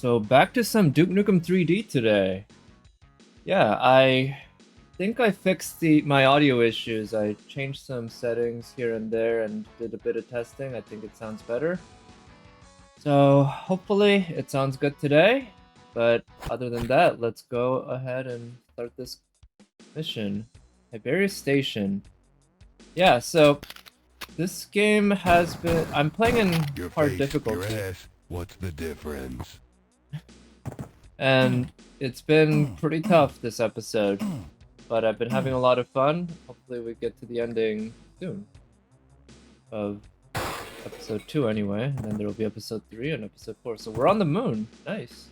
So back to some Duke Nukem 3D today. Yeah, I think I fixed my audio issues. I changed some settings here and there and did a bit of testing. I think it sounds better. So hopefully it sounds good today. But other than that, let's go ahead and start this mission. Tiberius Station. Yeah, so this game has been... I'm playing in hard difficulty. Your ass, what's the difference? And it's been pretty tough this episode, but I've been having a lot of fun. Hopefully we get to the ending soon of episode 2 anyway, and then there will be episode 3 and episode 4. So we're on the moon. Nice.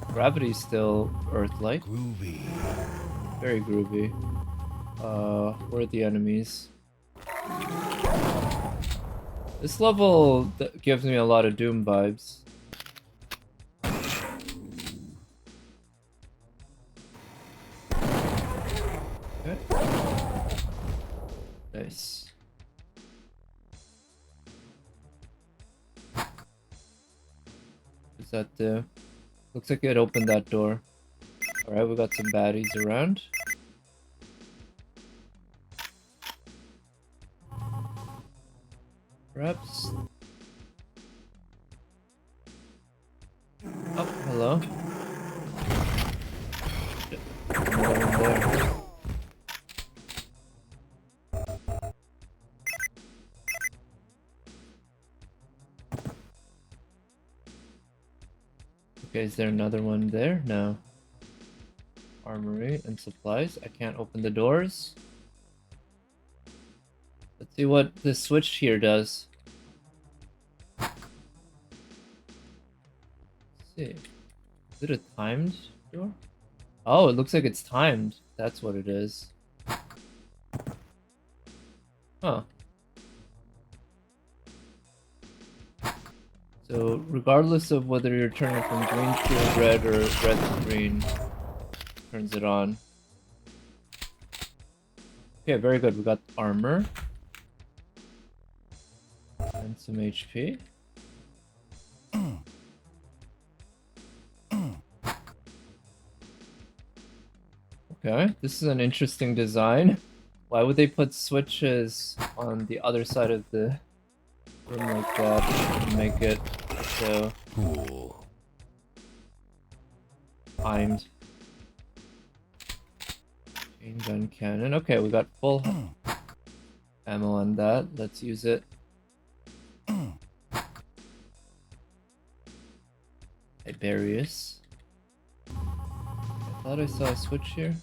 Gravity's still Earth-like. Groovy. Very groovy. Where are the enemies? This level gives me a lot of Doom vibes. Okay. Nice. Is that the... Looks like it opened that door. Alright, we got some baddies around. Perhaps... Oh, hello. Another one there. Okay, is there another one there? No. Armory and supplies. I can't open the doors. Let's see what this switch here does. Let's see. Is it a timed door? Oh, it looks like it's timed. That's what it is. Huh. So, regardless of whether you're turning from green to red or red to green, turns it on. Okay, very good. We got armor. And some HP. Okay, this is an interesting design. Why would they put switches on the other side of the room like that to make it so cool? Timed. Chain gun cannon. Okay, we got full ammo on that. Let's use it. Tiberius. I thought I saw a switch here.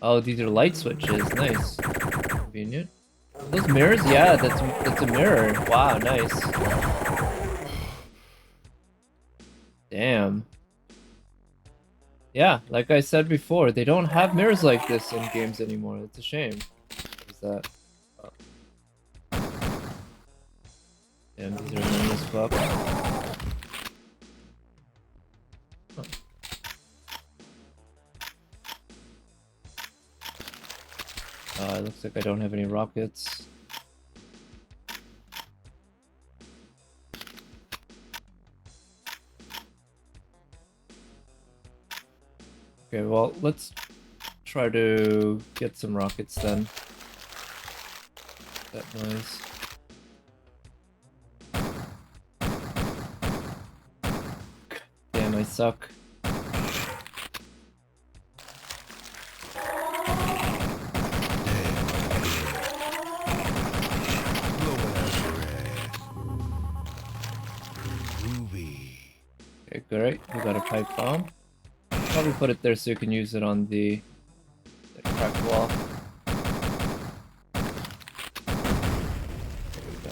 Oh, these are light switches. Nice. Convenient. Those mirrors? Yeah, that's a mirror. Wow, nice. Damn. Yeah, like I said before, they don't have mirrors like this in games anymore. It's a shame. What is that? Oh. Damn, these are annoying as fuck. Huh. It looks like I don't have any rockets. Okay, well, let's try to get some rockets then. That noise. Damn, I suck. Okay, great. We got a pipe bomb. Probably put it there so you can use it on the cracked wall. There we go.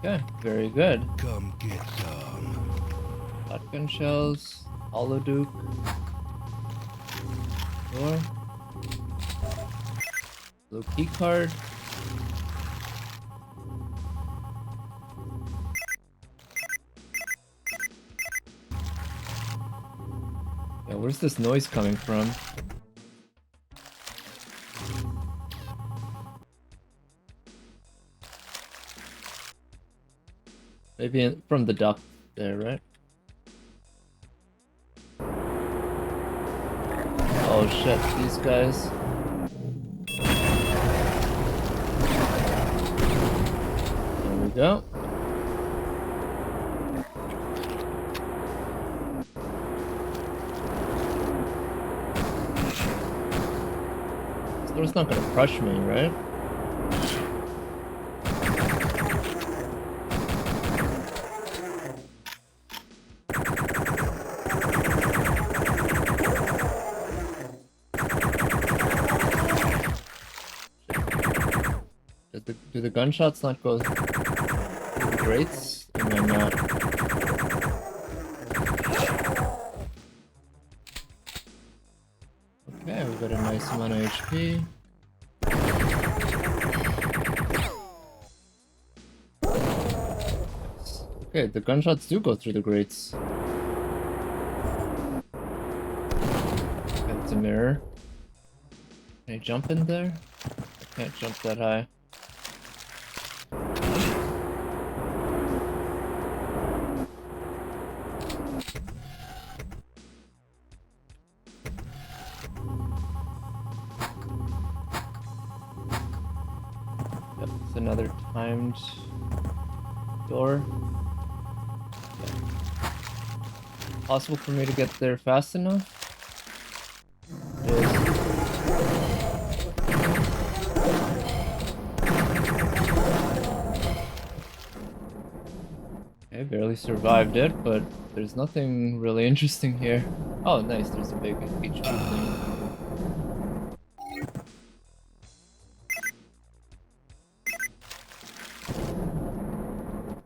Okay, very good. Come get some. Shotgun shells, hollow duke. Door. Blue key card. Yeah, where's this noise coming from? Maybe from the duct there, right? Oh shit, these guys. There we go. This door's not gonna crush me, right? Do the gunshots not go through the grates? Am I not? Okay, we got a nice amount of HP. Okay, the gunshots do go through the grates. That's a mirror. Can I jump in there? I can't jump that high. Yep, it's another timed door. Yeah. Possible for me to get there fast enough? It is. Okay, barely survived it, but there's nothing really interesting here. Oh, nice, there's a big HP thing.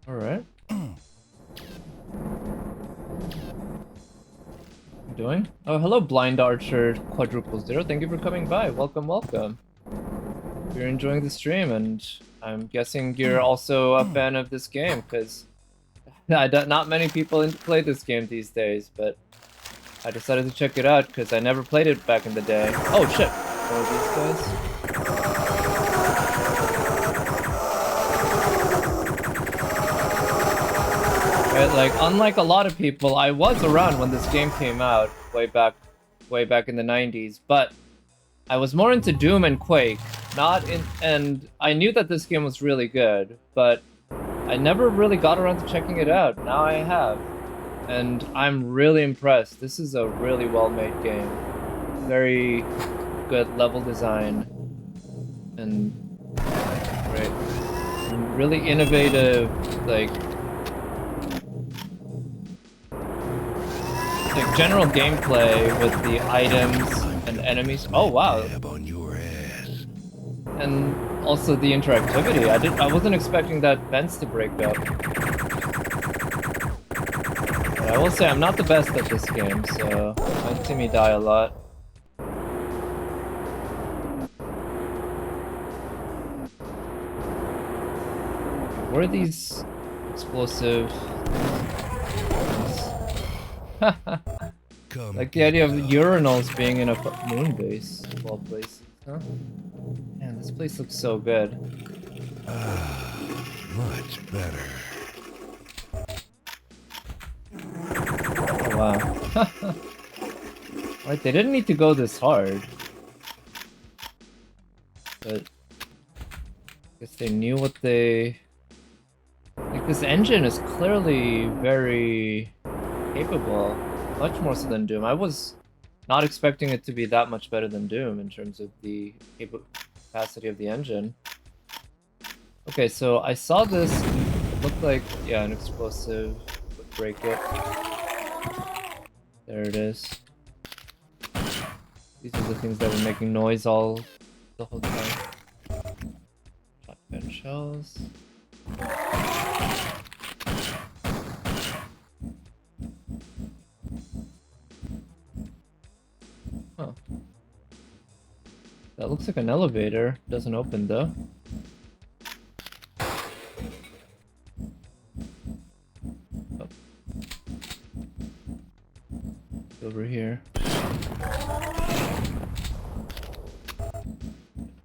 Alright. Doing? Oh, hello, Blind Archer Quadruple Zero. Thank you for coming by. Welcome, welcome. You're enjoying the stream, and I'm guessing you're also a fan of this game, because not many people play this game these days, but I decided to check it out because I never played it back in the day. Oh shit! Oh, these guys. Right, like, unlike a lot of people, I was around when this game came out way back in the 90s, but I was more into Doom and Quake, and I knew that this game was really good, but I never really got around to checking it out. Now I have, and I'm really impressed. This is a really well-made game. Very good level design, and great, and really innovative, like general gameplay with the items and enemies. Oh wow! And also the interactivity. I wasn't expecting that fence to break up. But I will say I'm not the best at this game, so you might see me die a lot. Where are these explosive like the idea of urinals being in a moon base of all places, huh? Man, this place looks so good. Much better. Oh wow. Right, they didn't need to go this hard. But I guess they knew what they... Like, this engine is clearly very capable. Much more so than Doom. I was not expecting it to be that much better than Doom in terms of the capacity of the engine. Okay, so I saw this. It looked like, yeah, an explosive would break it. There it is. These are the things that were making noise the whole time. Shotgun shells. Looks like an elevator. Doesn't open though. Oh. Over here.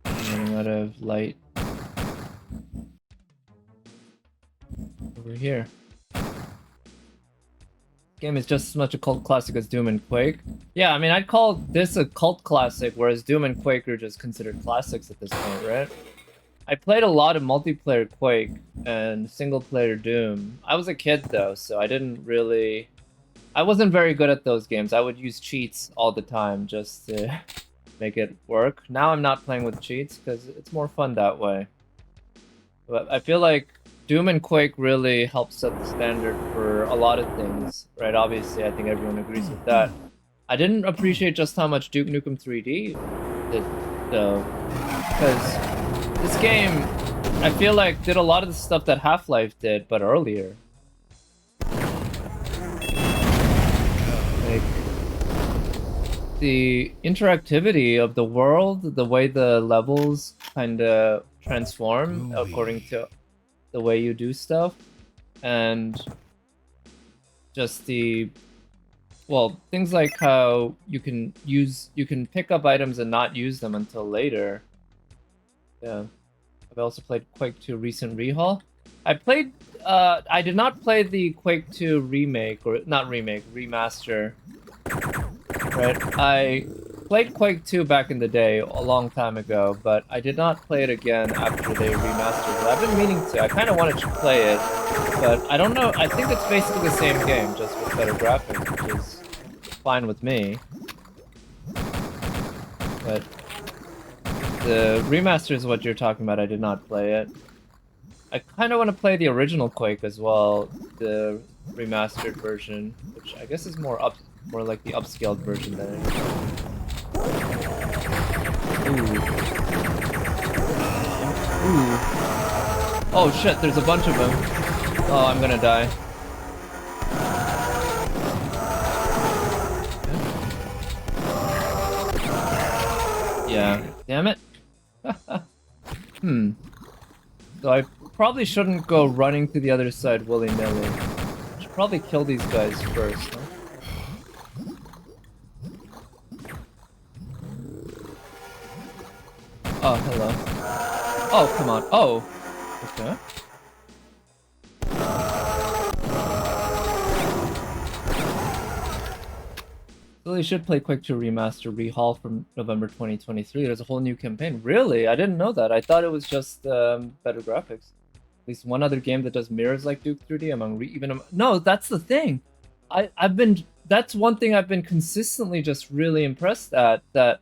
I'm running out of light. Over here. Game is just as much a cult classic as Doom and Quake. Yeah, I mean, I'd call this a cult classic, whereas Doom and Quake are just considered classics at this point, right? I played a lot of multiplayer Quake and single-player Doom. I was a kid, though, so I didn't really... I wasn't very good at those games. I would use cheats all the time just to make it work. Now I'm not playing with cheats, because it's more fun that way. But I feel like Doom and Quake really helped set the standard for a lot of things, right? Obviously, I think everyone agrees with that. I didn't appreciate just how much Duke Nukem 3D did, though, because this game, I feel like, did a lot of the stuff that Half-Life did, but earlier. Like, the interactivity of the world, the way the levels kind of transform according to the way you do stuff, and just the, well, things like how you can pick up items and not use them until later. Yeah. I've also played Quake 2 Recent Rehaul. I did not play the Quake 2 remake, or not remake, remaster. Right? I played Quake 2 back in the day, a long time ago, but I did not play it again after they remastered it. I've been meaning to. I kind of wanted to play it, but I don't know. I think it's basically the same game, just with better graphics, which is fine with me. But the remaster is what you're talking about. I did not play it. I kind of want to play the original Quake as well, the remastered version, which I guess is more like the upscaled version than it is. Ooh. Ooh. Oh shit, there's a bunch of them. Oh, I'm gonna die. Yeah, damn it. So I probably shouldn't go running to the other side willy-nilly. Should probably kill these guys first, huh? Oh, hello. Oh, come on. Oh! Okay. Really should play Quake 2 Remaster Rehaul from November 2023. There's a whole new campaign. Really? I didn't know that. I thought it was just better graphics. At least one other game that does mirrors like Duke 3D No, that's the thing. That's one thing I've been consistently just really impressed at, that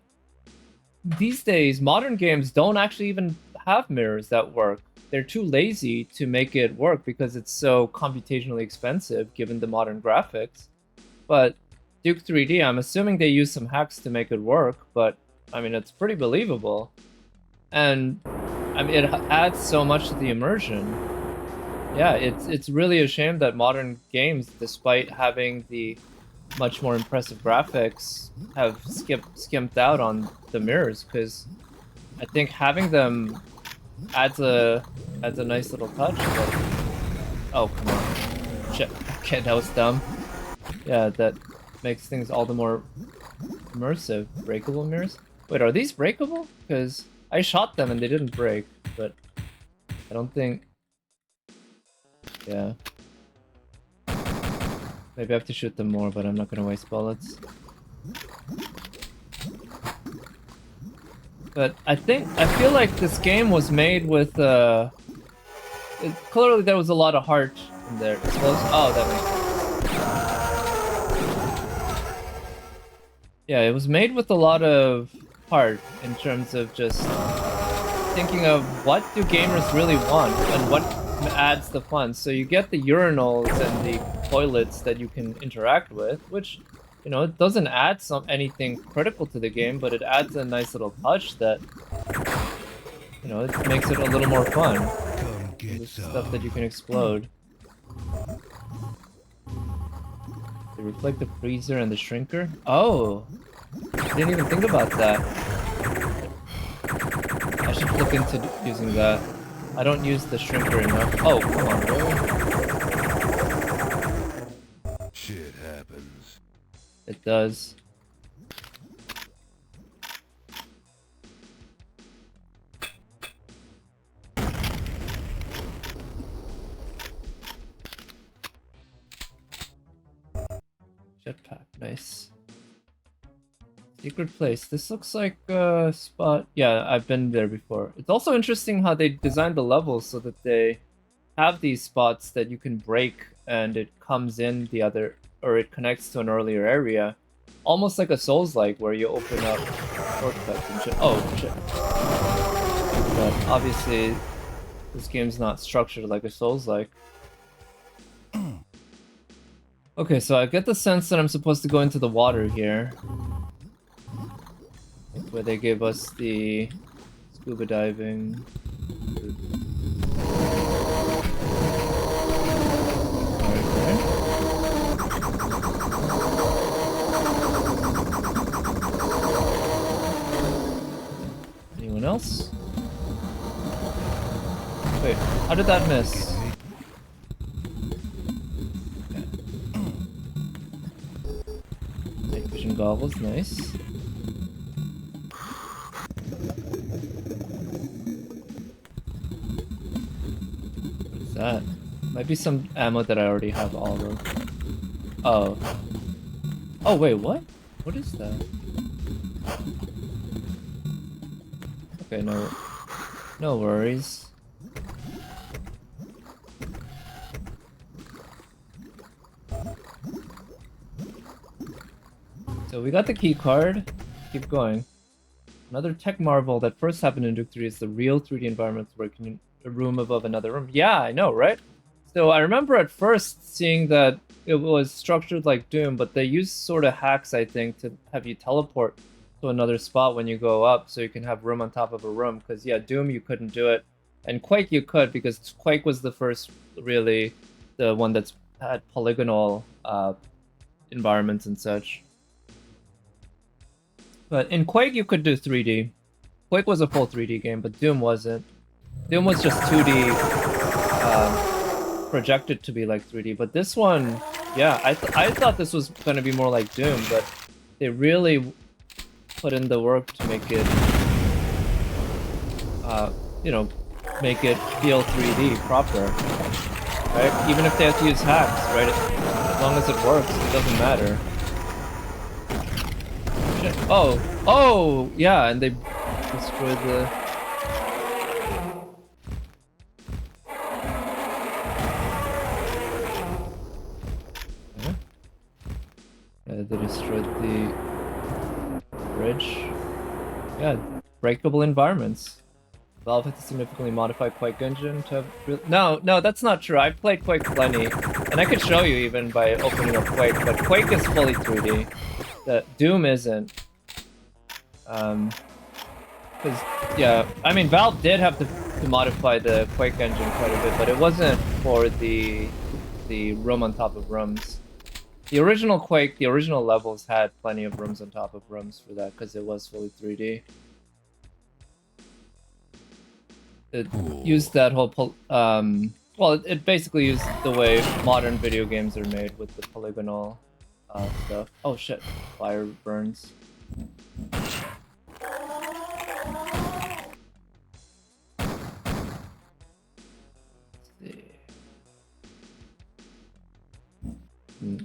these days modern games don't actually even have mirrors that work. They're too lazy to make it work because it's so computationally expensive given the modern graphics. But Duke 3D, I'm assuming they use some hacks to make it work, but I mean, it's pretty believable. And I mean, it adds so much to the immersion. Yeah, it's really a shame that modern games, despite having the much more impressive graphics, have skimped out on the mirrors, because I think having them adds a nice little touch. But... oh, come on. Shit. Okay, that was dumb. Yeah, that makes things all the more immersive. Breakable mirrors? Wait, are these breakable? Because I shot them and they didn't break, but I don't think... yeah. Maybe I have to shoot them more, but I'm not gonna waste bullets. But I feel like this game was made with, clearly there was a lot of heart in there. Oh, that makes sense. Yeah, it was made with a lot of heart in terms of just thinking of what do gamers really want and what adds the fun. So you get the urinals and the toilets that you can interact with, which, you know, it doesn't add anything critical to the game, but it adds a nice little touch that, you know, it makes it a little more fun. There's stuff that you can explode. The reflective freezer and the shrinker? Oh! I didn't even think about that. I should look into using that. I don't use the shrinker enough. Oh, come on, really? Shit happens. It does. Jetpack, nice. Secret place. This looks like a spot. Yeah, I've been there before. It's also interesting how they designed the levels so that they have these spots that you can break and it comes in the other, or it connects to an earlier area. Almost like a Souls-like where you open up shortcuts and shit. Oh, shit. But obviously, this game's not structured like a Souls-like. Okay, so I get the sense that I'm supposed to go into the water here. Where they gave us the scuba diving. Okay. Anyone else? Wait, how did that miss? Okay. Night vision goggles, nice. That might be some ammo that I already have all of. Oh. Oh wait, what? What is that? Okay, no worries. So we got the key card. Keep going. Another tech marvel that first happened in Duke 3 is the real 3D environments working in a room above another room. Yeah, I know, right? So I remember at first seeing that it was structured like Doom, but they used sort of hacks, I think, to have you teleport to another spot when you go up so you can have room on top of a room. Because, yeah, Doom, you couldn't do it. And Quake, you could, because Quake was the first, really, the one that's had polygonal environments and such. But in Quake, you could do 3D. Quake was a full 3D game, but Doom wasn't. Doom was just 2D, projected to be like 3D. But this one, yeah, I thought this was going to be more like Doom, but they really put in the work to make it, you know, make it feel 3D proper, right? Even if they have to use hacks, right? As long as it works, it doesn't matter. Shit. Oh, yeah, and they destroyed the... Yeah, they destroyed the bridge. Yeah, breakable environments. Valve had to significantly modify Quake engine to have... No, that's not true. I've played Quake plenty, and I could show you even by opening up Quake, but Quake is fully 3D. The Doom isn't. Because, yeah, I mean, Valve did have to modify the Quake engine quite a bit, but it wasn't for the room on top of rooms. The original Quake, the original levels had plenty of rooms on top of rooms for that, because it was fully 3D. It used that whole, well, it basically used the way modern video games are made with the polygonal stuff. Oh shit, fire burns.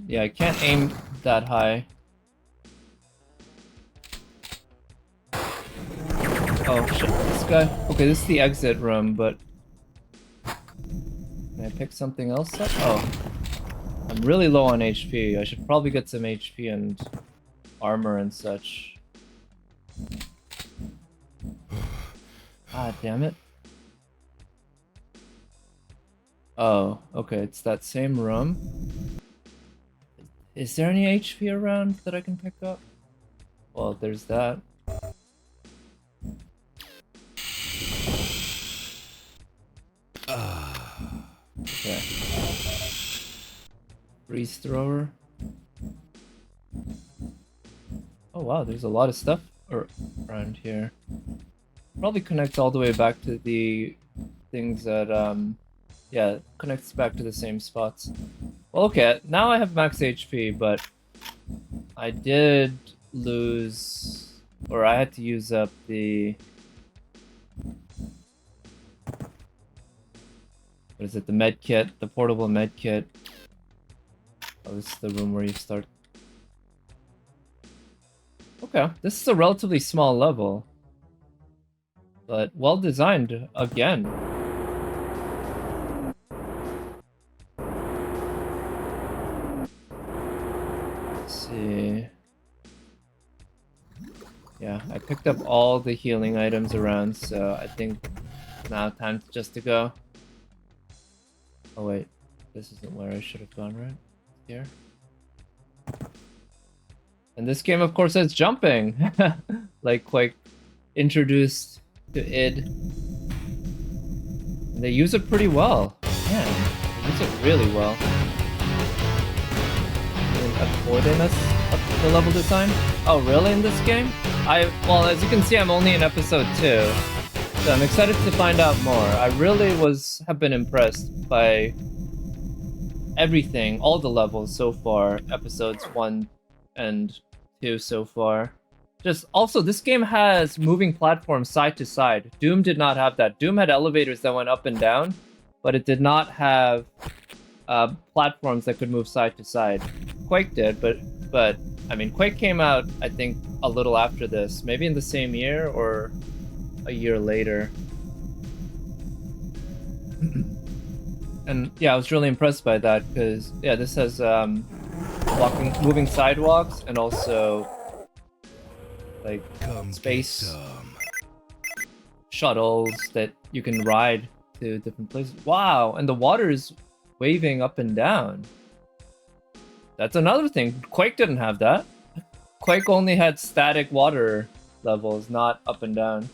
Yeah, I can't aim that high. Oh shit, this guy. Okay, this is the exit room, but can I pick something else up? Oh, I'm really low on HP. I should probably get some HP and armor and such. Ah, damn it. Oh, okay, it's that same room. Is there any HP around that I can pick up? Well, there's that. Okay. Freeze thrower. Oh wow, there's a lot of stuff around here. Probably connects all the way back to the things that, yeah, connects back to the same spots. Well, okay, now I have max HP, but I did lose, or I had to use up the, what is it, the med kit, the portable med kit. Oh, this is the room where you start. Okay, this is a relatively small level, but well designed again. Let's see. Yeah, I picked up all the healing items around, so I think now time just to go. Oh wait, this isn't where I should have gone, right? Here. And this game, of course, has jumping, like Quake introduced to id. And they use it pretty well. Man, they use it really well. Avoiding us the level design? Oh, really? In this game? Well, as you can see, I'm only in episode 2, so I'm excited to find out more. I really have been impressed by everything, all the levels so far, episodes 1 and 2 so far. Just also, this game has moving platforms side to side. Doom did not have that. Doom had elevators that went up and down, but it did not have platforms that could move side to side. Quake did, but I mean, Quake came out, I think, a little after this, maybe in the same year or a year later. And yeah, I was really impressed by that because yeah, this has moving sidewalks and also like space shuttles that you can ride to different places. Wow, and the water is waving up and down. That's another thing. Quake didn't have that. Quake only had static water levels, not up and down.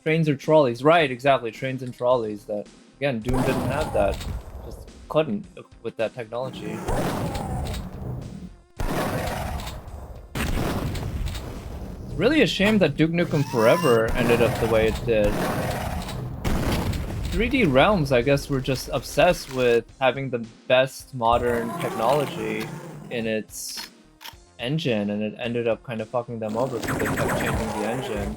Trains or trolleys. Right, exactly. Trains and trolleys. That, again, Doom didn't have that. Just couldn't with that technology. It's really a shame that Duke Nukem Forever ended up the way it did. 3D Realms, I guess, were just obsessed with having the best modern technology in its engine, and it ended up kind of fucking them over because they kept changing the engine.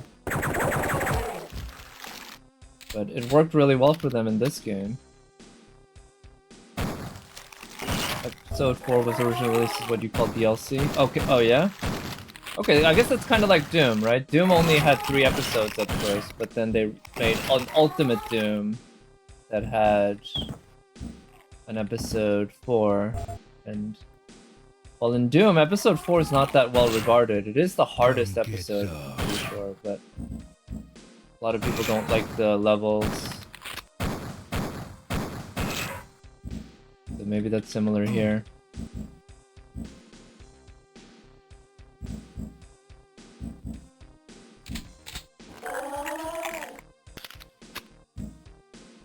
But it worked really well for them in this game. Episode 4 was originally released as what you call DLC. Okay, oh yeah? Okay, I guess that's kind of like Doom, right? Doom only had 3 episodes at first, but then they made an Ultimate Doom that had an episode 4, and well, in Doom, episode 4 is not that well regarded. It is the hardest episode, I'm pretty sure, but a lot of people don't like the levels. So maybe that's similar here.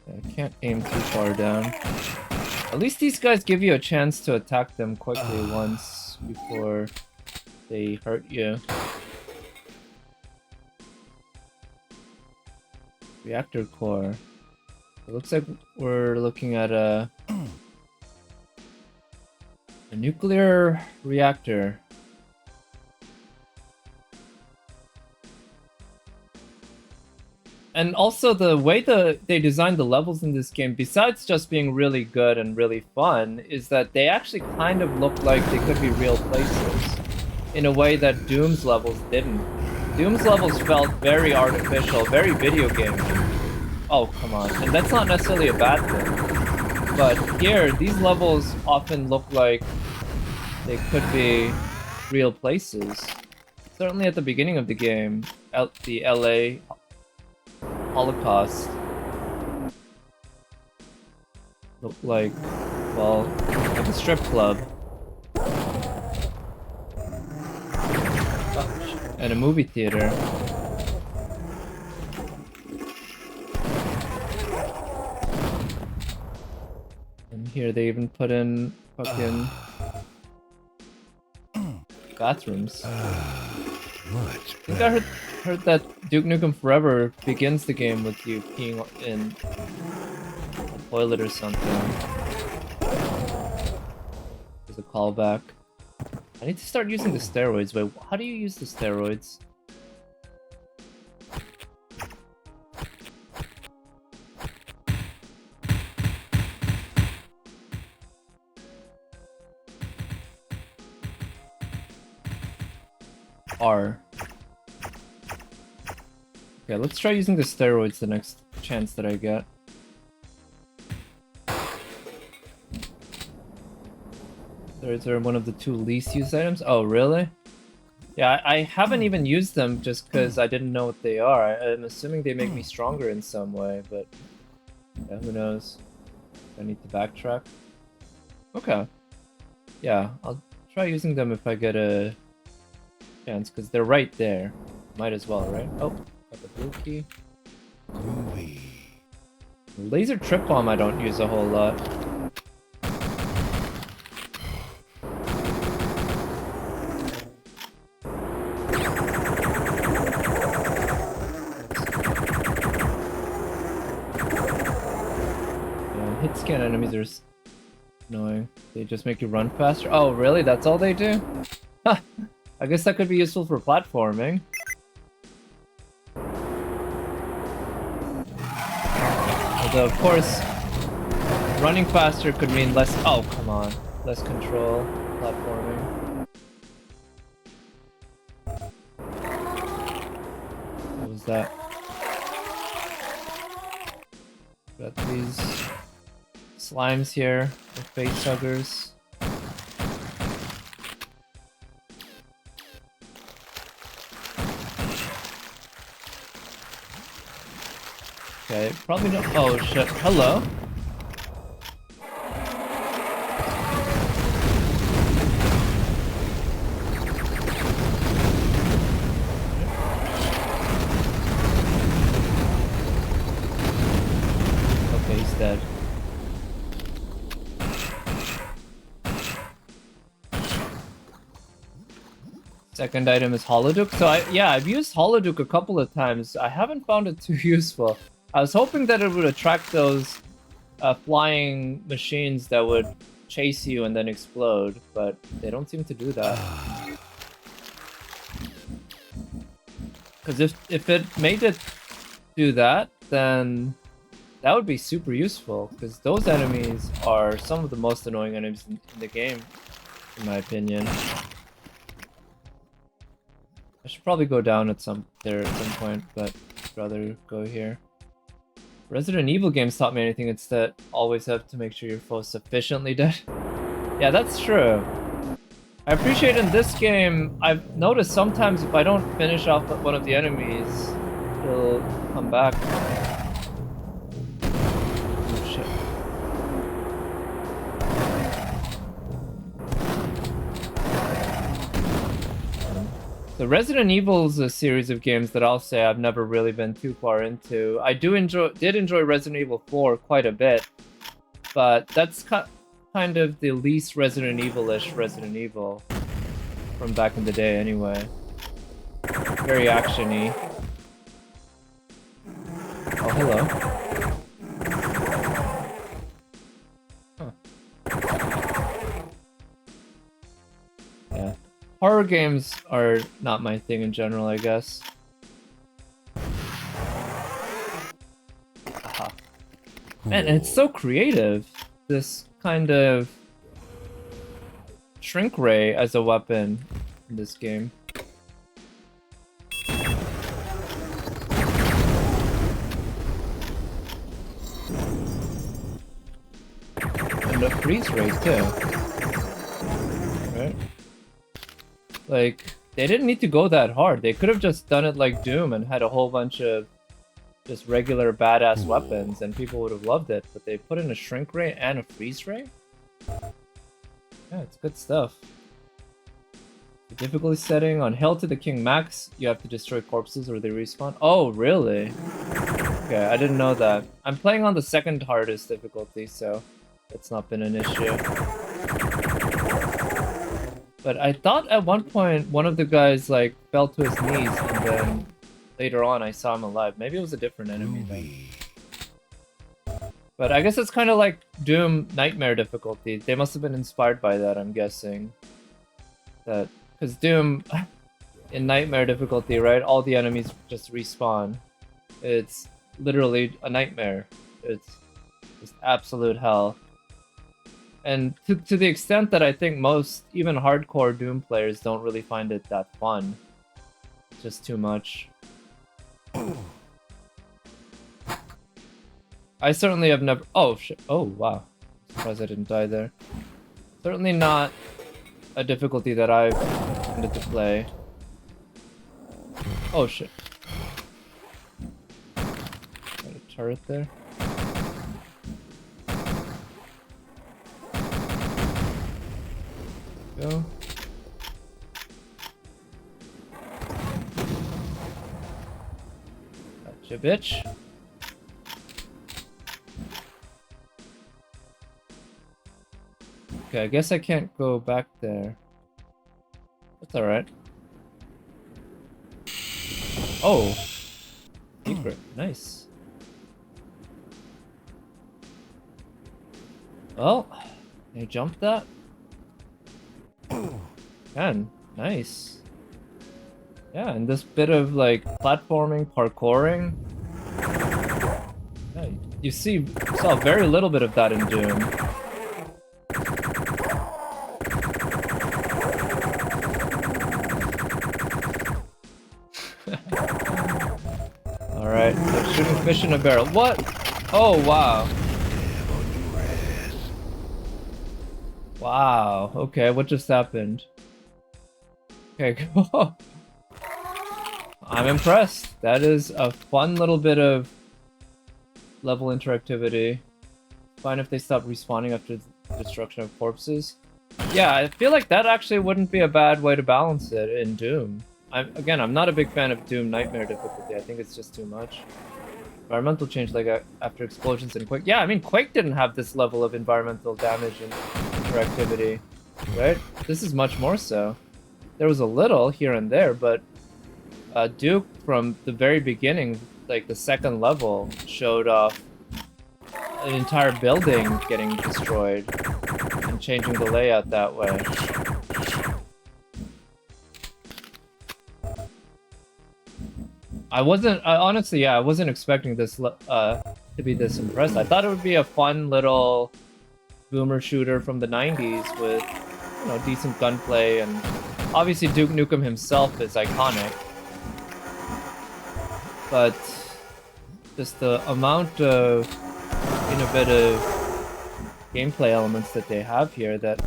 I can't aim too far down. At least these guys give you a chance to attack them quickly once before they hurt you. Reactor core. It looks like we're looking at a nuclear reactor. And also the way they designed the levels in this game, besides just being really good and really fun, is that they actually kind of look like they could be real places in a way that Doom's levels didn't. Doom's levels felt very artificial, very video game. Oh, come on. And that's not necessarily a bad thing. But here, these levels often look like they could be real places. Certainly at the beginning of the game, the L.A. Holocaust looked like, well, like a strip club. And a movie theater. And here they even put in fucking bathrooms. Much I think I heard heard that Duke Nukem Forever begins the game with you peeing in a toilet or something. There's a callback. I need to start using the steroids. Wait, how do you use the steroids? R. Okay, let's try using the steroids the next chance that I get. Steroids are one of the 2 least used items. Oh, really? Yeah, I haven't even used them just because I didn't know what they are. I'm assuming they make me stronger in some way, but yeah, who knows? I need to backtrack. Okay. Yeah, I'll try using them if I get a chance, because they're right there. Might as well, right? Oh, got the blue key. Groovy. Laser trip bomb I don't use a whole lot. Yeah, hit scan enemies are annoying. They just make you run faster. Oh, really? That's all they do? Huh. I guess that could be useful for platforming. Although, of course, running faster could mean less... Oh, come on. Less control, platforming. What was that? Got these slimes here, the face huggers. Okay, probably not. Oh shit, hello. Okay, he's dead. Second item is Holoduke. So I've used Holoduke a couple of times. I haven't found it too useful. I was hoping that it would attract those flying machines that would chase you and then explode, but they don't seem to do that. Because if it made it do that, then that would be super useful, because those enemies are some of the most annoying enemies in the game, in my opinion. I should probably go down at some point, but I'd rather go here. Resident Evil games taught me anything, it's that always have to make sure your foe's sufficiently dead. Yeah, that's true. I appreciate in this game, I've noticed sometimes if I don't finish off one of the enemies, he'll come back. Oh shit. So Resident Evil is a series of games that I'll say I've never really been too far into. I did enjoy Resident Evil 4 quite a bit, but that's kind of the least Resident Evil-ish Resident Evil from back in the day anyway. Very action-y. Oh, hello. Huh. Yeah. Horror games are not my thing in general, I guess. Aha. Man, and it's so creative. This kind of shrink ray as a weapon in this game. And a freeze ray too. Right? Like, they didn't need to go that hard. They could have just done it like Doom and had a whole bunch of just regular badass weapons and people would have loved it. But they put in a shrink ray and a freeze ray? Yeah, it's good stuff. The difficulty setting on Hail to the King Max, you have to destroy corpses or they respawn. Oh, really? Okay, I didn't know that. I'm playing on the second hardest difficulty, so it's not been an issue. But I thought at one point one of the guys like fell to his knees and then later on I saw him alive. Maybe it was a different enemy then. Movie. But I guess it's kind of like Doom Nightmare difficulty. They must have been inspired by that, I'm guessing. That because Doom in Nightmare difficulty, right? All the enemies just respawn. It's literally a nightmare. It's just absolute hell. And to the extent that I think most, even hardcore Doom players, don't really find it that fun. It's just too much. I certainly have never... Oh, shit. Oh, wow. Surprised I didn't die there. Certainly not a difficulty that I've tended to play. Oh, shit. Got a turret there. Go. Gotcha, bitch. Okay, I guess I can't go back there. That's alright. Oh! Secret. Nice. Well, can I jump that? Can. Nice. Yeah, and this bit of like platforming, parkouring. Yeah, you saw very little bit of that in Doom. Alright, so shooting fish in a barrel. What? Oh, wow. Wow, okay, what just happened? Okay, cool. I'm impressed. That is a fun little bit of level interactivity. Fine if they stop respawning after the destruction of corpses. Yeah, I feel like that actually wouldn't be a bad way to balance it in Doom. Again, I'm not a big fan of Doom Nightmare difficulty. I think it's just too much. Environmental change, like after explosions in Quake. Yeah, I mean, Quake didn't have this level of environmental damage and interactivity, right? This is much more so. There was a little here and there, but Duke from the very beginning, like the second level, showed off an entire building getting destroyed and changing the layout that way. Honestly, yeah, I wasn't expecting this to be this impressed. I thought it would be a fun little boomer shooter from the 90s with, you know, decent gunplay, and obviously Duke Nukem himself is iconic. But just the amount of innovative gameplay elements that they have here that,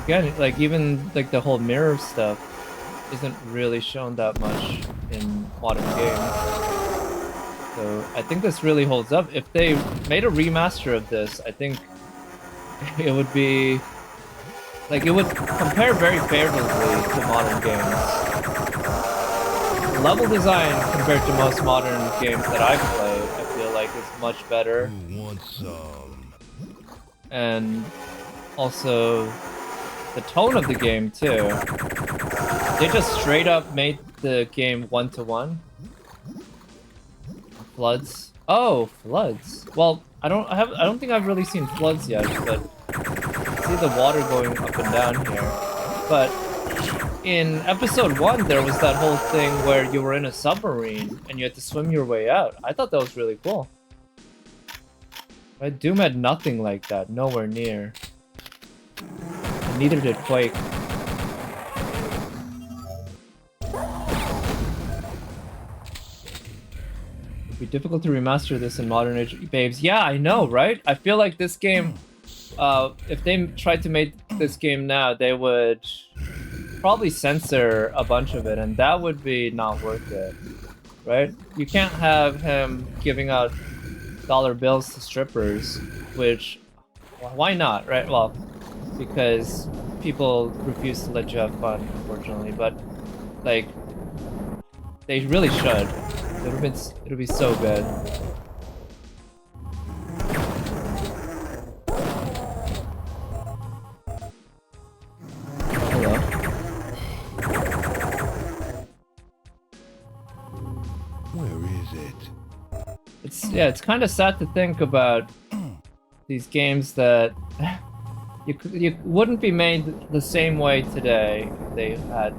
again, like even like the whole mirror stuff isn't really shown that much in modern games. So I think this really holds up. If they made a remaster of this, I think it would be like, it would compare very favorably to modern games. The level design compared to most modern games that I've played, I feel like is much better. Who wants some? And also the tone of the game too. They just straight up made the game 1-to-1. Floods. Oh, floods. Well, I don't think I've really seen floods yet, but I see the water going up and down here. But in episode 1, there was that whole thing where you were in a submarine and you had to swim your way out. I thought that was really cool. Right? Doom had nothing like that, nowhere near. And neither did Quake. It'd be difficult to remaster this in modern age, babes. Yeah, I know, right? I feel like this game, if they tried to make this game now, they would probably censor a bunch of it, and that would be not worth it, right? You can't have him giving out dollar bills to strippers, which, why not, right? Well, because people refuse to let you have fun, unfortunately, but, like, they really should. It'll be so good. Hello. yeah, it's kind of sad to think about these games that you wouldn't be made the same way today if they had.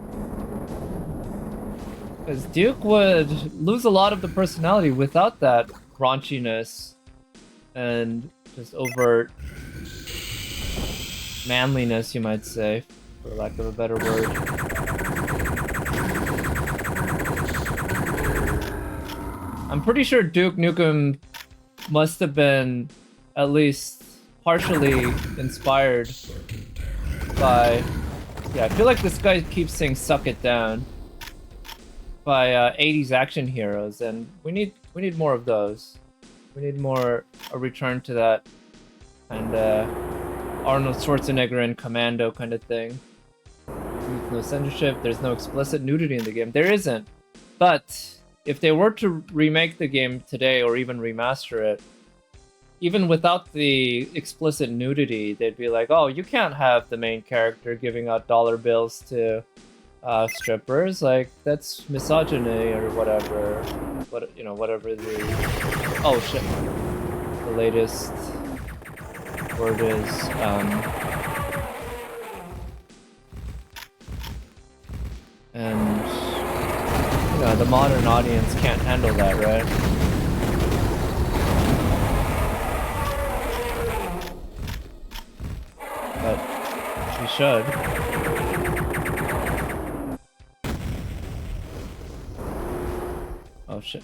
Because Duke would lose a lot of the personality without that raunchiness and just overt manliness, you might say, for lack of a better word. I'm pretty sure Duke Nukem must have been at least partially inspired by... Yeah, I feel like this guy keeps saying "suck it down" by 80s action heroes, and we need more of those. We need more a return to that and Arnold Schwarzenegger in Commando kind of thing. There's no censorship. There's no explicit nudity in the game. There isn't. But if they were to remake the game today or even remaster it, even without the explicit nudity, they'd be like, "Oh, you can't have the main character giving out dollar bills to strippers. Like, that's misogyny or whatever. But whatever the oh shit, the latest word is." And the modern audience can't handle that, right? But we should. Oh shit.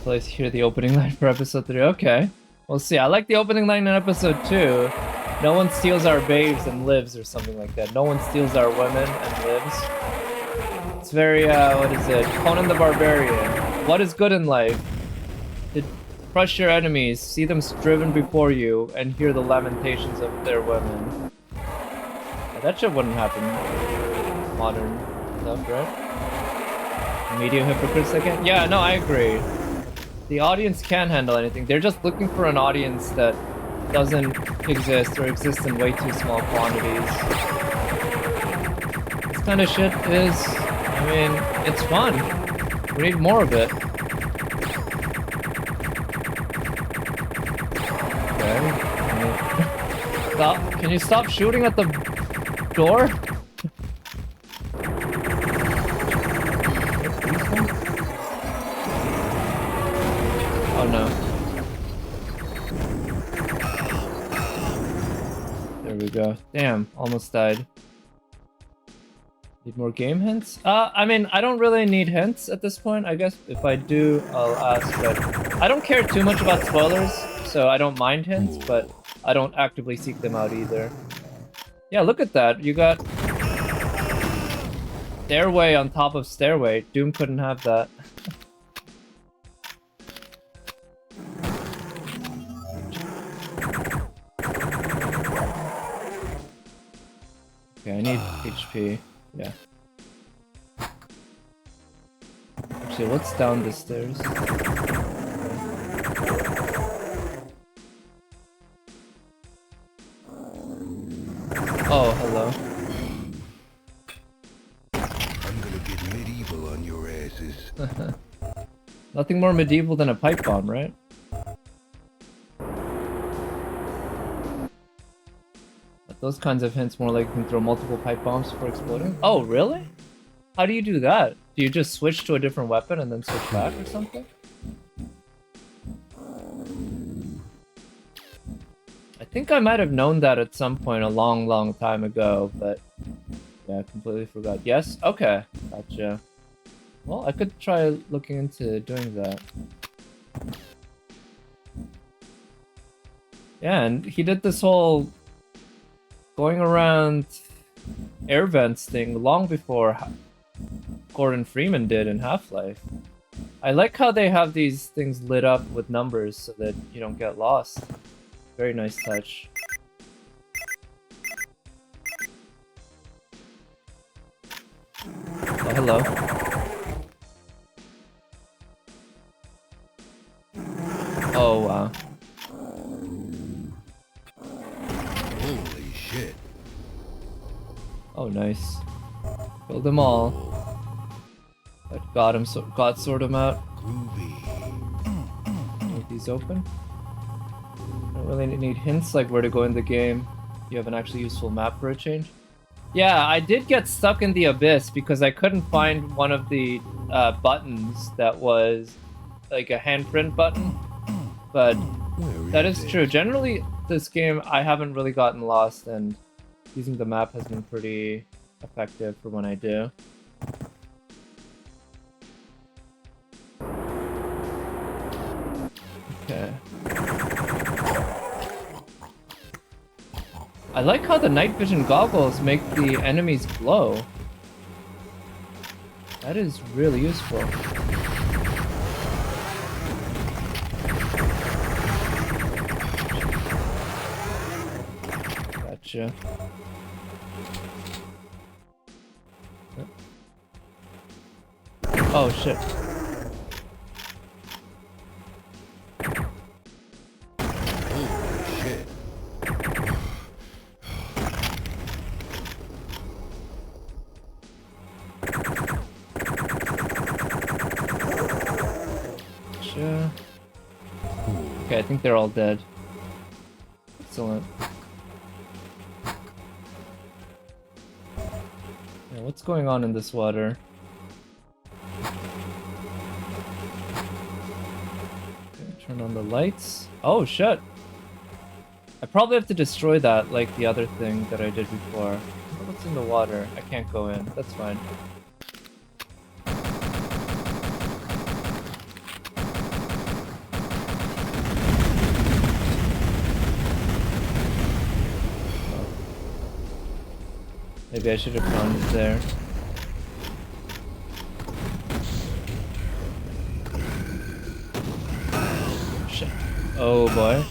Let's hear the opening line for episode 3. Okay. We'll see. I like the opening line in episode 2. No one steals our babes and lives, or something like that. No one steals our women and lives. It's very, what is it? Conan the Barbarian. What is good in life? To crush your enemies, see them driven before you, and hear the lamentations of their women. Yeah, that shit wouldn't happen. Modern stuff, right? Media hypocrites again? Yeah, no, I agree. The audience can handle anything. They're just looking for an audience that doesn't exist or exists in way too small quantities. This kind of shit is, I mean, it's fun. We need more of it. Okay. Stop. Can you stop shooting at the door? Oh no. There we go. Damn, almost died. Need more game hints? I mean, I don't really need hints at this point. I guess if I do, I'll ask, but I don't care too much about spoilers, so I don't mind hints, but I don't actively seek them out either. Yeah, look at that. You got stairway on top of stairway. Doom couldn't have that. Okay, I need HP. Yeah. Actually, what's down the stairs? Oh, hello. I'm gonna get medieval on your asses. Nothing more medieval than a pipe bomb, right? But those kinds of hints more like you can throw multiple pipe bombs before exploding. Oh, really? How do you do that? Do you just switch to a different weapon and then switch back or something? I think I might have known that at some point a long, long time ago, but yeah, I completely forgot. Yes? Okay. Gotcha. Well, I could try looking into doing that. Yeah, and he did this whole going around air vents thing long before Gordon Freeman did in Half-Life. I like how they have these things lit up with numbers so that you don't get lost. Very nice touch. Oh, hello. Oh, wow. Holy shit. Oh, nice. Killed them all. But got him, got sort him out. Groovy. Leave these open. Don't really need hints like where to go in the game. You have an actually useful map for a change. Yeah, I did get stuck in the abyss because I couldn't find one of the buttons that was like a handprint button. But that is true. Generally, this game, I haven't really gotten lost, and using the map has been pretty effective for when I do. Okay. I like how the night vision goggles make the enemies glow. That is really useful. Gotcha. Oh shit. Okay, I think they're all dead. Excellent. Yeah, what's going on in this water? Okay, turn on the lights. Oh shit! I probably have to destroy that like the other thing that I did before. What's in the water? I can't go in. That's fine. Maybe I should have gone there. Shit. Oh boy.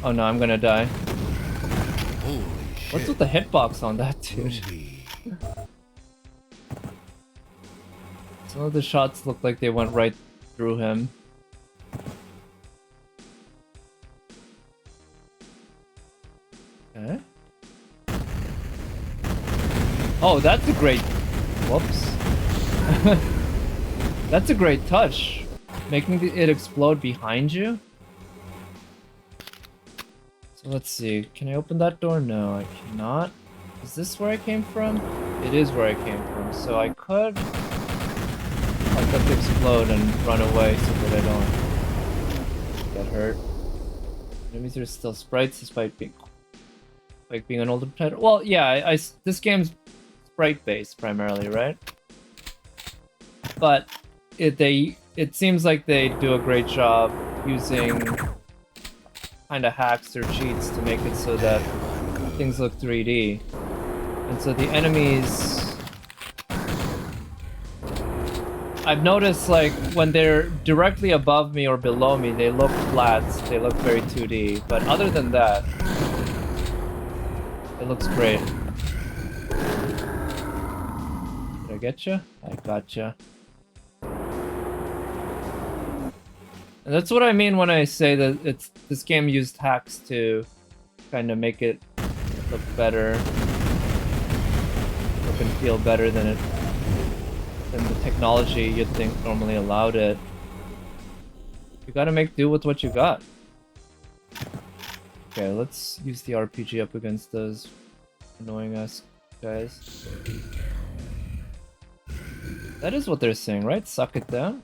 Oh no, I'm gonna die. Holy What's shit. with the hitbox on that dude? Some of the shots look like they went right through him. Okay. Oh, that's a great... Whoops. That's a great touch. Making it explode behind you. So let's see. Can I open that door? No, I cannot. Is this where I came from? It is where I came from. So I could... I'll let it explode and run away so that I don't get hurt. Enemies are still sprites despite being... Like being an older title. Well, yeah, this game's sprite-based primarily, right? But it seems like they do a great job using kind of hacks or cheats to make it so that things look 3D. And so the enemies... I've noticed, like, when they're directly above me or below me, they look flat, they look very 2D. But other than that, it looks great. Did I get you? I gotcha. And that's what I mean when I say that this game used hacks to kind of make it look better, look and feel better than the technology you'd think normally allowed it. You gotta make do with what you got. Okay, let's use the RPG up against those annoying ass guys. That is what they're saying, right? Suck it down.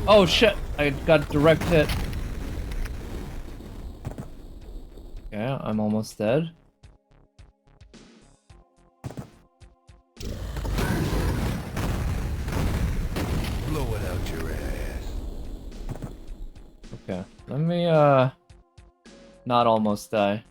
Oh shit! I got direct hit. Yeah, I'm almost dead. Blow it out your ass. Okay, let me not almost die.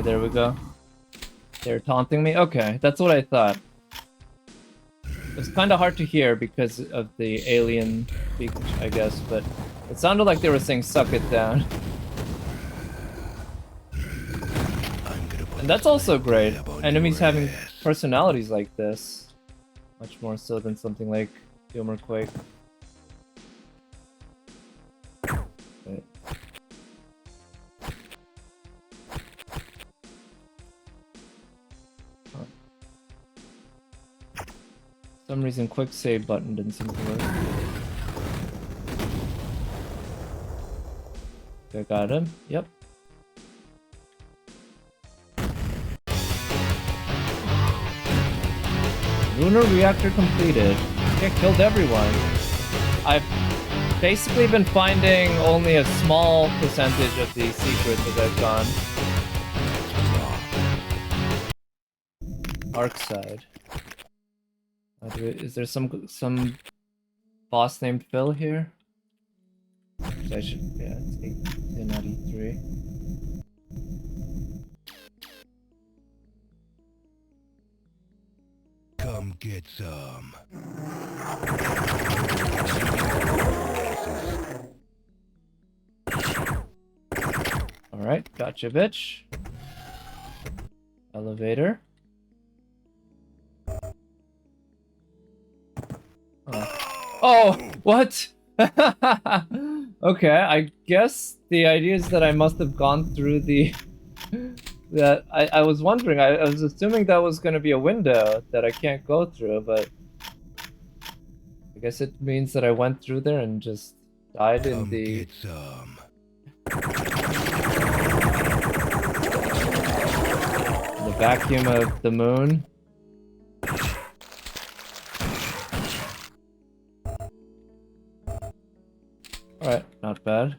There we go. They're taunting me? Okay, that's what I thought. It's kind of hard to hear because of the alien speech, I guess, but it sounded like they were saying suck it down. And that's also great. Enemies having personalities like this. Much more so than something like Doom or Quake. Wait. Huh. For some reason, quick save button didn't seem to work. Okay, got him. Yep. Lunar Reactor completed. Okay, killed everyone. I've basically been finding only a small percentage of the secrets as I've gone. Arc side. Is there some boss named Phil here? I should, yeah, it's 8, not E3. Come get some. Alright, gotcha, bitch. Elevator. Oh, what? Okay, I guess the idea is that I must have gone through the... that I was wondering, I was assuming that was going to be a window that I can't go through, but I guess it means that I went through there and just died in the... Get some. the vacuum of the moon. Alright, not bad.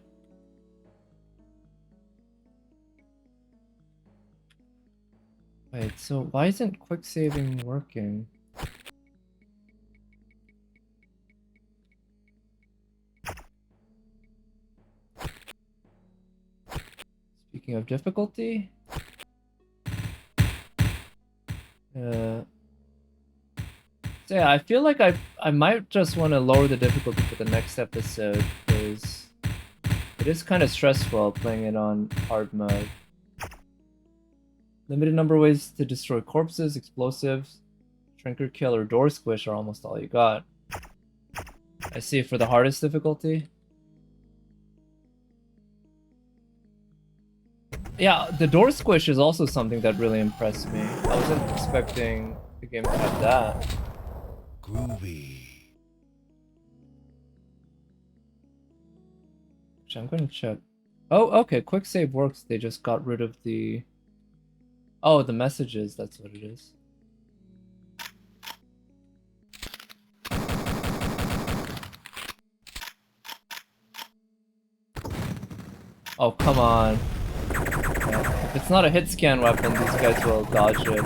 Wait, so why isn't quick saving working? Speaking of difficulty, so yeah, I feel like I might just want to lower the difficulty for the next episode because it is kind of stressful playing it on hard mode. Limited number of ways to destroy corpses, explosives, shrinker kill, or door squish are almost all you got. I see, for the hardest difficulty. Yeah, the door squish is also something that really impressed me. I wasn't expecting the game to have that. Groovy. Which I'm gonna check. Oh, okay, quick save works. They just got rid of the... Oh, the messages, that's what it is. Oh, come on. Yeah. If it's not a hit scan weapon, these guys will dodge it.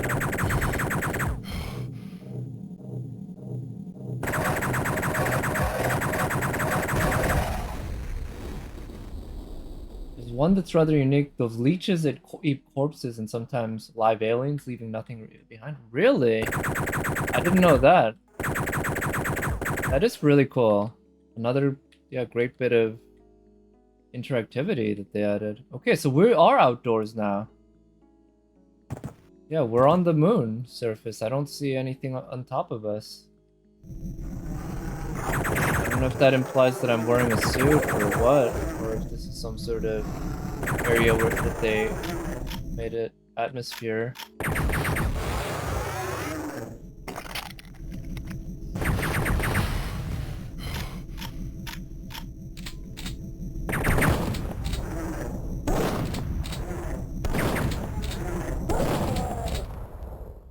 There's one that's rather unique. Those leeches that eat corpses and sometimes live aliens, leaving nothing behind. Really? I didn't know that. That is really cool. Another, yeah, great bit of interactivity that they added. Okay, so we are outdoors now. Yeah, we're on the moon surface. I don't see anything on top of us. I don't know if that implies that I'm wearing a suit or what, or if this is some sort of area where that they made it atmosphere.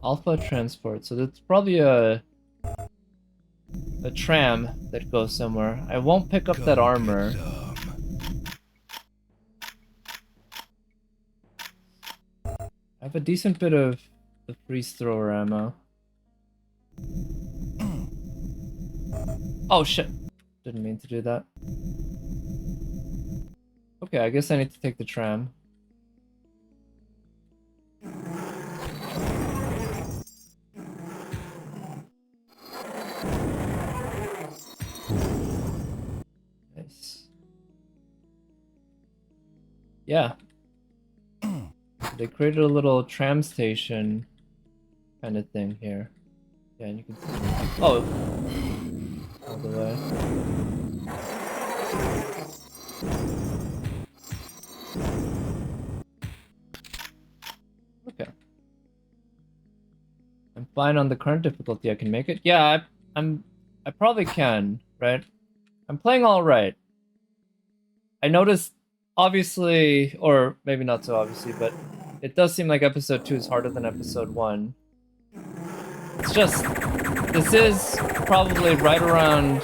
Alpha transport, so that's probably a tram that goes somewhere. I won't pick up that armor. I have a decent bit of the freeze thrower ammo. Oh shit! Didn't mean to do that. Okay, I guess I need to take the tram. Yeah. They created a little tram station kind of thing here. Yeah, and you can see. Oh! All the way. Okay. I'm fine on the current difficulty. I can make it. Yeah, I probably can, right? I'm playing all right. I noticed, obviously, or maybe not so obviously, but it does seem like episode 2 is harder than episode 1. It's just, this is probably right around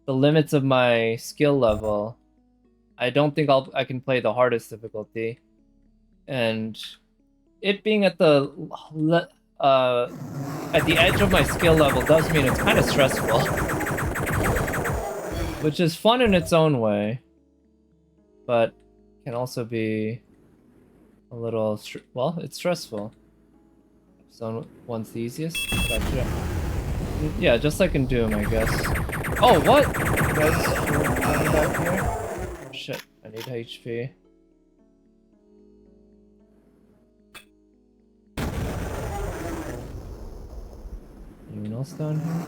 the limits of my skill level. I don't think I can play the hardest difficulty, and it being at the edge of my skill level does mean it's kind of stressful, which is fun in its own way, but can also be a little well, it's stressful. Episode 1's the easiest. Yeah, just like in Doom, I guess. Oh, what? You guys coming back here? Shit, I need HP. Anyone else down here?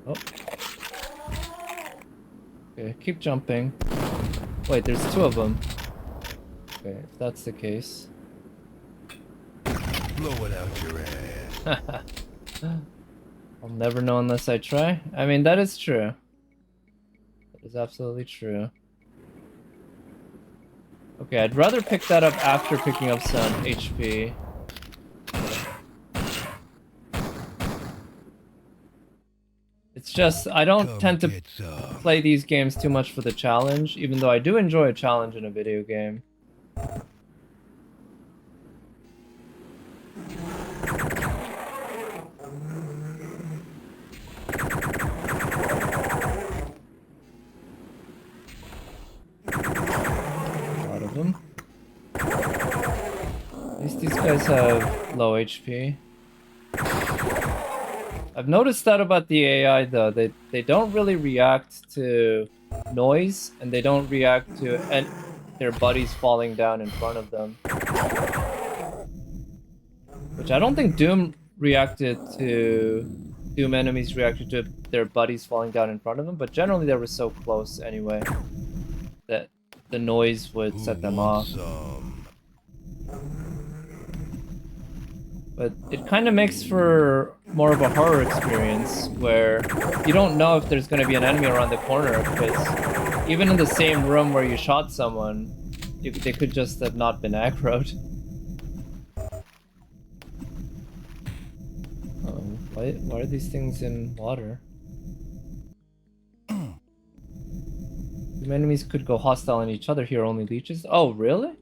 Oh. Okay, keep jumping. Wait, there's 2 of them. Okay, if that's the case. Blow it out your ass. I'll never know unless I try. I mean, that is true. That is absolutely true. Okay, I'd rather pick that up after picking up some HP. It's just, I don't tend to play these games too much for the challenge, even though I do enjoy a challenge in a video game. At least these guys have low HP. I've noticed that about the AI though. They don't really react to noise, and they don't react to their buddies falling down in front of them. Which I don't think Doom enemies reacted to their buddies falling down in front of them, but generally they were so close anyway that the noise would set them off. But it kind of makes for more of a horror experience where you don't know if there's going to be an enemy around the corner, because even in the same room where you shot someone, they could just have not been aggroed. Oh, why are these things in water? The enemies could go hostile on each other here, only leeches? Oh, really?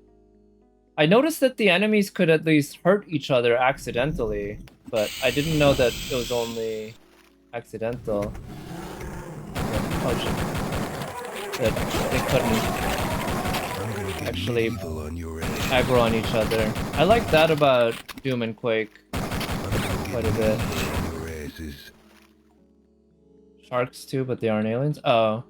I noticed that the enemies could at least hurt each other accidentally, but I didn't know that it was only accidental. Oh shit. That they couldn't actually aggro on each other. I like that about Doom and Quake quite a bit. Sharks too, but they aren't aliens? Oh.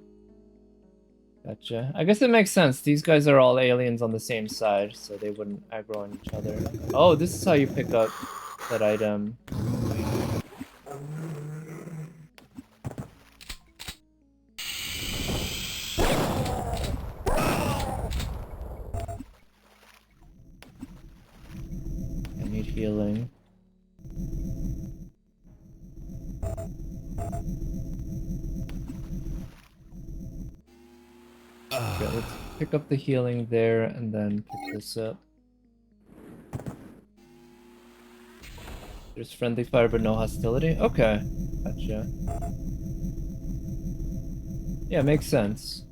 Gotcha. I guess it makes sense. These guys are all aliens on the same side, so they wouldn't aggro on each other. Oh, this is how you pick up that item. I need healing. Okay, let's pick up the healing there and then pick this up. There's friendly fire but no hostility? Okay, gotcha. Yeah, makes sense.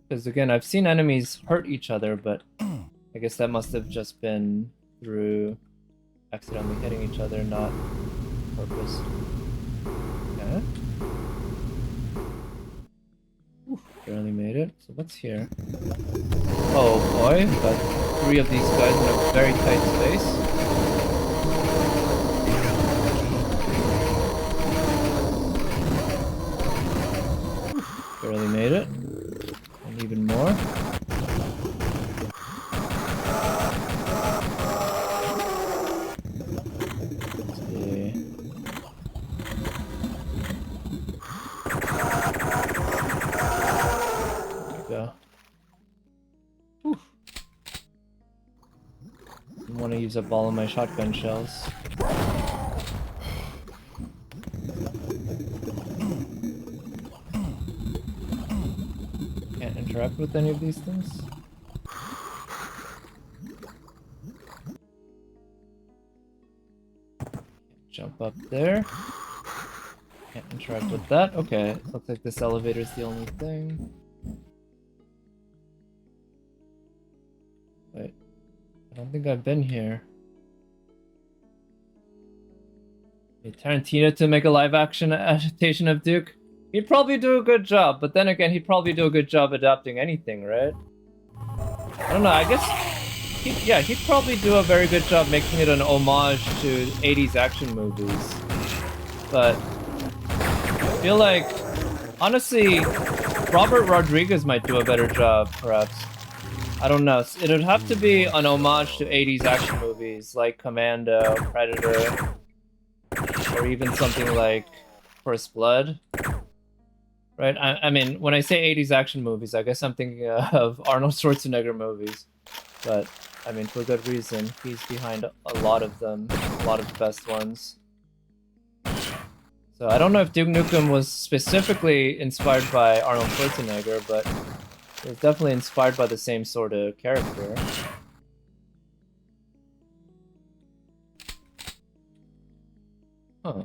Because again, I've seen enemies hurt each other, but I guess that must have just been through accidentally hitting each other, not purpose. Okay. Barely made it. So what's here? Oh boy, got 3 of these guys in a very tight space. Barely made it. And even more. use up all of my shotgun shells. Can't interact with any of these things. Jump up there. Can't interact with that. Okay, looks like this elevator is the only thing. Wait, I don't think I've been here. Hey, Tarantino to make a live-action adaptation of Duke? He'd probably do a good job, but then again, he'd probably do a good job adapting anything, right? I don't know, I guess... he'd probably do a very good job making it an homage to 80s action movies. But... I feel like... honestly, Robert Rodriguez might do a better job, perhaps. I don't know. It would have to be an homage to 80s action movies, like Commando, Predator, or even something like First Blood. Right? I mean, when I say 80s action movies, I guess I'm thinking of Arnold Schwarzenegger movies. But, I mean, for good reason. He's behind a lot of them, a lot of the best ones. So I don't know if Duke Nukem was specifically inspired by Arnold Schwarzenegger, but it was definitely inspired by the same sort of character. Huh.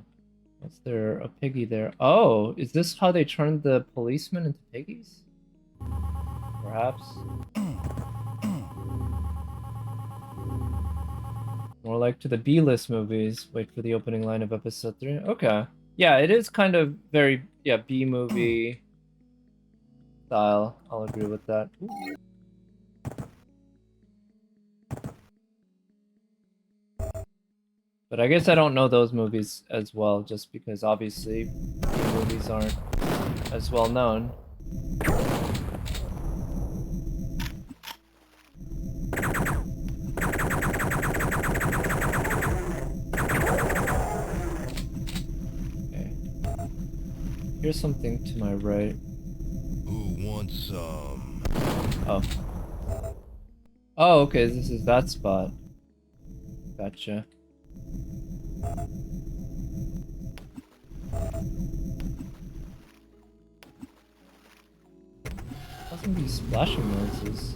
Is there a piggy there? Oh, is this how they turned the policemen into piggies? Perhaps. More like to the B-list movies. Wait for the opening line of episode 3. Okay. Yeah, it is kind of very, yeah, B-movie style. I'll agree with that. Ooh. But I guess I don't know those movies as well, just because obviously movies aren't as well known. Okay. Here's something to my right. Who wants some? Oh. Oh, okay, this is that spot. Gotcha. What's these splashing noises?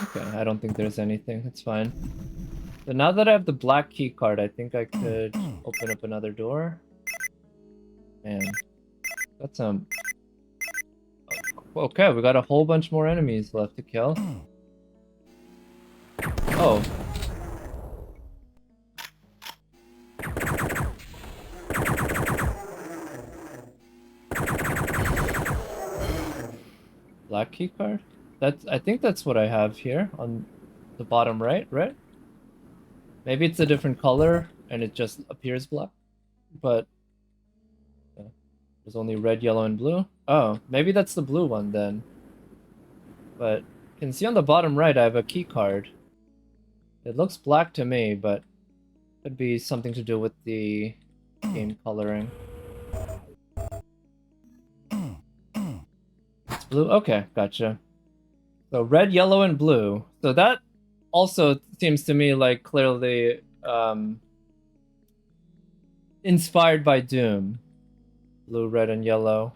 Okay, I don't think there's anything. It's fine. So now that I have the black key card, I think I could open up another door. Man, got some... Okay, we got a whole bunch more enemies left to kill. Oh. Black key card? I think that's what I have here on the bottom right? Maybe it's a different color and it just appears black, but there's only red, yellow, and blue. Oh, maybe that's the blue one then. But you can see on the bottom right I have a key card. It looks black to me, but could be something to do with the game coloring. It's blue? Okay, gotcha. So red, yellow, and blue. So that also seems to me like clearly inspired by Doom. Blue, red, and yellow.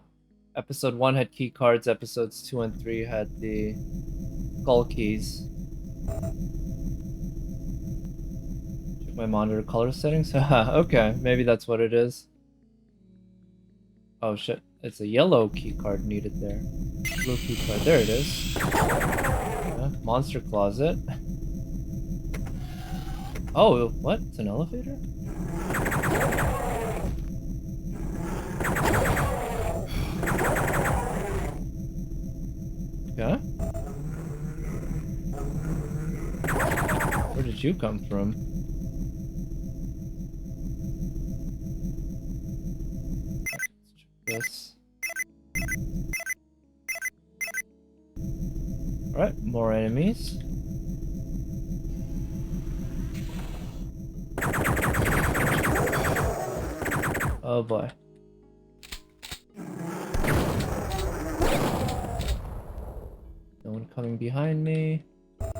Episode 1 had key cards, episodes 2 and 3 had the skull keys. Check my monitor color settings. Okay, maybe that's what it is. Oh shit, it's a yellow key card needed there. Blue key card, there it is. Yeah, monster closet. Oh, what? It's an elevator? Okay. Where did you come from? Let's check this. Alright, more enemies. Oh boy. Someone coming behind me. It's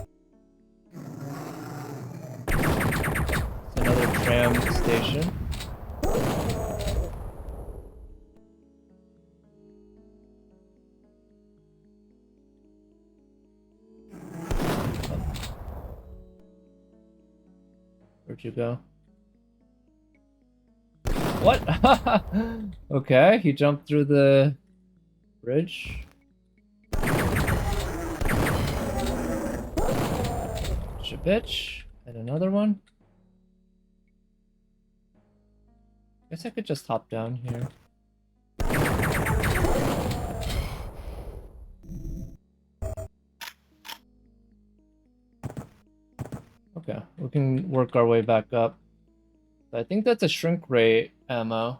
another tram station. Where'd you go? What? Okay, he jumped through the bridge. Bitch. And another one. Guess I could just hop down here. Okay, we can work our way back up. I think that's a shrink ray ammo.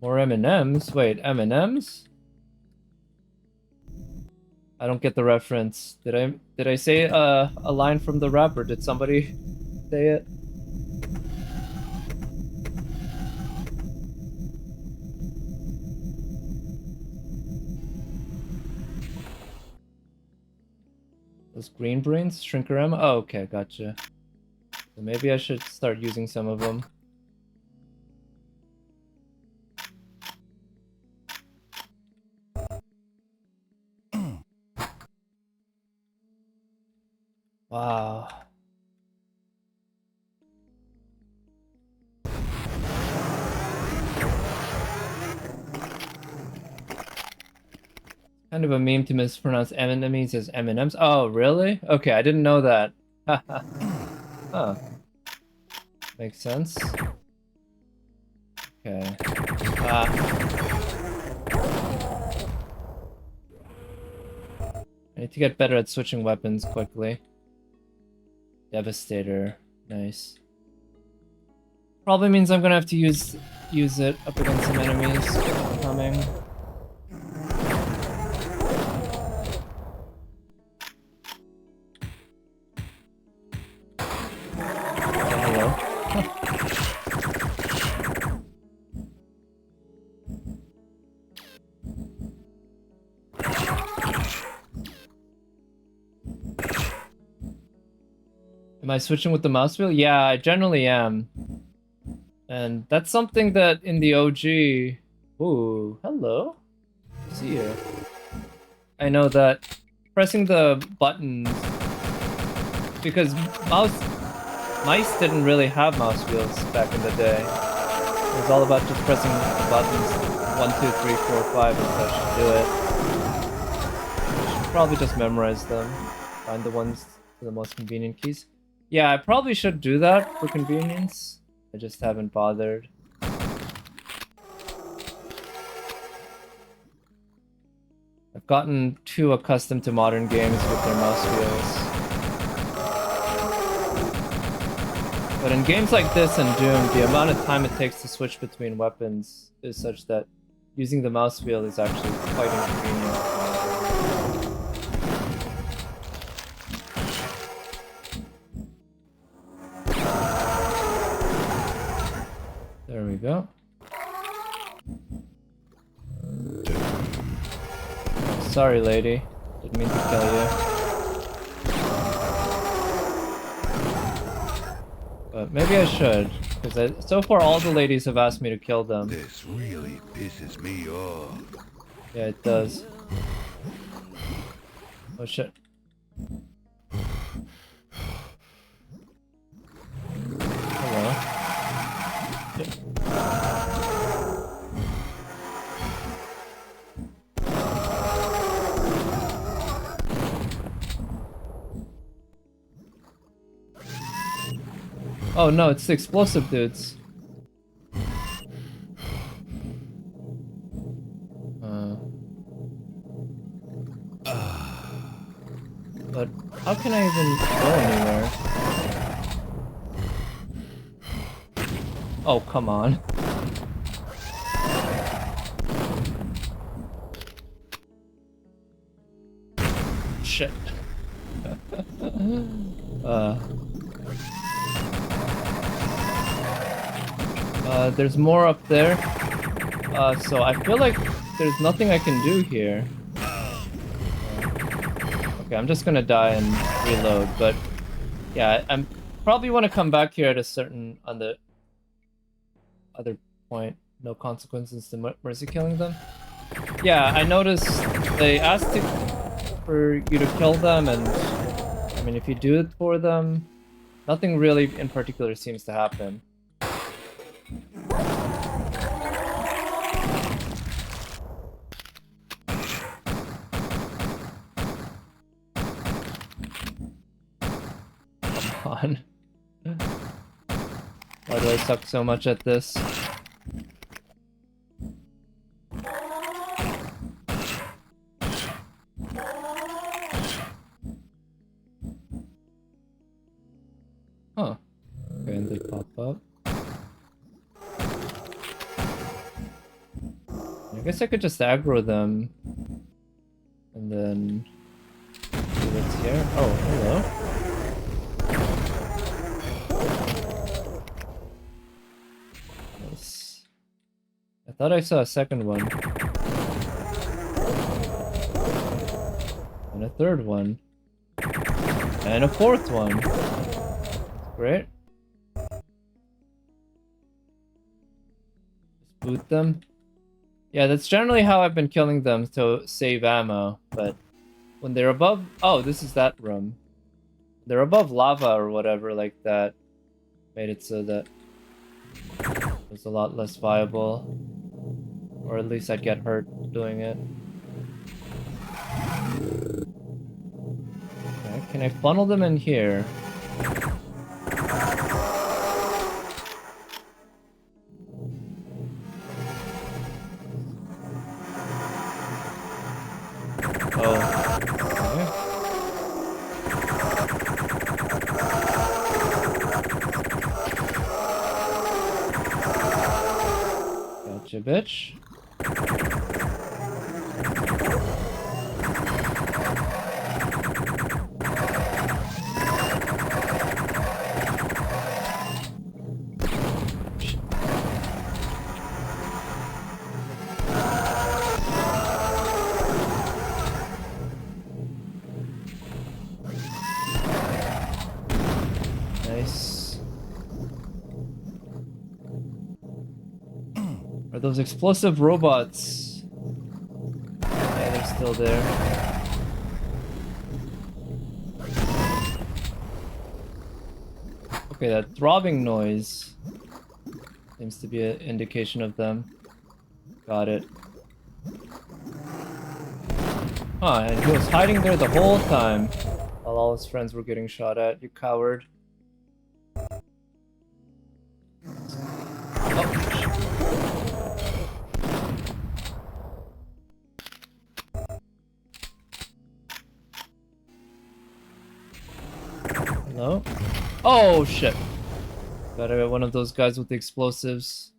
More M&Ms? Wait, M&Ms? I don't get the reference. Did I say a line from the rap, or did somebody say it? Those green brains? Shrinker ammo? Oh, okay, gotcha. So maybe I should start using some of them. Wow. Kind of a meme to mispronounce enemies as M&Ms. Oh, really? Okay, I didn't know that. Huh. Makes sense. Okay. I need to get better at switching weapons quickly. Devastator. Nice. Probably means I'm gonna have to use it up against some enemies coming. Hello. Am I switching with the mouse wheel? Yeah, I generally am. And that's something that in the OG... Ooh, hello. See you. I know that pressing the buttons... Because mice didn't really have mouse wheels back in the day. It was all about just pressing the buttons 1, 2, 3, 4, 5 and such to do it. I should probably just memorize them. Find the ones to the most convenient keys. Yeah, I probably should do that for convenience. I just haven't bothered. I've gotten too accustomed to modern games with their mouse wheels. But in games like this and Doom, the amount of time it takes to switch between weapons is such that using the mouse wheel is actually quite inconvenient. There we go. Sorry, lady. Didn't mean to kill you. But maybe I should, because so far all the ladies have asked me to kill them. This really pisses me off. Yeah, it does. Oh shit. Hello. Shit. Oh no, it's the explosive dudes. But how can I even go anywhere? Oh, come on. Shit. There's more up there. So I feel like there's nothing I can do here. Okay, I'm just gonna die and reload, but yeah, I'm probably want to come back here at a certain on the other point. No consequences to mercy killing them. Yeah, I noticed they asked for you to kill them, and I mean, if you do it for them, nothing really in particular seems to happen. Come on. Why do I suck so much at this? Huh. Okay, and they pop up. I guess I could just aggro them. And then... see what's here. Oh, hello. Nice. I thought I saw a second one. And a third one. And a fourth one. Great. Just boot them. Yeah, that's generally how I've been killing them to save ammo, but when they're above... oh, this is that room. They're above lava or whatever like that. Made it so that it was a lot less viable. Or at least I'd get hurt doing it. Okay, can I funnel them in here? Oh, okay. Gotcha, bitch. Are those explosive robots? Yeah, they're still there. Okay, that throbbing noise seems to be an indication of them. Got it. Huh, and he was hiding there the whole time while all his friends were getting shot at. You coward. Hello? Oh shit! Gotta get one of those guys with the explosives.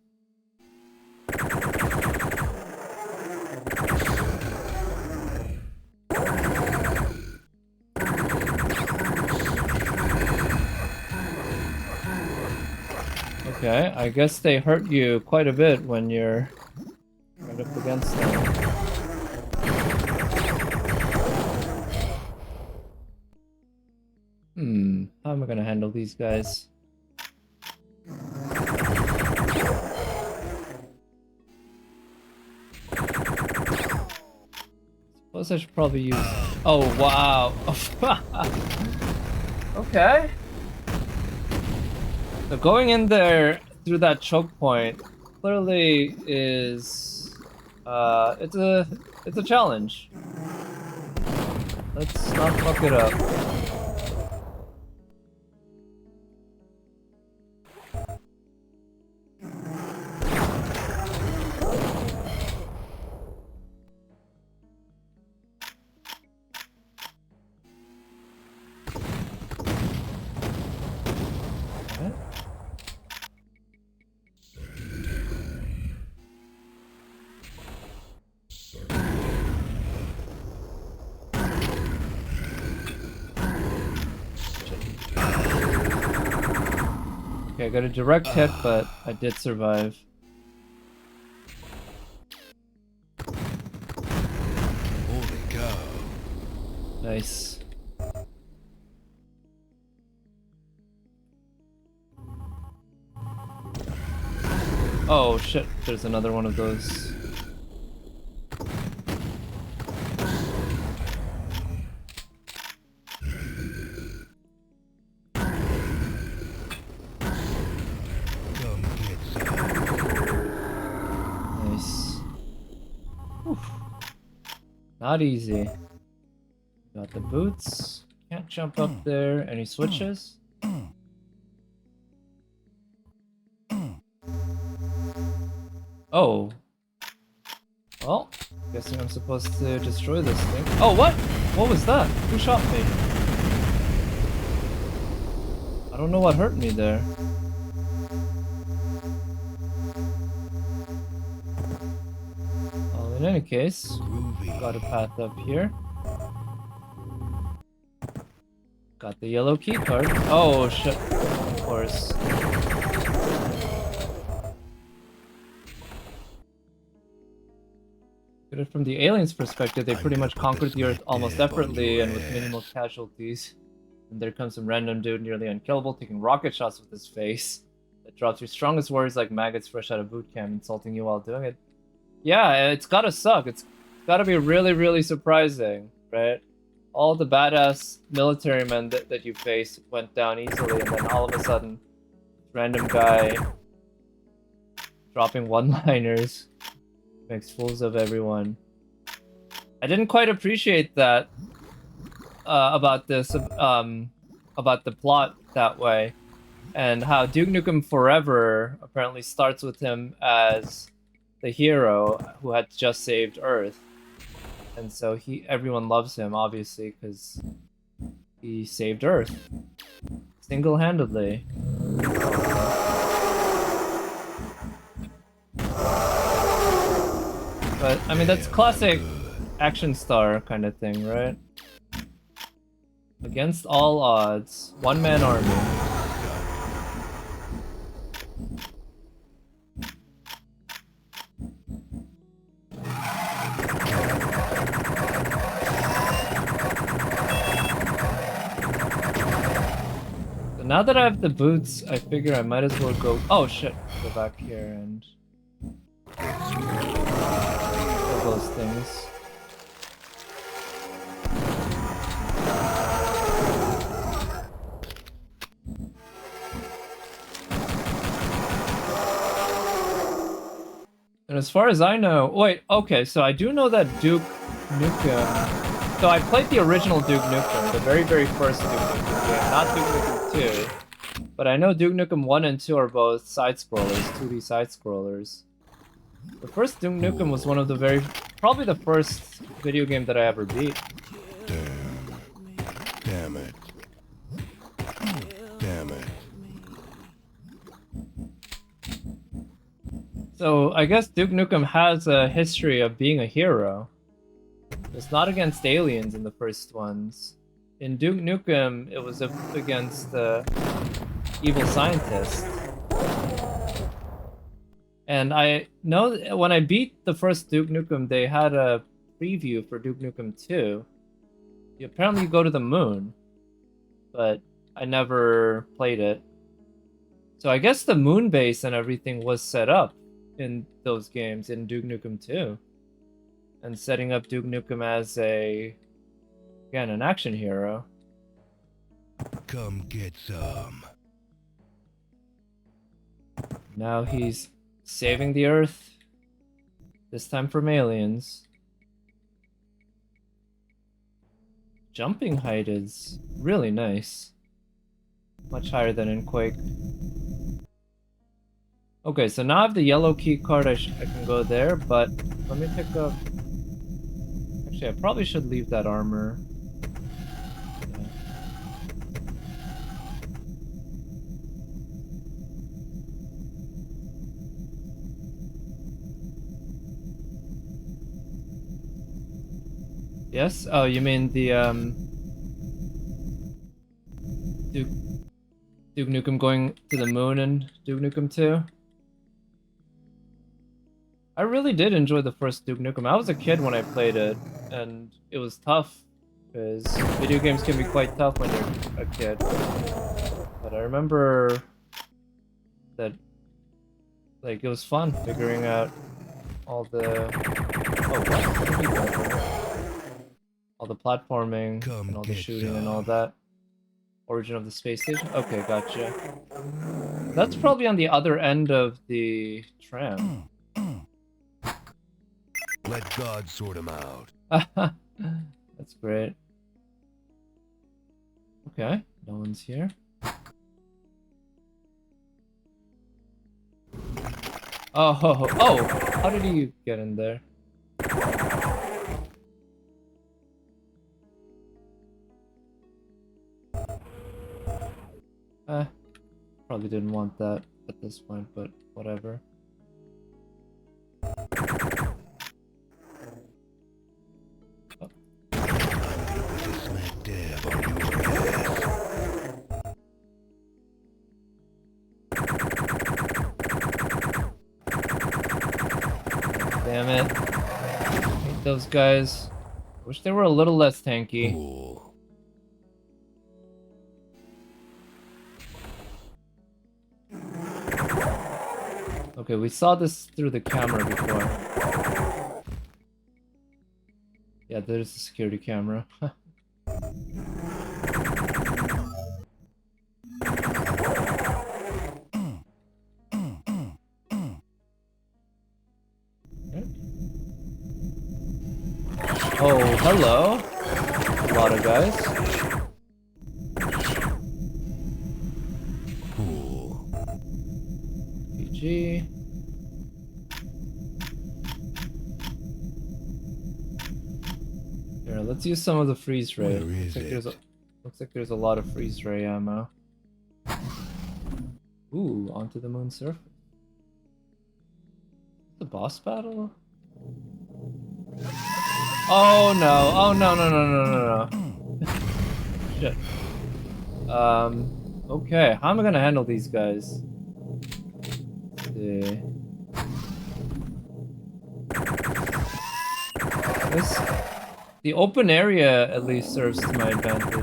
Okay, I guess they hurt you quite a bit when you're right up against them. How am I gonna handle these guys? Suppose I should probably use... oh, wow! Okay. So going in there through that choke point clearly is... it's a challenge. Let's not fuck it up. Okay, I got a direct hit, but I did survive. Holy cow. Nice. Oh shit, there's another one of those. Come get some. Nice. Whew. Not easy. Got the boots. Can't jump up there. Any switches? Oh. Well, guessing I'm supposed to destroy this thing. Oh, what? What was that? Who shot me? I don't know what hurt me there. Well, in any case, got a path up here. Got the yellow key card. Oh shit, of course. Look at it from the aliens' perspective, they pretty much conquered the Earth almost effortlessly and with minimal casualties. And there comes some random dude nearly unkillable taking rocket shots with his face. That drops your strongest words like maggots fresh out of boot camp, insulting you while doing it. Yeah, it's gotta suck. It's gotta be really, really surprising, right? All the badass military men that you face went down easily, and then all of a sudden, random guy dropping one-liners makes fools of everyone. I didn't quite appreciate that about this, about the plot that way, and how Duke Nukem Forever apparently starts with him as the hero who had just saved Earth. And so everyone loves him, obviously, because he saved Earth. Single-handedly. But, I mean, that's classic action star kind of thing, right? Against all odds, one-man army. Now that I have the boots, I figure I might as well go. Oh shit! Go back here and kill those things. And as far as I know, wait, okay, so I do know that Duke Nukem. So I played the original Duke Nukem, the very, very first Duke Nukem game, not Duke Nukem 2. But I know Duke Nukem 1 and 2 are both side-scrollers, 2D side-scrollers. The first Duke Nukem was one of the probably the first video game that I ever beat. Damn it. Damn it. So I guess Duke Nukem has a history of being a hero. It's not against aliens in the first ones. In Duke Nukem, it was against the evil scientists. And I know when I beat the first Duke Nukem, they had a preview for Duke Nukem 2. You apparently go to the moon, but I never played it. So I guess the moon base and everything was set up in those games in Duke Nukem 2. And setting up Duke Nukem as again, an action hero. Come get some. Now he's saving the Earth. This time from aliens. Jumping height is really nice. Much higher than in Quake. Okay, so now I have the yellow key card. I can go there, but let me pick up. Actually, I probably should leave that armor. Yeah. Yes? Oh, you mean the Duke Nukem going to the moon in Duke Nukem 2? I really did enjoy the first Duke Nukem. I was a kid when I played it, and it was tough, because video games can be quite tough when you're a kid. But I remember that Like, it was fun figuring out all the... Oh, what? What did we go for? All the platforming and all the shooting and all that. Origin of the space station? Okay, gotcha. That's probably on the other end of the tram. Let God sort him out. That's great. Okay, no one's here. Oh, how did he get in there? Probably didn't want that at this point, but whatever. Oh. Smack dab on your Damn it. Hate those guys. Wish they were a little less tanky. Cool. Okay, we saw this through the camera before. Yeah, there's the security camera. Oh, hello. A lot of guys. Cool. PG. Here, let's use some of the freeze ray. Where is it? Looks like there's a lot of freeze ray ammo. Ooh, onto the moon surface. The boss battle? Oh no! Oh no! No! Shit. Okay. How am I gonna handle these guys? Let's see. The open area at least serves to my advantage.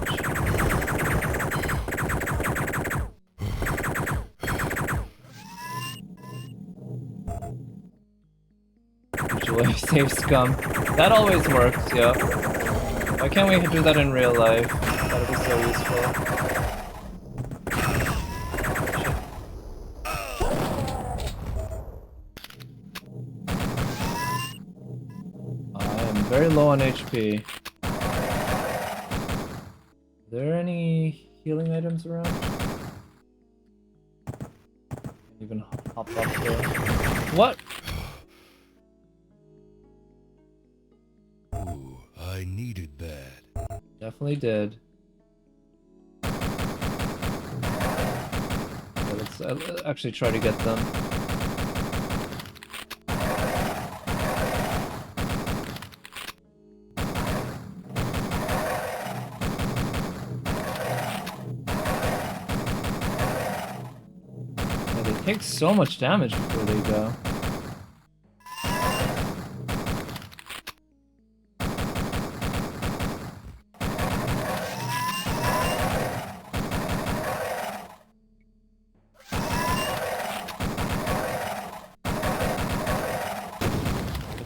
Usually save scum. That always works, yeah. Why can't we do that in real life? That would be so useful. I am very low on HP. Are there any healing items around? Can't even hop up there. What? Ooh, I needed that. Definitely did. Okay, let's actually try to get them. Yeah, they take so much damage before they go.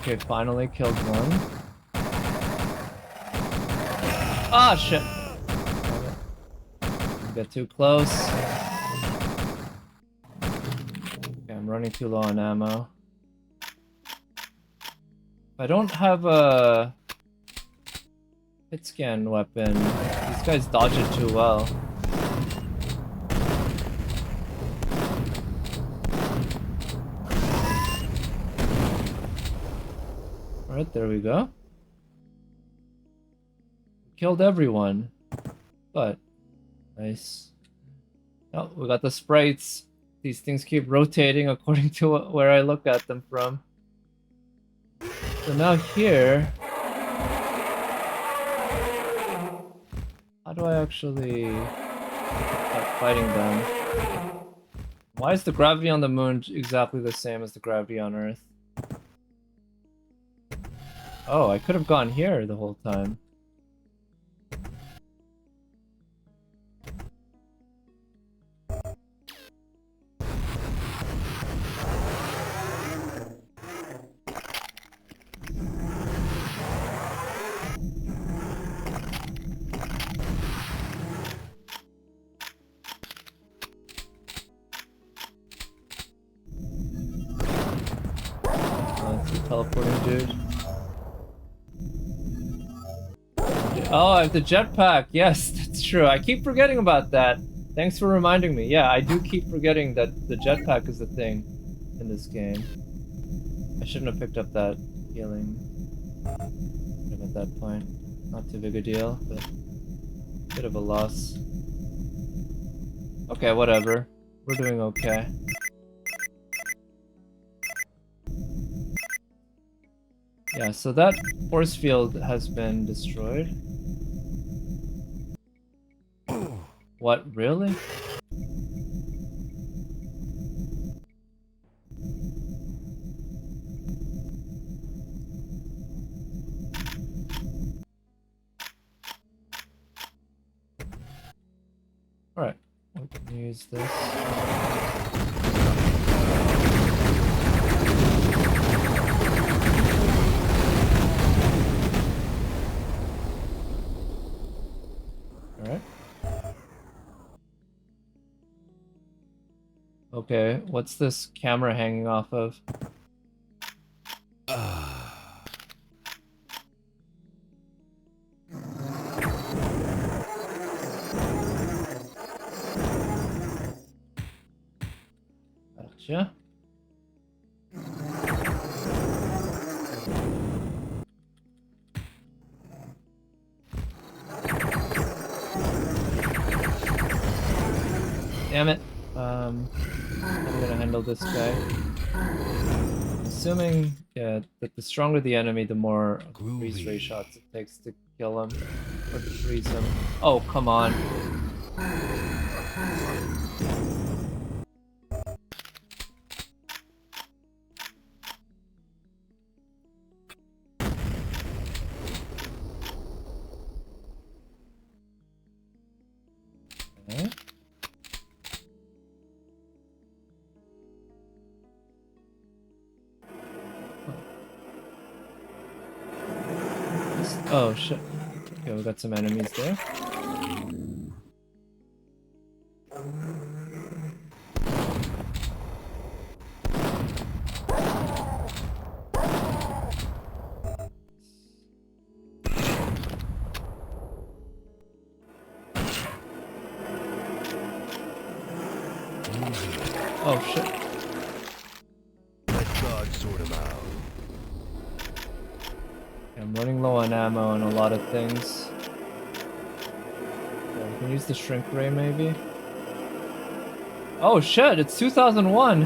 Okay, finally killed one. Ah, shit! Don't get too close. Okay, I'm running too low on ammo. I don't have a hit scan weapon. These guys dodge it too well. Alright, there we go. Killed everyone. But, nice. Oh, we got the sprites. These things keep rotating according to where I look at them from. So now here... How do I actually start fighting them? Why is the gravity on the moon exactly the same as the gravity on Earth? Oh, I could have gone here the whole time. teleporting dude. Oh, I have the jetpack. Yes, that's true. I keep forgetting about that. Thanks for reminding me. Yeah, I do keep forgetting that the jetpack is a thing in this game. I shouldn't have picked up that healing at that point. Not too big a deal, but bit of a loss. Okay, whatever. We're doing okay. Yeah, so that force field has been destroyed. What, really? Alright, we can use this. Alright. Okay, what's this camera hanging off of? Gotcha. Damn it. I'm gonna handle this guy. Assuming, yeah, that the stronger the enemy, the more freeze ray shots it takes to kill him or to freeze him. Oh, come on. Okay. Oh shit. Okay, we got some enemies there. Oh shit. Let God sort him out. I'm running low on ammo and a lot of things. Yeah, we can use the shrink ray maybe. Oh shit, it's 2001!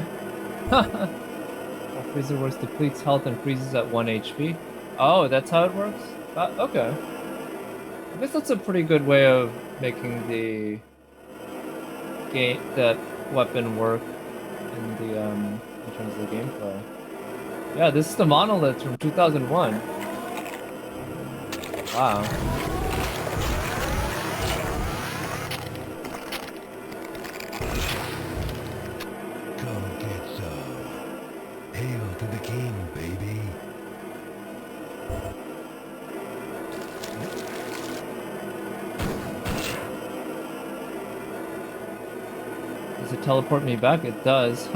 While freezer works, depletes health and freezes at 1 HP. Oh, that's how it works? Okay. I guess that's a pretty good way of making the game, that weapon work in the in terms of the gameplay. Yeah, this is the monolith from 2001. Wow. Come get some. Hail to the king, baby. Does it teleport me back? It does.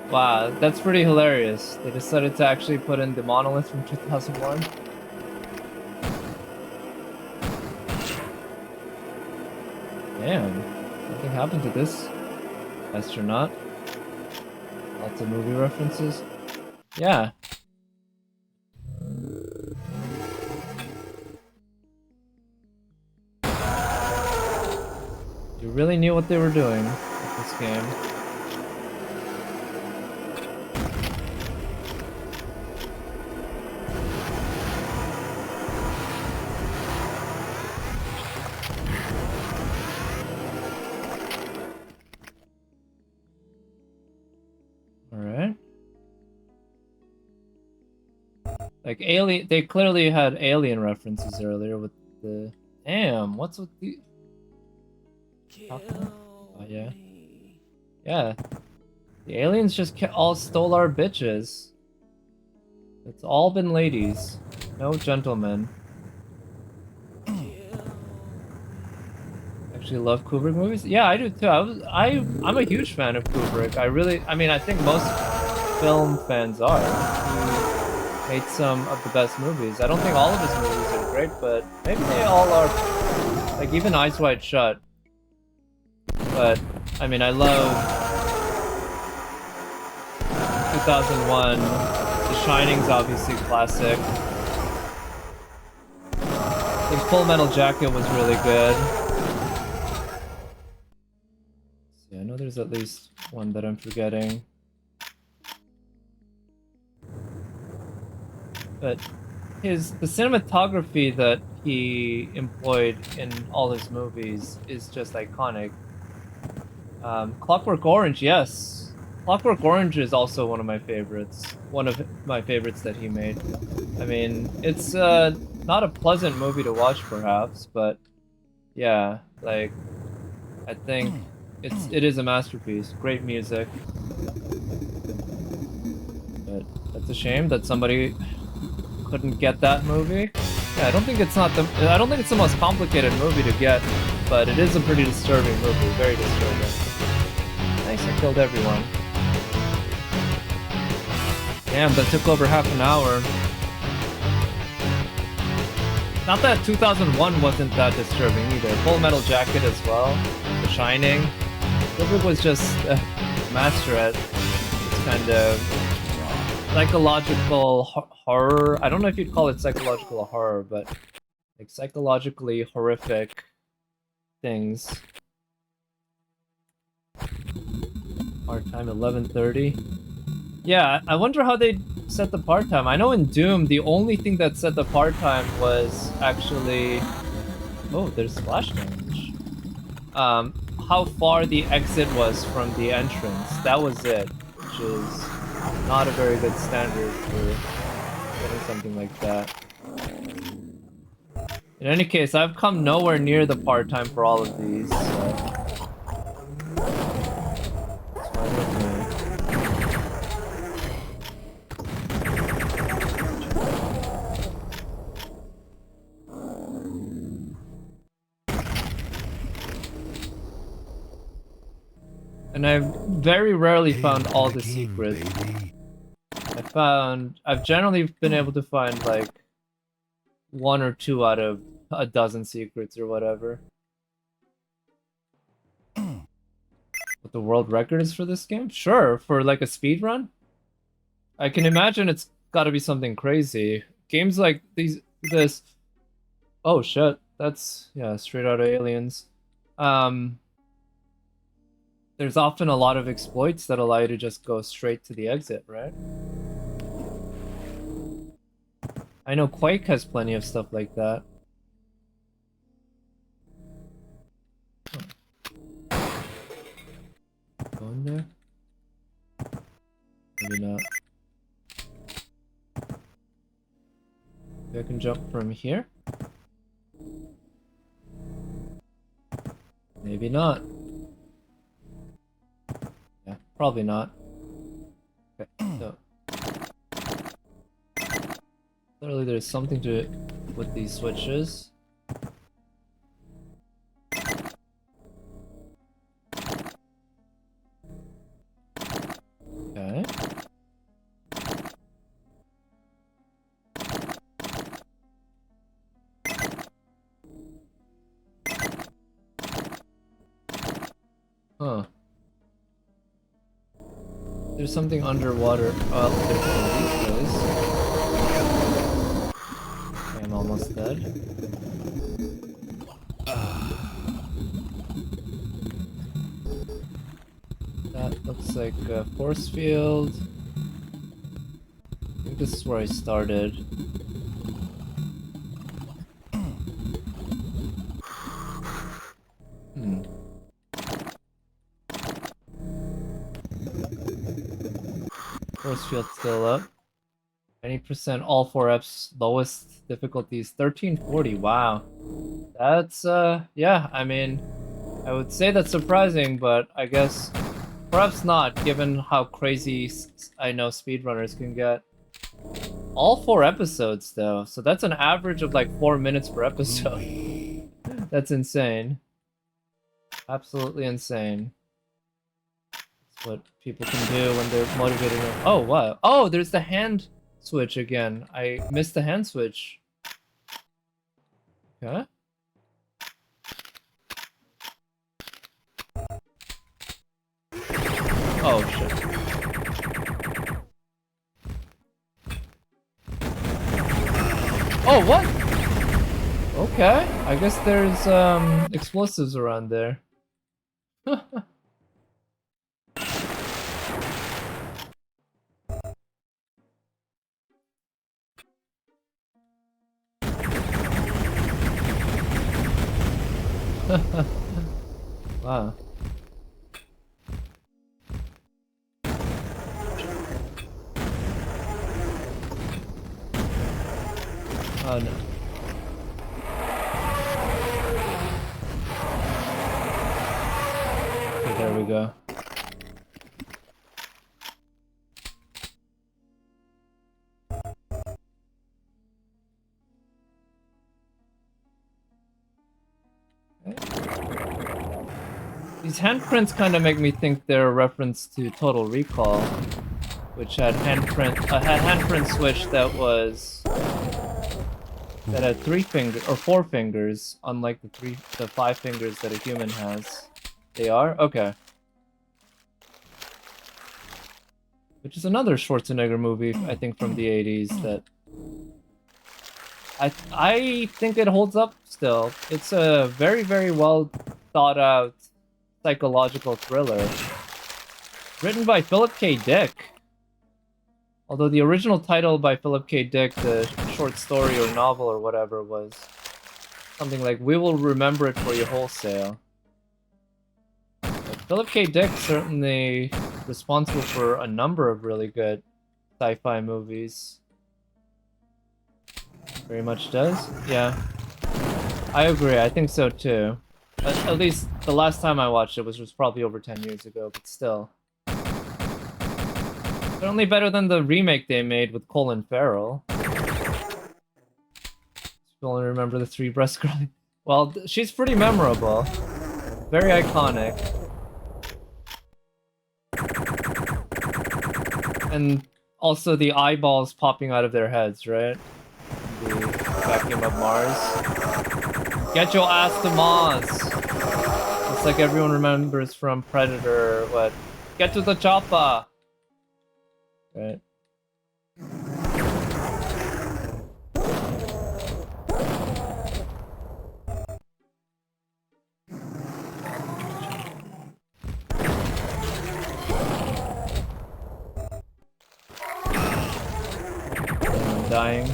Wow, that's pretty hilarious. They decided to actually put in the monolith from 2001. Damn, something happened to this astronaut. Lots of movie references. Yeah. You really knew what they were doing with this game. Alright. Like alien, they clearly had alien references earlier with the. Damn, what's with the? Oh yeah, yeah. The aliens just all stole our bitches. It's all been ladies, no gentlemen. Actually love Kubrick movies. Yeah, I do too. I'm a huge fan of Kubrick. I mean, I think most film fans are. He made some of the best movies. I don't think all of his movies are great, but maybe they all are. Like, even Eyes Wide Shut. But, I mean, I love 2001. The Shining's obviously classic. I think Full Metal Jacket was really good. See, I know there's at least one that I'm forgetting. But the cinematography that he employed in all his movies is just iconic. Clockwork Orange, yes. Clockwork Orange is also one of my favorites. One of my favorites that he made. I mean, it's not a pleasant movie to watch, perhaps, but yeah, like, I think it is a masterpiece. Great music. But that's a shame that somebody couldn't get that movie. Yeah, I don't think it's the most complicated movie to get, but it is a pretty disturbing movie, very disturbing. Nice, I killed everyone. Damn, that took over half an hour. Not that 2001 wasn't that disturbing either. Full Metal Jacket as well. The Shining. Kubrick was just a master at this kind of psychological horror. I don't know if you'd call it psychological horror, but like psychologically horrific things. Part time 11:30. Yeah, I wonder how they set the part time. I know in Doom the only thing that set the part time was actually, oh, there's splash damage. How far the exit was from the entrance. That was it, which is not a very good standard for getting something like that. In any case, I've come nowhere near the part time for all of these, so it's fine with me. And I've very rarely found all the secrets. I've generally been able to find like 1 or 2 out of a dozen secrets or whatever. What the world record is for this game? Sure, for like a speed run? I can imagine it's gotta be something crazy. Games like this... Oh shit, that's, yeah, straight out of Aliens. There's often a lot of exploits that allow you to just go straight to the exit, right? I know Quake has plenty of stuff like that. Oh. Go in there? Maybe not. Maybe I can jump from here? Maybe not. Yeah, probably not. Okay, so clearly there's something to it with these switches. Okay. Huh. There's something underwater. Oh, there's one of these guys. Okay, I'm almost dead. That looks like a force field. I think this is where I started. Force field still up. 20% all 4Fs, lowest difficulties 1340. Wow. That's yeah, I mean, I would say that's surprising, but I guess perhaps not, given how crazy I know speedrunners can get. All 4 episodes though, so that's an average of like 4 minutes per episode. That's insane. Absolutely insane. what people can do when they're motivated. Oh, what? Oh, there's the hand switch again. I missed the hand switch. Okay. Oh, shit. Oh, what? Okay. I guess there's, explosives around there. Wow. Oh no. Okay, there we go. These handprints kind of make me think they're a reference to Total Recall, which had handprint switch that had 3 fingers or 4 fingers, unlike the 5 fingers that a human has. They are? Okay. Which is another Schwarzenegger movie, I think, from the 80s that I think it holds up still. It's a very, very well thought out psychological thriller. Written by Philip K. Dick. Although the original title by Philip K. Dick, the short story or novel or whatever, was something like, "We will remember it for you wholesale." But Philip K. Dick certainly responsible for a number of really good sci-fi movies. Very much does. Yeah. I agree, I think so too. At least the last time I watched it was probably over 10 years ago, but still. Certainly better than the remake they made with Colin Farrell. Still only remember the 3-breast girl. Well, she's pretty memorable. Very iconic. And also the eyeballs popping out of their heads, right? The vacuum of Mars. Get your ass to Mars! It's like everyone remembers from Predator, what? Get to the chopper! Right. I'm dying.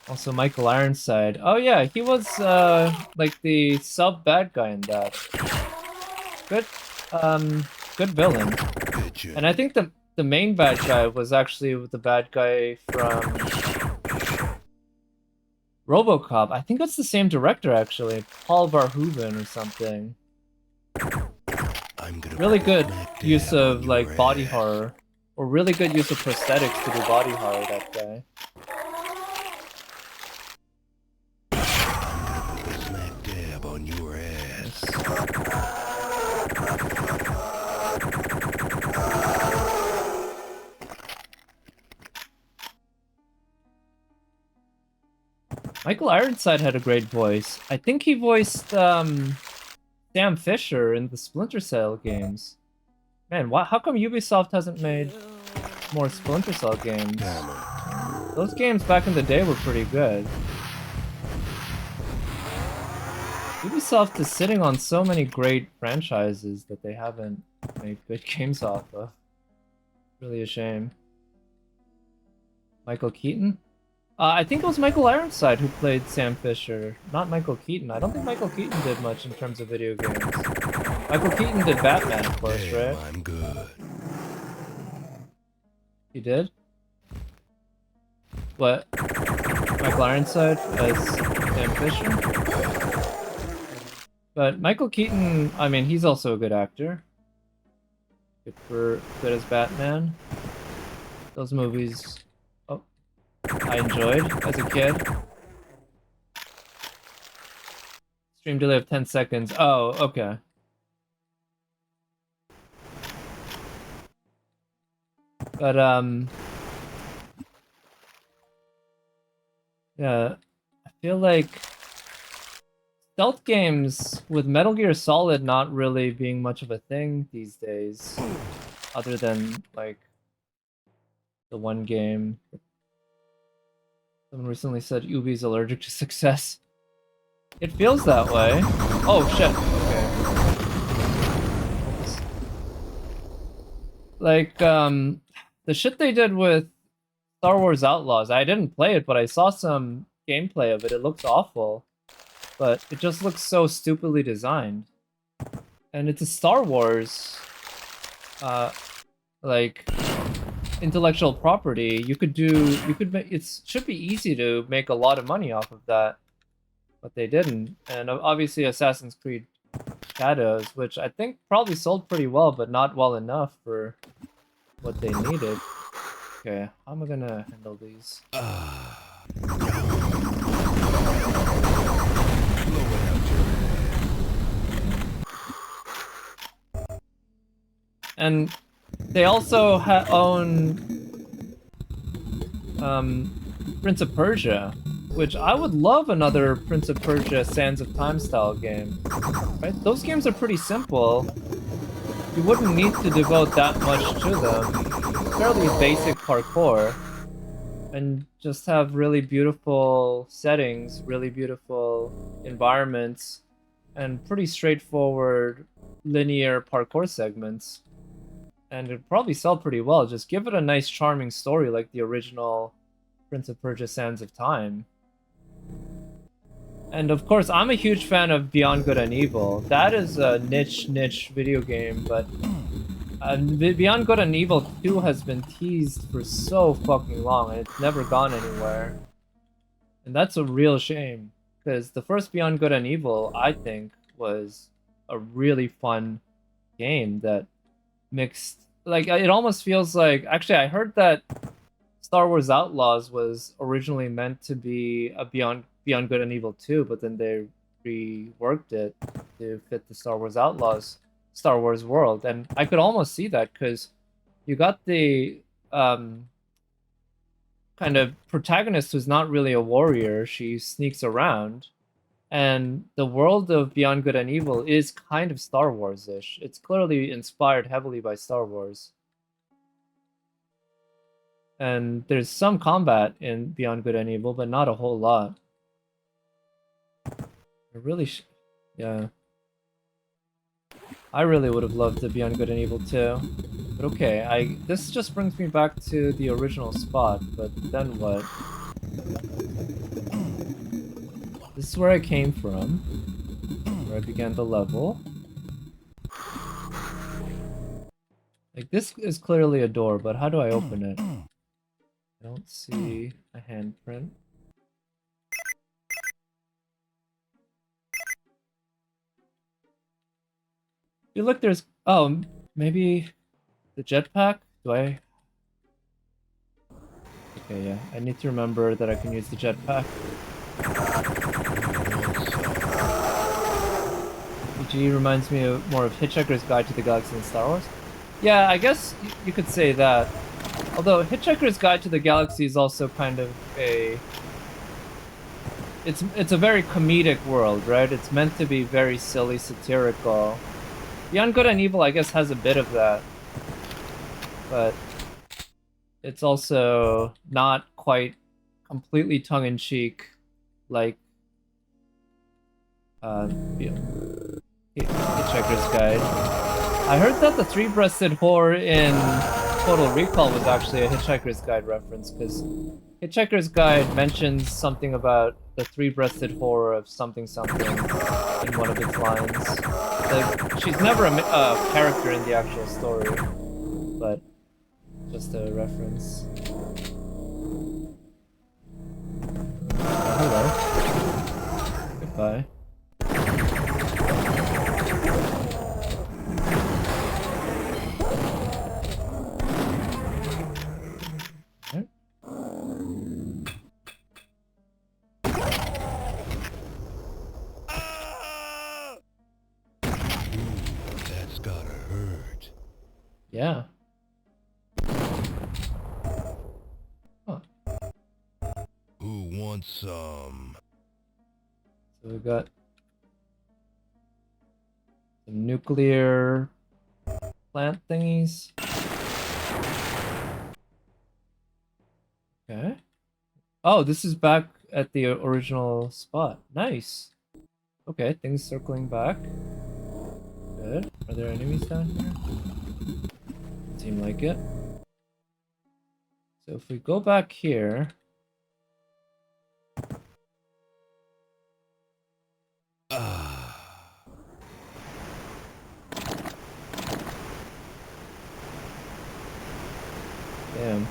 Also, Michael Ironside. Oh yeah, he was like the sub bad guy in that. Good, good villain. And I think the main bad guy was actually the bad guy from RoboCop. I think it's the same director actually, Paul Verhoeven or something. Really good use of like body horror, or really good use of prosthetics to do body horror. That guy. Smack dab on your ass. Michael Ironside had a great voice. I think he voiced Sam Fisher in the Splinter Cell games. Man, how come Ubisoft hasn't made more Splinter Cell games? Those games back in the day were pretty good. Ubisoft is sitting on so many great franchises that they haven't made good games off of. Really a shame. Michael Keaton? I think it was Michael Ironside who played Sam Fisher, not Michael Keaton. I don't think Michael Keaton did much in terms of video games. Michael Keaton did Batman, of course, right? I'm good. He did? What? Michael Ironside as Sam Fisher? But Michael Keaton, I mean, he's also a good actor. Good as Batman. Those movies, oh, I enjoyed as a kid. Stream delay of 10 seconds. Oh, okay. But yeah, I feel like stealth games with Metal Gear Solid not really being much of a thing these days, other than like the one game. Someone recently said Ubi's allergic to success. It feels that way. Oh shit. Okay. Like the shit they did with Star Wars Outlaws. I didn't play it, but I saw some gameplay of it. It looks awful. But it just looks so stupidly designed. And it's a Star Wars like intellectual property. It should be easy to make a lot of money off of that. But they didn't. And obviously Assassin's Creed Shadows, which I think probably sold pretty well, but not well enough for what they needed. Okay, how am I gonna handle these? And they also own Prince of Persia, which I would love another Prince of Persia Sands of Time style game. Right? Those games are pretty simple. You wouldn't need to devote that much to them. Fairly basic parkour. And just have really beautiful settings, really beautiful environments, and pretty straightforward linear parkour segments. And it'd probably sell pretty well. Just give it a nice, charming story like the original Prince of Persia Sands of Time. And of course, I'm a huge fan of Beyond Good and Evil. That is a niche video game, but Beyond Good and Evil 2 has been teased for so fucking long, and it's never gone anywhere. And that's a real shame, because the first Beyond Good and Evil, I think, was a really fun game that mixed... Like, it almost feels like... Actually, I heard that Star Wars Outlaws was originally meant to be a Beyond Good and Evil 2, but then they reworked it to fit the Star Wars Outlaws Star Wars world. And I could almost see that, because you got the kind of protagonist who's not really a warrior. She sneaks around. And the world of Beyond Good and Evil is kind of Star Wars-ish. It's clearly inspired heavily by Star Wars. And there's some combat in Beyond Good and Evil, but not a whole lot. Yeah. I really would have loved the Beyond Good and Evil 2. But okay, this just brings me back to the original spot, but then what? This is where I came from, where I began the level. Like, this is clearly a door, but how do I open it? I don't see a handprint. You look, there's... Oh, maybe the jetpack? Do I... Okay, yeah. I need to remember that I can use the jetpack. PG reminds me more of Hitchhiker's Guide to the Galaxy than Star Wars. Yeah, I guess you could say that. Although Hitchhiker's Guide to the Galaxy is also kind of a... It's a very comedic world, right? It's meant to be very silly, satirical. Beyond Good and Evil, I guess, has a bit of that. But it's also not quite completely tongue-in-cheek like Hitchhiker's Guide. I heard that the three-breasted whore in Total Recall was actually a Hitchhiker's Guide reference, because Hitchhiker's Guide mentions something about the three-breasted whore of something something in one of its lines. Like, she's never a character in the actual story, but just a reference. Hello. Goodbye. That's gotta hurt. Yeah. want some? So we got some nuclear plant thingies. Okay. Oh, this is back at the original spot. Nice. Okay, things circling back. Good. Are there enemies down here? Seem like it. So if we go back here... Damn.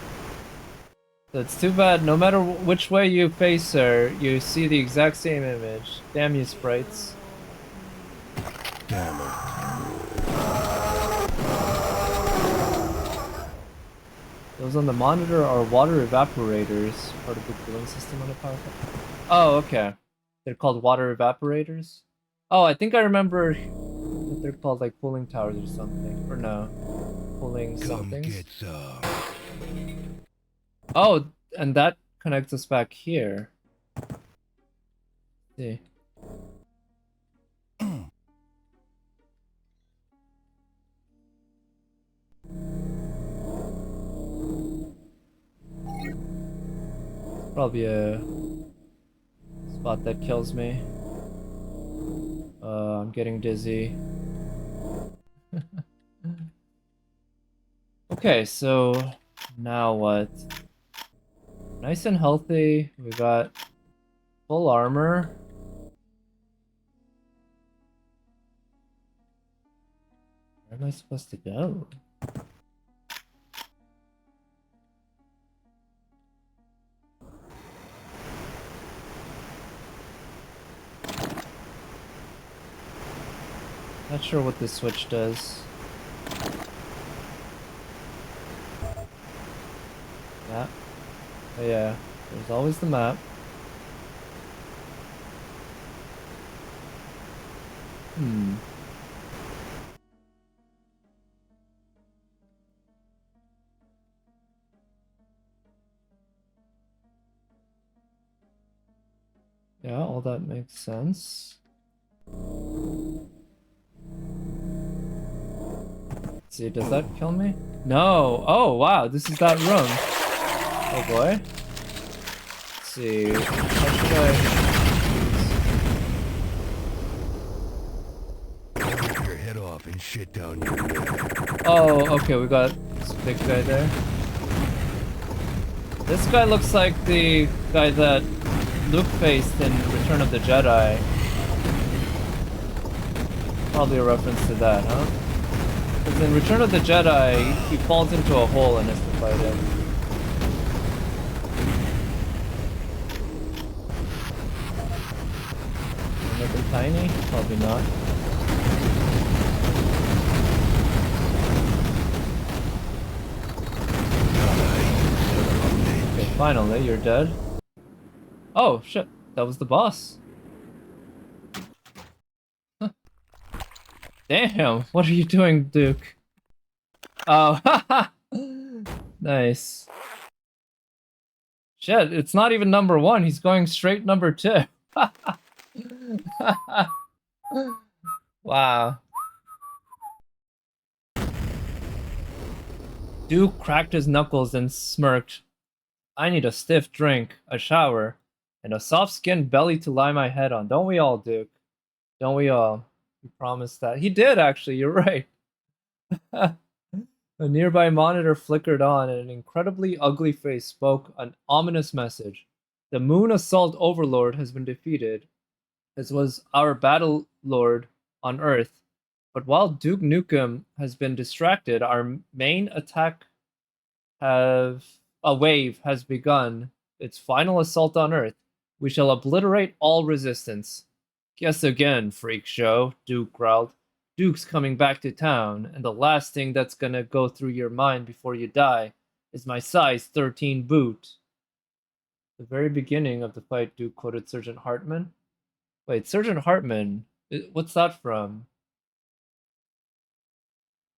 So it's too bad, no matter which way you face her, you see the exact same image. Damn you, sprites. Damn it. Those on the monitor are water evaporators, part of the cooling system on a power plant. Oh, okay. They're called water evaporators? Oh, I think I remember that they're called like cooling towers or something. Or no. Cooling somethings. Come get some. Oh, and that connects us back here. See. Probably a spot that kills me. I'm getting dizzy. Okay, so now what? Nice and healthy. We got full armor. Where am I supposed to go? Not sure what this switch does. Map. Oh yeah, there's always the map. Yeah, all that makes sense. Let's see, does that kill me? No! Oh, wow, this is that room. Oh boy. Let's see, how should I... Rip your head off and shit down your neck. Oh, okay, we got this big guy there. This guy looks like the guy that Luke faced in Return of the Jedi. Probably a reference to that, huh? Because in Return of the Jedi, he falls into a hole and has to fight it. Make him tiny? Probably not. Okay, finally, you're dead. Oh, shit. That was the boss. Huh. Damn, what are you doing, Duke? Oh, haha! Nice. Shit, it's not even number 1. He's going straight number 2. Wow. Duke cracked his knuckles and smirked. I need a stiff drink, a shower, and a soft-skinned belly to lie my head on. Don't we all, Duke? Don't we all? He promised that. He did, actually. You're right. A nearby monitor flickered on, and an incredibly ugly face spoke an ominous message. The Moon Assault Overlord has been defeated. This was our battle lord on Earth. But while Duke Nukem has been distracted, our main attack wave has begun its final assault on Earth. We shall obliterate all resistance. Guess again, freak show, Duke growled. Duke's coming back to town, and the last thing that's gonna go through your mind before you die is my size 13 boot. The very beginning of the fight, Duke quoted Sergeant Hartman. Wait, Sergeant Hartman? What's that from?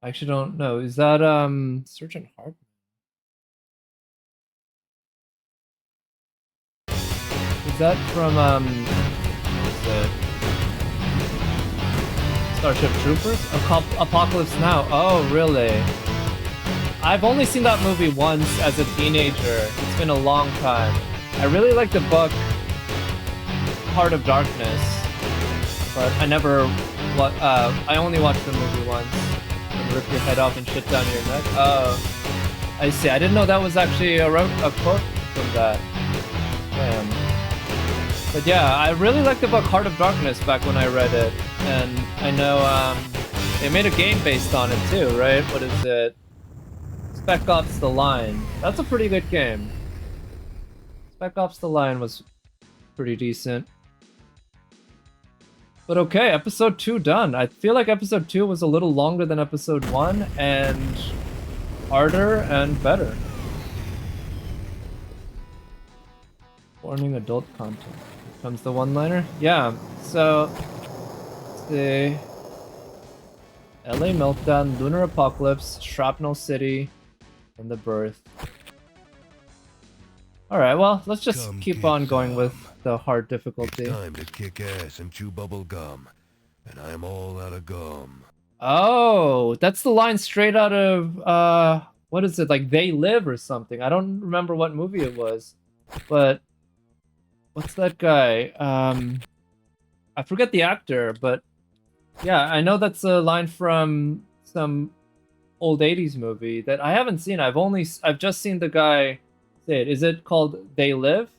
I actually don't know. Is that, Sergeant Hartman? that from what is it? Starship Troopers? Apocalypse Now. Oh, really? I've only seen that movie once as a teenager. It's been a long time. I really like the book Heart of Darkness, but I never. I only watched the movie once. And rip your head off and shit down your neck. Oh, I see. I didn't know that was actually a quote from that. Damn. But yeah, I really liked the book Heart of Darkness back when I read it, and I know they made a game based on it too, right? What is it? Spec Ops: The Line. That's a pretty good game. Spec Ops: The Line was pretty decent. But okay, episode 2 done. I feel like episode 2 was a little longer than episode 1 and harder and better. Warning, adult content. Here comes the one-liner. Yeah, so let's see. LA Meltdown, Lunar Apocalypse, Shrapnel City, and The Birth. Alright, well, let's just keep on going with the hard difficulty. It's time to kick ass and chew bubble gum. And I'm all out of gum. Oh, that's the line straight out of, what is it, like They Live or something. I don't remember what movie it was, but what's that guy? I forget the actor, but yeah, I know that's a line from some old 80s movie that I haven't seen. I've just seen the guy say it. Is it called They Live?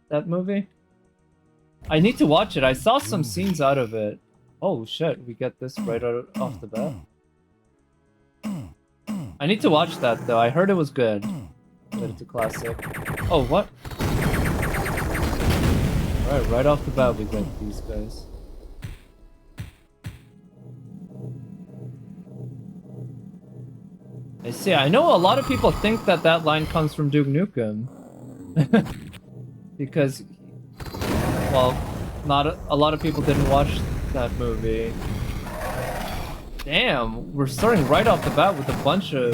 That movie? I need to watch it. I saw some scenes out of it. Oh shit, we get this right off the bat. I need to watch that though. I heard it was good. But it's a classic. Oh, what? Alright, right off the bat we got these guys. I see. I know a lot of people think that that line comes from Duke Nukem. Because, well, not a lot of people didn't watch that movie. Damn, we're starting right off the bat with a bunch of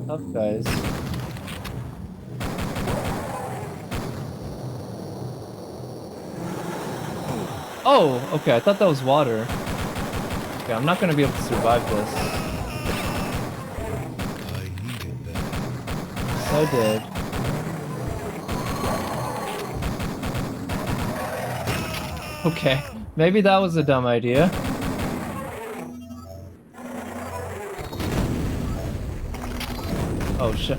tough guys. Oh, okay, I thought that was water. Okay, I'm not gonna be able to survive this. I needed that. Yes, I did. Okay, maybe that was a dumb idea. Oh shit.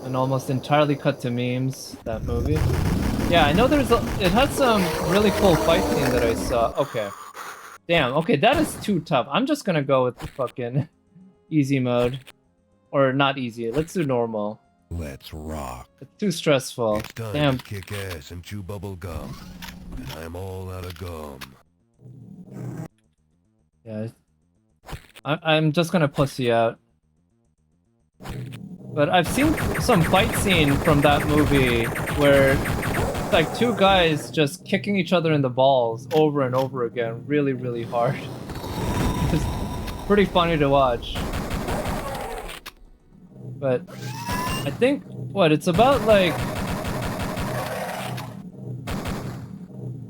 And almost entirely cut to memes, that movie. Yeah, I know it had some really cool fight scene that I saw. Okay. Damn, okay, that is too tough. I'm just gonna go with the fucking easy mode. Or not easy, let's do normal. Let's rock. It's too stressful. It's time Damn. to kick ass and chew bubble gum. And I'm all out of gum. Yeah. I'm just gonna pussy out. But I've seen some fight scene from that movie where it's like two guys just kicking each other in the balls over and over again really, really hard. It's pretty funny to watch. But I think, what, it's about like...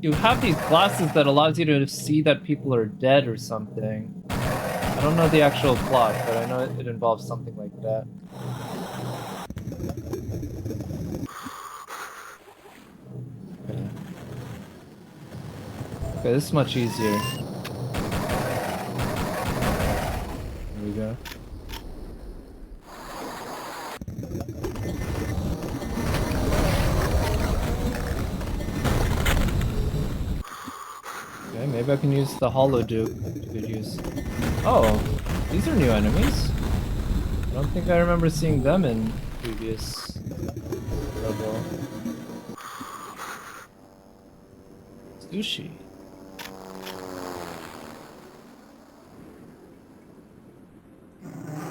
You have these glasses that allows you to see that people are dead or something. I don't know the actual plot, but I know it involves something like that. Okay, this is much easier. There we go. Okay, maybe I can use the Hollow Duke to use. Oh, these are new enemies. I don't think I remember seeing them in previous level. Sushi.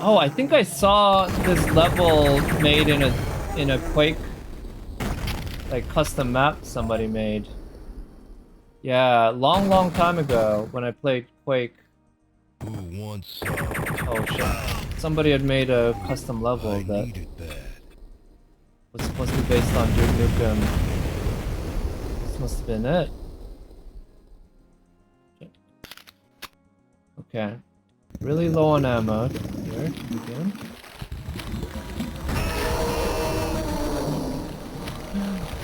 Oh, I think I saw this level made in a Quake, like, custom map somebody made. Yeah, long time ago when I played Quake. Who wants some? Oh shit. Somebody had made a custom level I that... needed that. Was supposed to be based on Duke Nukem. This must have been it. Okay. Really low on ammo here to begin.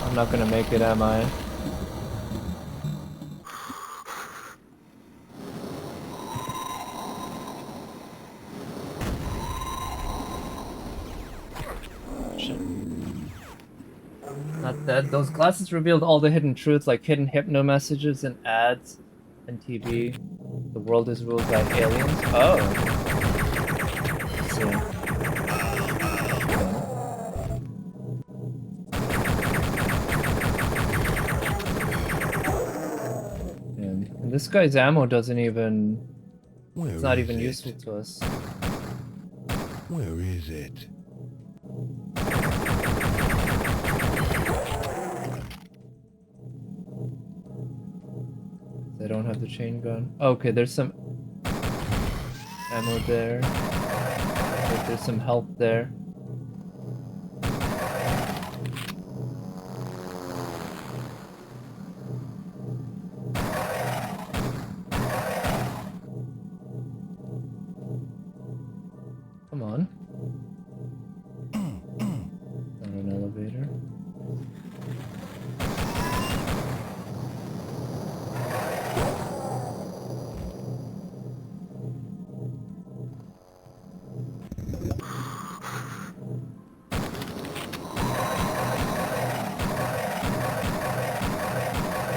I'm not gonna make it, am I? Not dead. Those glasses revealed all the hidden truths, like hidden hypno messages and ads and TV. The world is ruled by aliens. Oh. Let's see. And this guy's ammo doesn't even... It's not even useful to us. Where is it? They don't have the chain gun. Oh, okay, there's some ammo there. Like there's some help there. Come on. Not an elevator.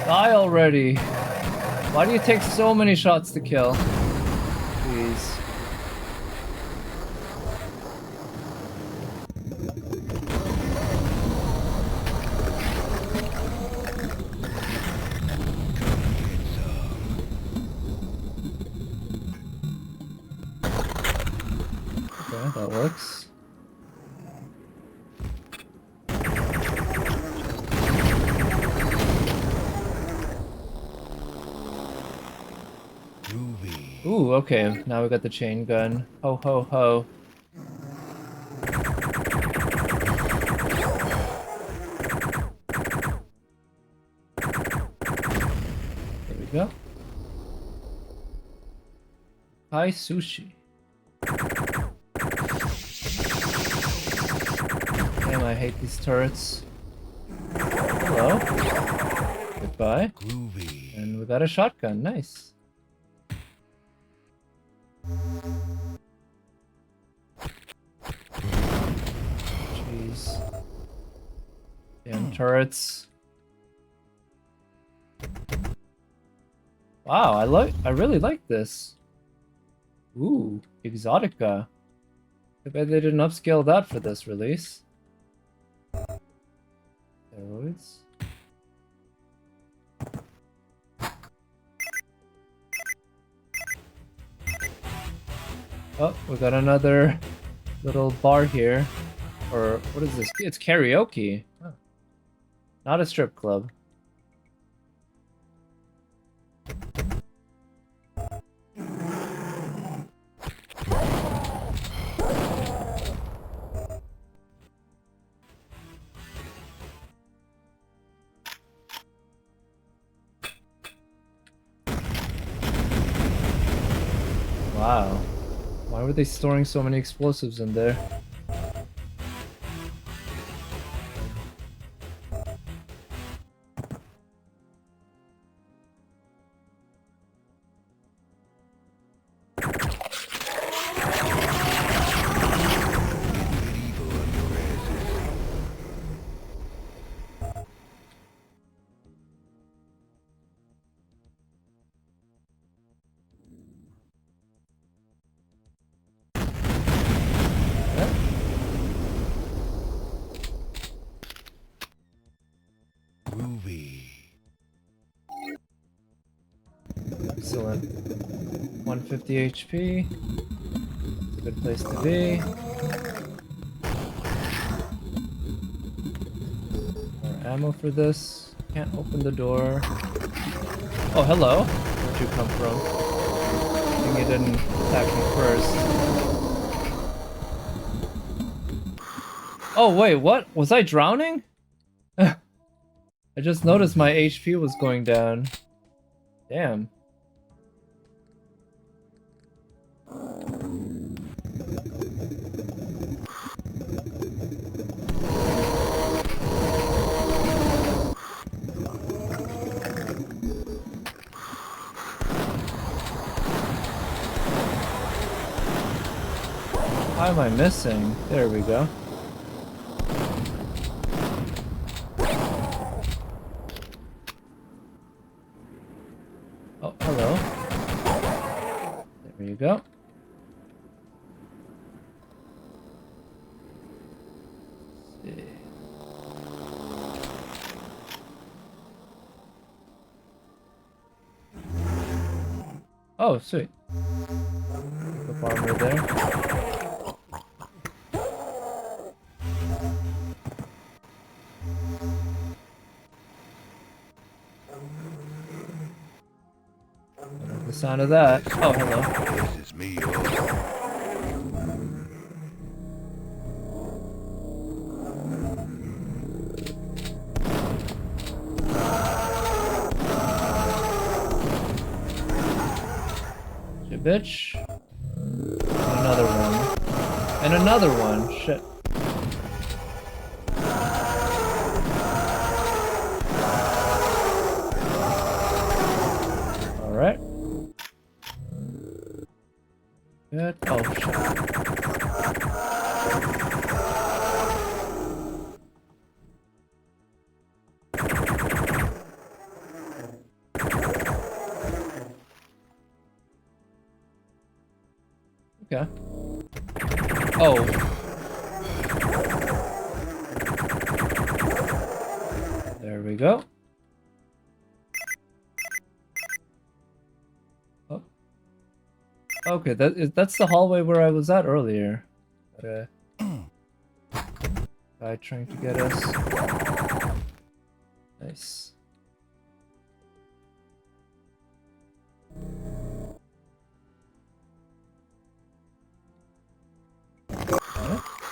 Die already! Why do you take so many shots to kill? Please. Okay, that works. Ooh, okay, now we got the chain gun. Ho ho ho. There we go. Hi sushi. Damn, I hate these turrets. Hello. Goodbye. Groovy. And we got a shotgun, nice. Jeez. Damn turrets. Wow, I really like this. Ooh, Exotica. I bet they didn't upscale that for this release. Steroids. Oh, we got another little bar here. Or, what is this? It's karaoke. Oh. Not a strip club. Wow. Why were they storing so many explosives in there? Excellent. 150 HP. It's a good place to be. More ammo for this. Can't open the door. Oh, hello. Where'd you come from? I think you didn't attack me first. Oh wait, what? Was I drowning? I just noticed my HP was going down. Damn. Why am I missing? There we go. Oh, hello. There you go. Let's see. Oh, sweet. Pick up armor there. The sound of that. Oh, hello. This is me, yo. Shit, bitch. And another one. And another one. Shit. Alright. Good. Oh, shit. Okay. Oh. There we go. Oh. Okay, that's the hallway where I was at earlier. Guy trying to get us. Nice.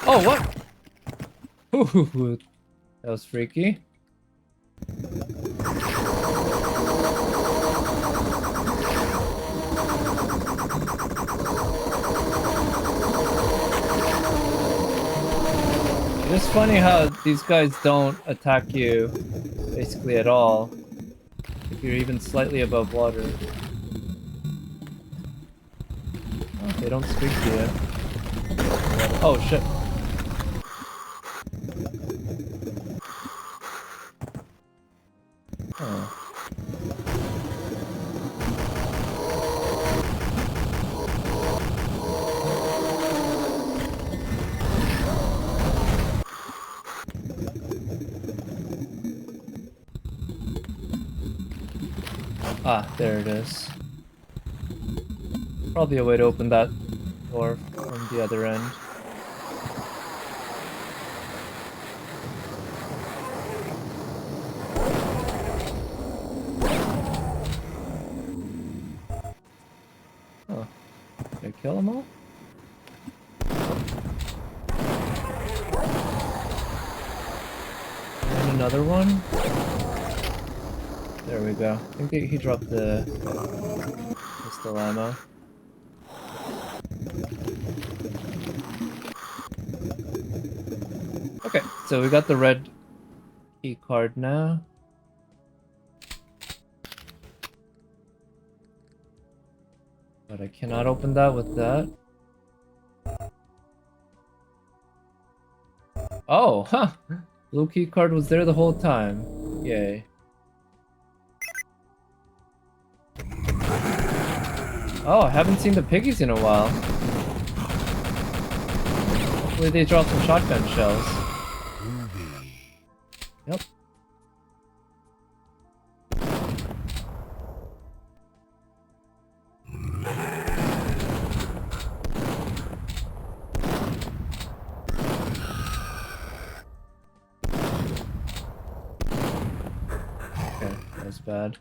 Oh, what? Ooh, that was freaky. It's funny how these guys don't attack you basically at all if you're even slightly above water. Oh, they don't speak to you. Oh shit. Oh. Ah, there it is. Probably a way to open that door from the other end. Oh. Did I kill them all? And another one? There we go. I think he dropped the pistol ammo. Okay, so we got the red key card now. But I cannot open that with that. Oh, huh! Blue key card was there the whole time. Yay. Oh, I haven't seen the piggies in a while. Hopefully they drop some shotgun shells. Yep. Okay, that was bad.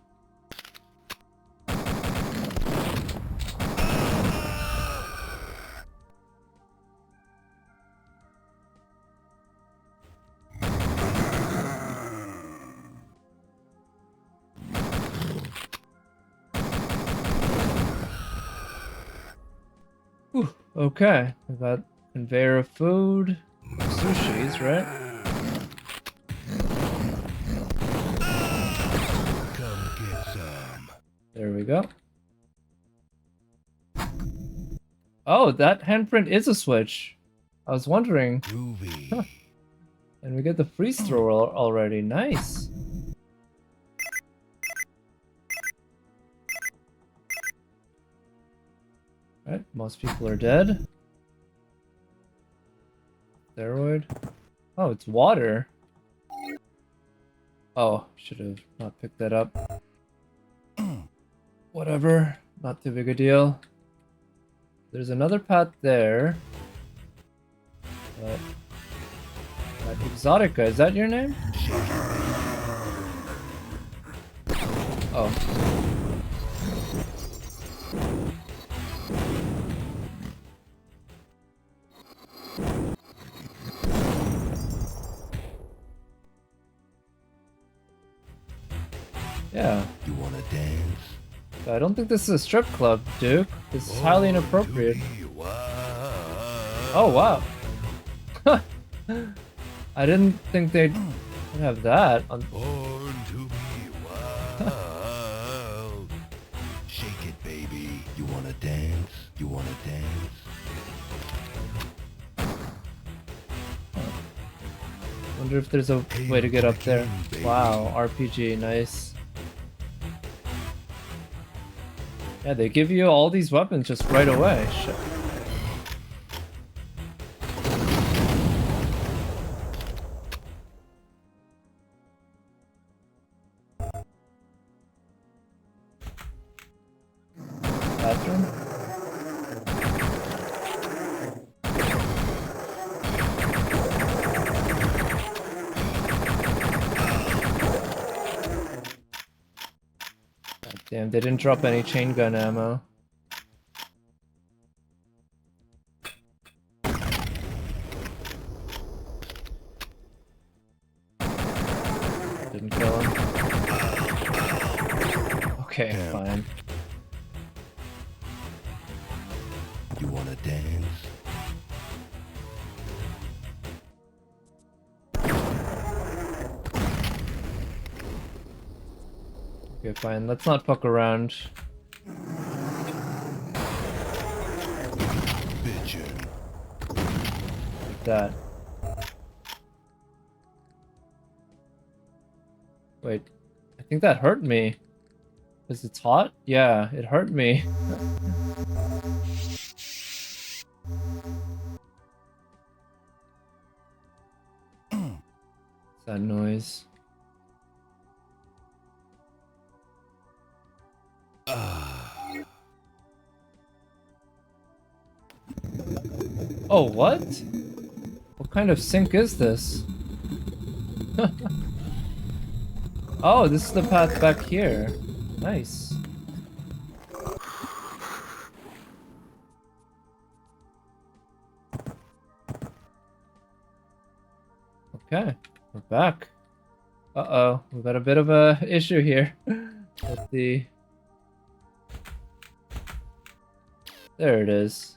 Okay, we got conveyor of food. Sushis, right? Come get some. There we go. Oh, that handprint is a switch. I was wondering. Groovy. Huh. And we get the freeze thrower already. Nice. Right, most people are dead. Steroid. Oh, it's water. Oh, should have not picked that up. Whatever, not too big a deal. There's another path there. But Exotica, is that your name? Oh. Yeah. You wanna dance? I don't think this is a strip club, Duke. This is highly inappropriate. Oh, wow. I didn't think they'd have that. Born to be wild. Shake it, baby. You wanna dance? You wanna dance? Wonder if there's a way to get up there. Wow, RPG, nice. Yeah, they give you all these weapons just right away. Shit. Bathroom? God damn, they didn't drop any chain gun ammo. Didn't kill him. Okay, Damn. fine. You wanna dance? Okay, fine. Let's not fuck around. Bitchin'. Like that. Wait, I think that hurt me. Because it's hot? Yeah, it hurt me. What's that noise? Oh, what? What kind of sink is this? Oh, this is the path back here. Nice. Okay, we're back. Uh-oh, we've got a bit of a issue here. With the... There it is.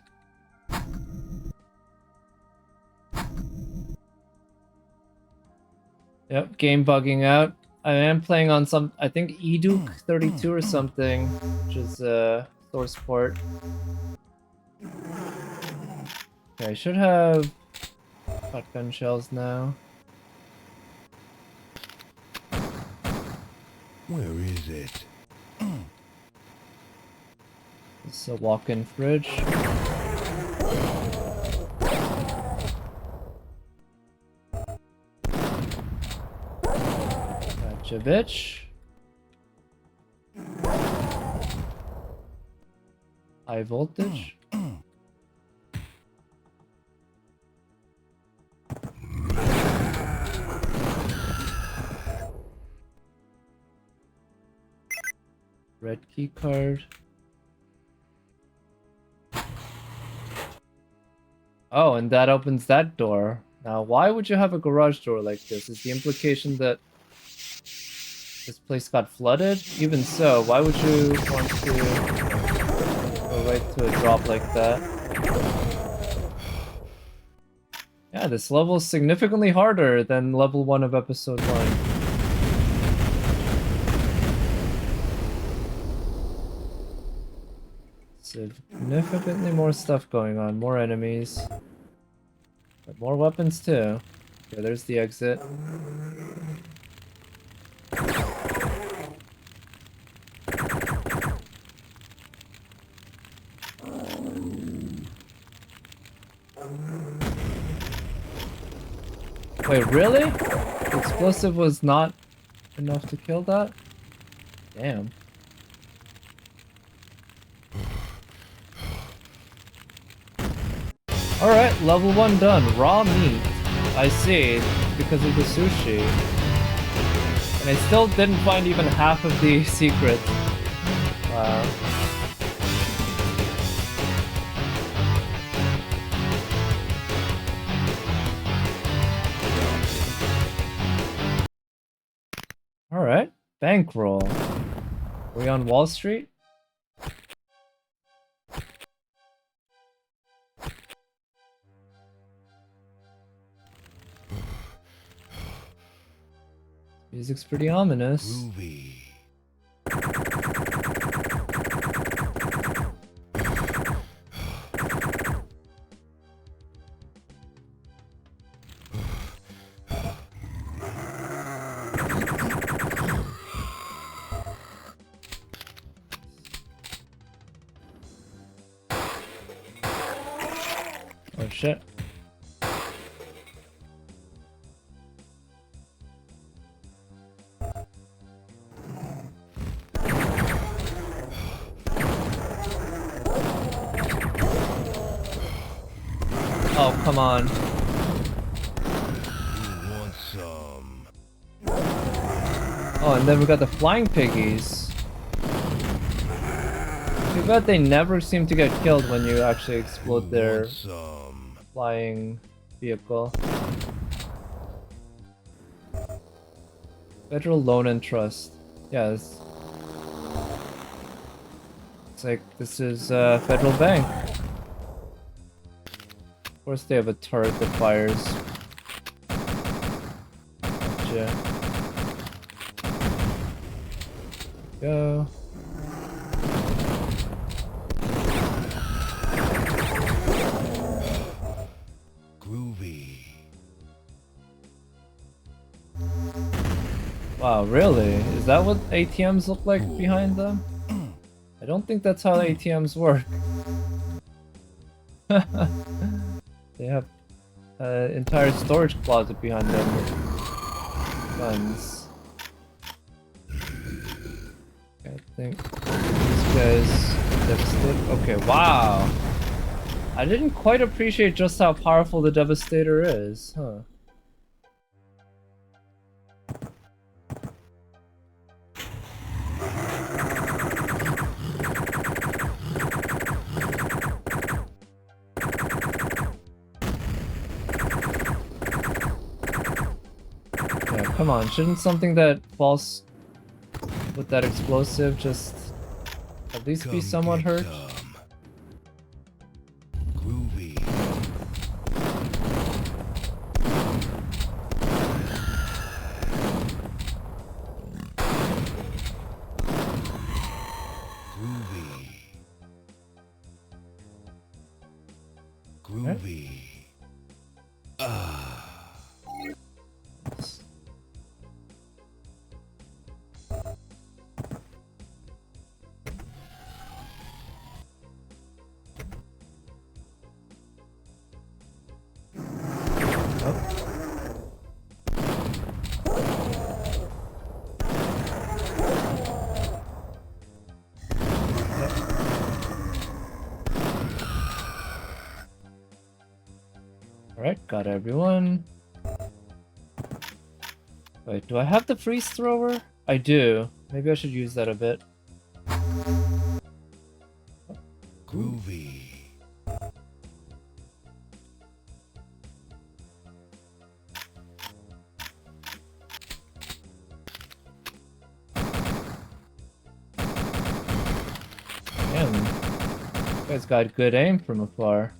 Yep, game bugging out. I am playing on some, I think E2L9 or something, which is a source port. Okay, I should have shotgun shells now. Where is it? This is a walk-in fridge. Gotcha, bitch. High voltage. Red key card. Oh, and that opens that door. Now, why would you have a garage door like this? Is the implication that this place got flooded? Even so, why would you want to go right to a drop like that? Yeah, this level is significantly harder than level 1 of episode 1. Significantly more stuff going on, more enemies. But more weapons too. Okay, there's the exit. Wait, really? The explosive was not enough to kill that? Damn. Alright, level 1 done. Raw meat. I see, because of the sushi. And I still didn't find even half of the secret. Wow. Alright, bankroll. Are we on Wall Street? Music's pretty ominous. Groovy. Oh shit. Oh, come on. You want some? Oh, and then we got the flying piggies. Too bad they never seem to get killed when you actually explode their Some. flying vehicle. Federal Loan and Trust. Yeah, it's like this is a federal bank. Of course they have a turret that fires. Gotcha. Go. Groovy. Wow, really? Is that what ATMs look like behind them? I don't think that's how ATMs work. They have an entire storage closet behind them with guns. I think these guys Devastator. Okay, wow. I didn't quite appreciate just how powerful the Devastator is, huh? Yeah, come on, shouldn't something that falls with that explosive just at least be somewhat hurt? Groovy. Groovy. Alright, got everyone. Wait, do I have the freeze thrower? I do. Maybe I should use that a bit. Groovy. guy's got good aim from afar.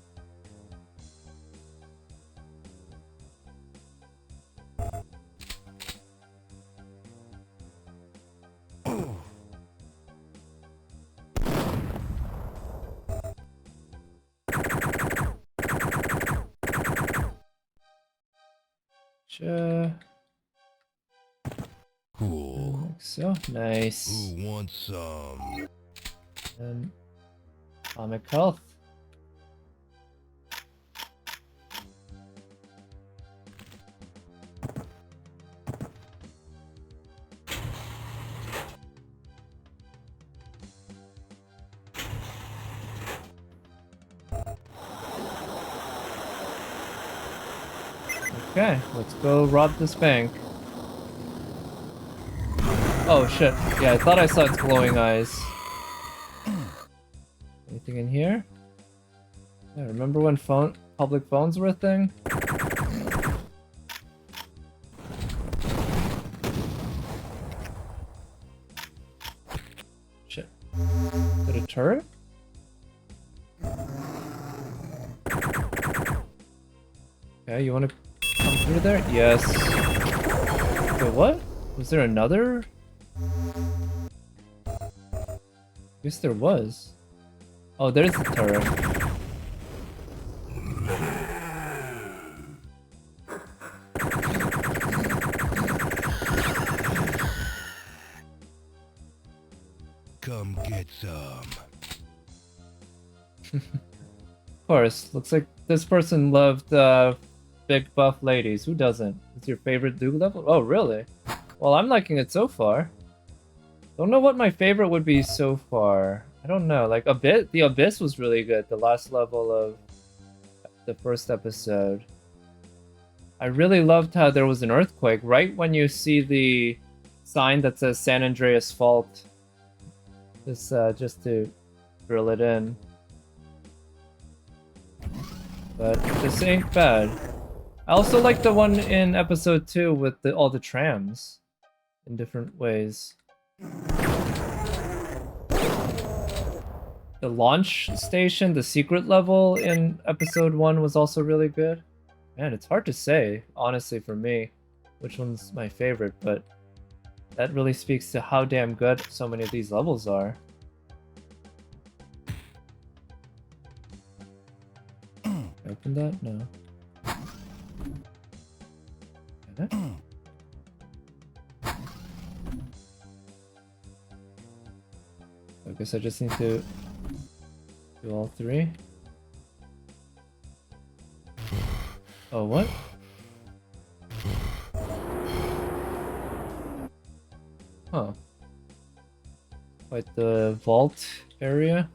Cool. Like so nice. Who wants some? And atomic health. Okay, let's go rob this bank. Oh shit, yeah, I thought I saw its glowing eyes. Anything in here? Yeah, remember when public phones were a thing? Shit. Is it a turret? Okay, you wanna come through there? Yes. Wait, what? Was there another? Guess there was. Oh, there's the turret. Come get some. Of course, looks like this person loved big buff ladies. Who doesn't? It's your favorite Duke level? Oh, really? Well, I'm liking it so far. Don't know what my favorite would be so far. I don't know. Like the Abyss was really good. The last level of the first episode. I really loved how there was an earthquake right when you see the sign that says San Andreas Fault. Just to drill it in. But this ain't bad. I also like the one in episode 2 with all the trams in different ways. The launch station, the secret level in episode 1 was also really good. Man, it's hard to say, honestly, for me, which one's my favorite, but that really speaks to how damn good so many of these levels are. Open that? No. Can I guess I just need to do all 3. Oh, what? Huh. Quite the vault area.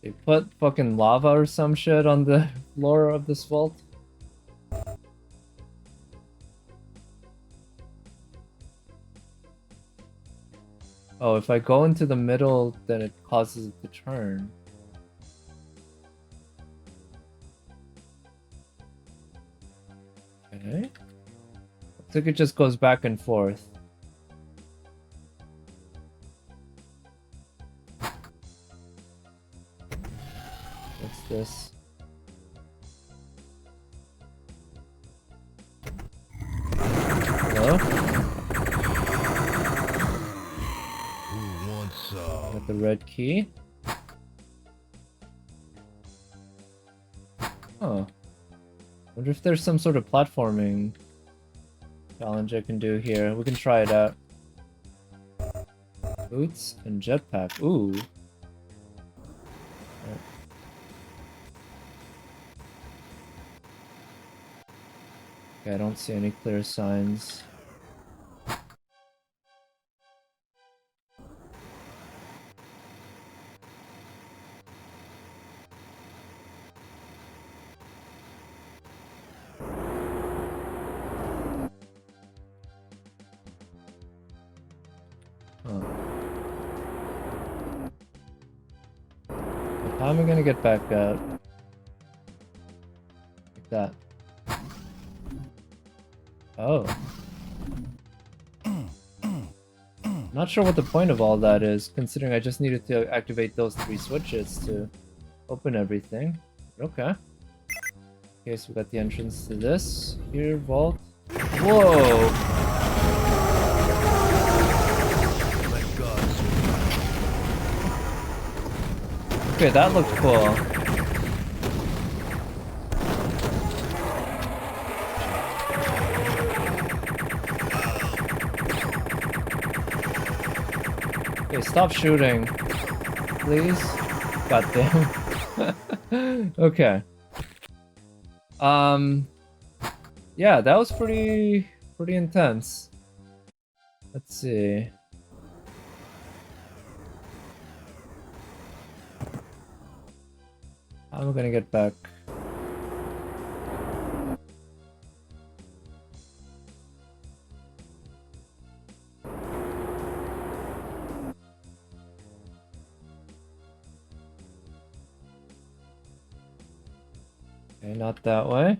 They put fucking lava or some shit on the floor of this vault. Oh, if I go into the middle, then it causes it to turn. Okay. Looks like it just goes back and forth. What's this? Hello? Who wants some? Got the red key. Huh. Wonder if there's some sort of platforming challenge I can do here. We can try it out. Boots and jetpack. Ooh. Okay, I don't see any clear signs. How am I gonna get back out? Like that. Oh. Not sure what the point of all that is, considering I just needed to activate those 3 switches to open everything. Okay. Okay, so we got the entrance to this. Here, vault. Whoa! Okay, that looked cool. Okay, stop shooting. Please? Goddamn. Okay. Yeah, that was pretty intense. Let's see. How am I gonna get back? Okay, not that way.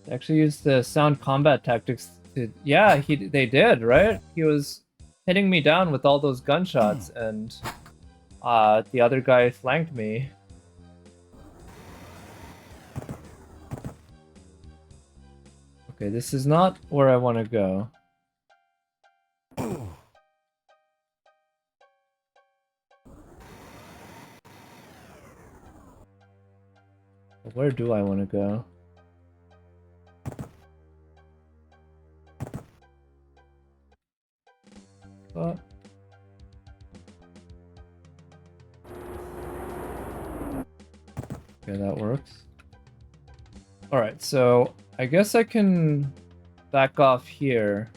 They actually used the sound combat tactics to... Yeah, they did, right? He was hitting me down with all those gunshots, and the other guy flanked me. Okay, this is not where I want to go. Where do I want to go? Okay, that works. Alright, so I guess I can back off here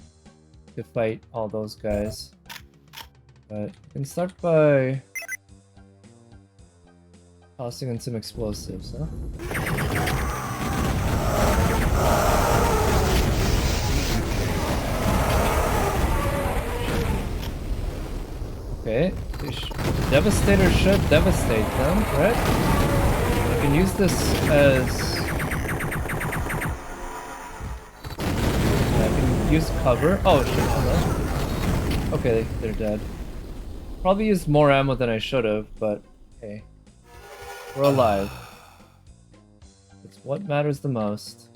to fight all those guys. But I can start by tossing in some explosives, huh? Okay, Devastator should devastate them, right? I can use this as... I can use cover. Oh shit, hello. Okay, they're dead. Probably used more ammo than I should have, but hey. We're alive. It's what matters the most.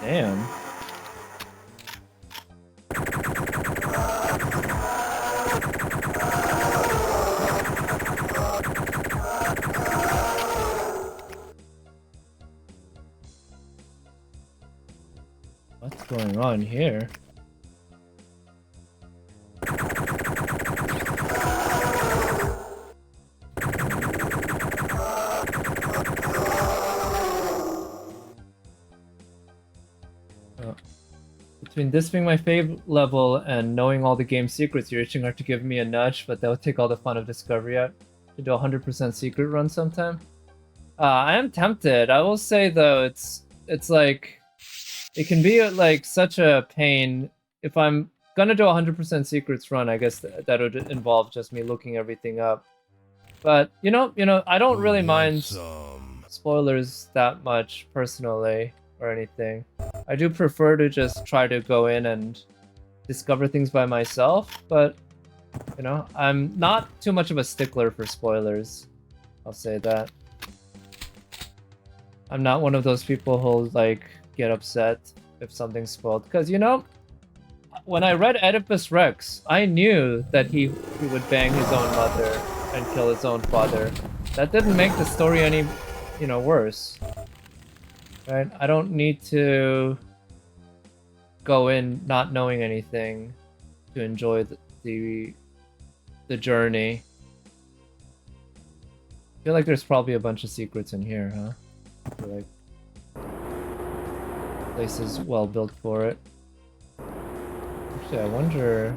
Damn. What's going on here? Between this being my fave level and knowing all the game secrets, you're itching hard to give me a nudge, but that would take all the fun of discovery out. To do a 100% secret run sometime. I am tempted. I will say though, it's like it can be like such a pain. If I'm gonna do a 100% secrets run, I guess that would involve just me looking everything up. But you know, I don't really mind spoilers that much personally or anything. I do prefer to just try to go in and discover things by myself, but you know, I'm not too much of a stickler for spoilers. I'll say that. I'm not one of those people who'll like get upset if something's spoiled, because you know, when I read Oedipus Rex, I knew that he would bang his own mother and kill his own father. That didn't make the story any, you know, worse. Right? I don't need to go in not knowing anything to enjoy the journey. I feel like there's probably a bunch of secrets in here, huh? I feel like the place is well built for it. Actually, I wonder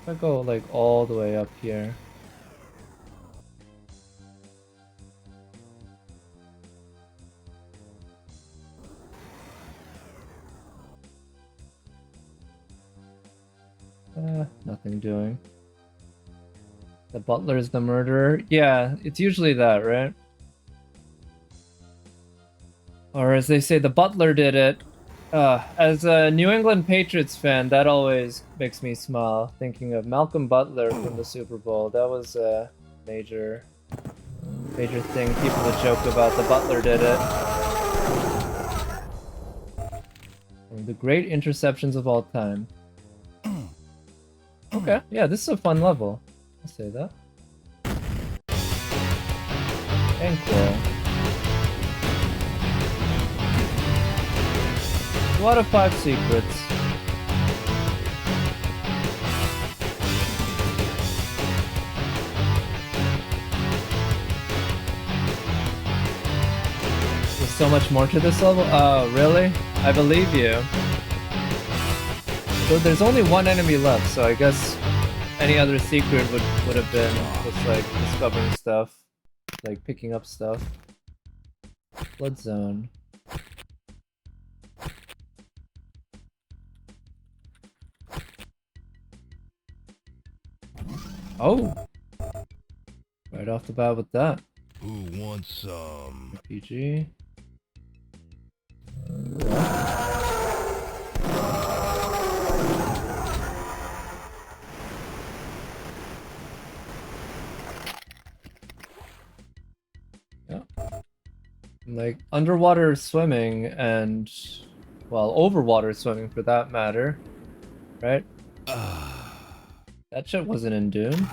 if I go like all the way up here. Nothing doing. The butler is the murderer? Yeah, it's usually that, right? Or as they say, the butler did it. As a New England Patriots fan, that always makes me smile. Thinking of Malcolm Butler from the Super Bowl. That was a major thing. People would joke about. The butler did it. One of the great interceptions of all time. Okay, yeah, this is a fun level. I'll say that. Banquo. 2 out of 5 secrets. There's so much more to this level? Oh, really? I believe you. So there's only one enemy left, so I guess any other secret would have been just like discovering stuff. Like picking up stuff. Blood zone. Oh! Right off the bat with that. Who wants some? RPG. Yeah. Like underwater swimming and, well, overwater swimming for that matter, right? That shit wasn't in Doom.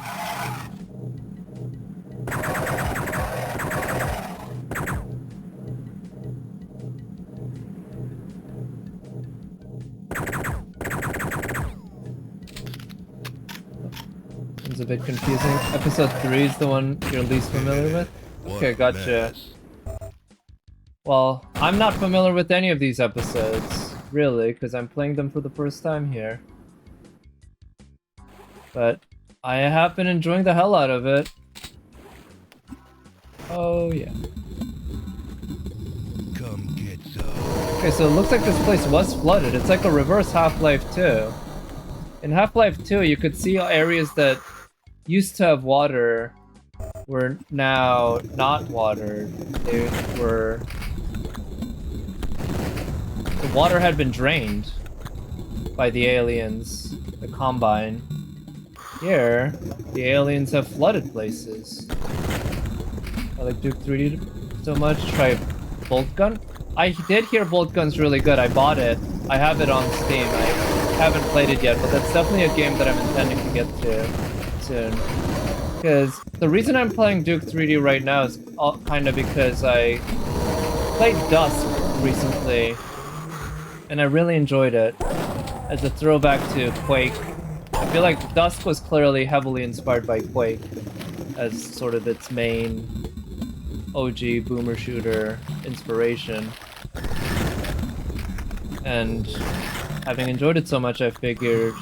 It's a bit confusing. Episode 3 is the one you're least familiar with? Okay, gotcha. Well, I'm not familiar with any of these episodes, really, because I'm playing them for the first time here. But I have been enjoying the hell out of it. Oh, yeah. Come get some. Okay, so it looks like this place was flooded. It's like a reverse Half-Life 2. In Half-Life 2, you could see areas that used to have water were now not watered. They were... The water had been drained by the aliens, the Combine. Here, the aliens have flooded places. I like Duke 3D so much. Try Bolt Gun. I did hear Bolt Gun's really good. I bought it. I have it on Steam. I haven't played it yet, but that's definitely a game that I'm intending to get to soon. Because the reason I'm playing Duke 3D right now is kind of because I played Dusk recently, and I really enjoyed it as a throwback to Quake. I feel like Dusk was clearly heavily inspired by Quake as sort of its main OG boomer shooter inspiration. And having enjoyed it so much, I figured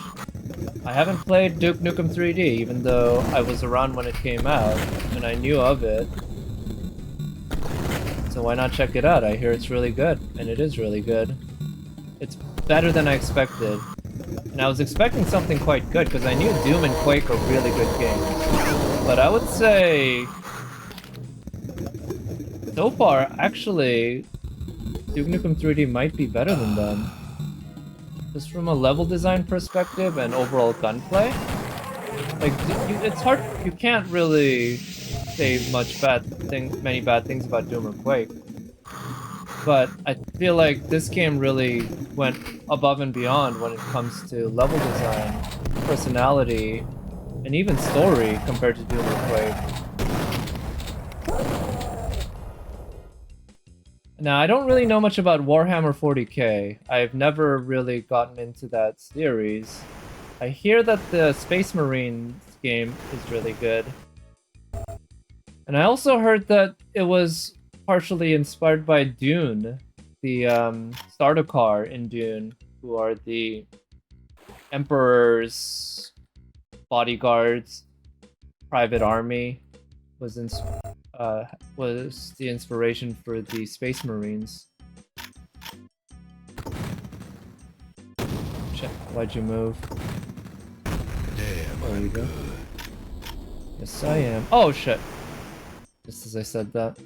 I haven't played Duke Nukem 3D, even though I was around when it came out and I knew of it. So why not check it out? I hear it's really good, and it is really good. It's better than I expected. And I was expecting something quite good, because I knew Doom and Quake are really good games. But I would say... so far, actually, Duke Nukem 3D might be better than them. Just from a level design perspective and overall gunplay. Like, it's hard, you can't really say many bad things about Doom or Quake. But I feel like this game really went above and beyond when it comes to level design, personality, and even story compared to Doom or Quake. Now, I don't really know much about Warhammer 40k. I've never really gotten into that series. I hear that the Space Marines game is really good. And I also heard that it was partially inspired by Dune, the starter car in Dune, who are the Emperor's bodyguards, private army, was the inspiration for the Space Marines. Shit, why'd you move? Damn, There you I'm go. good. Yes, I am. Oh shit! Just as I said that.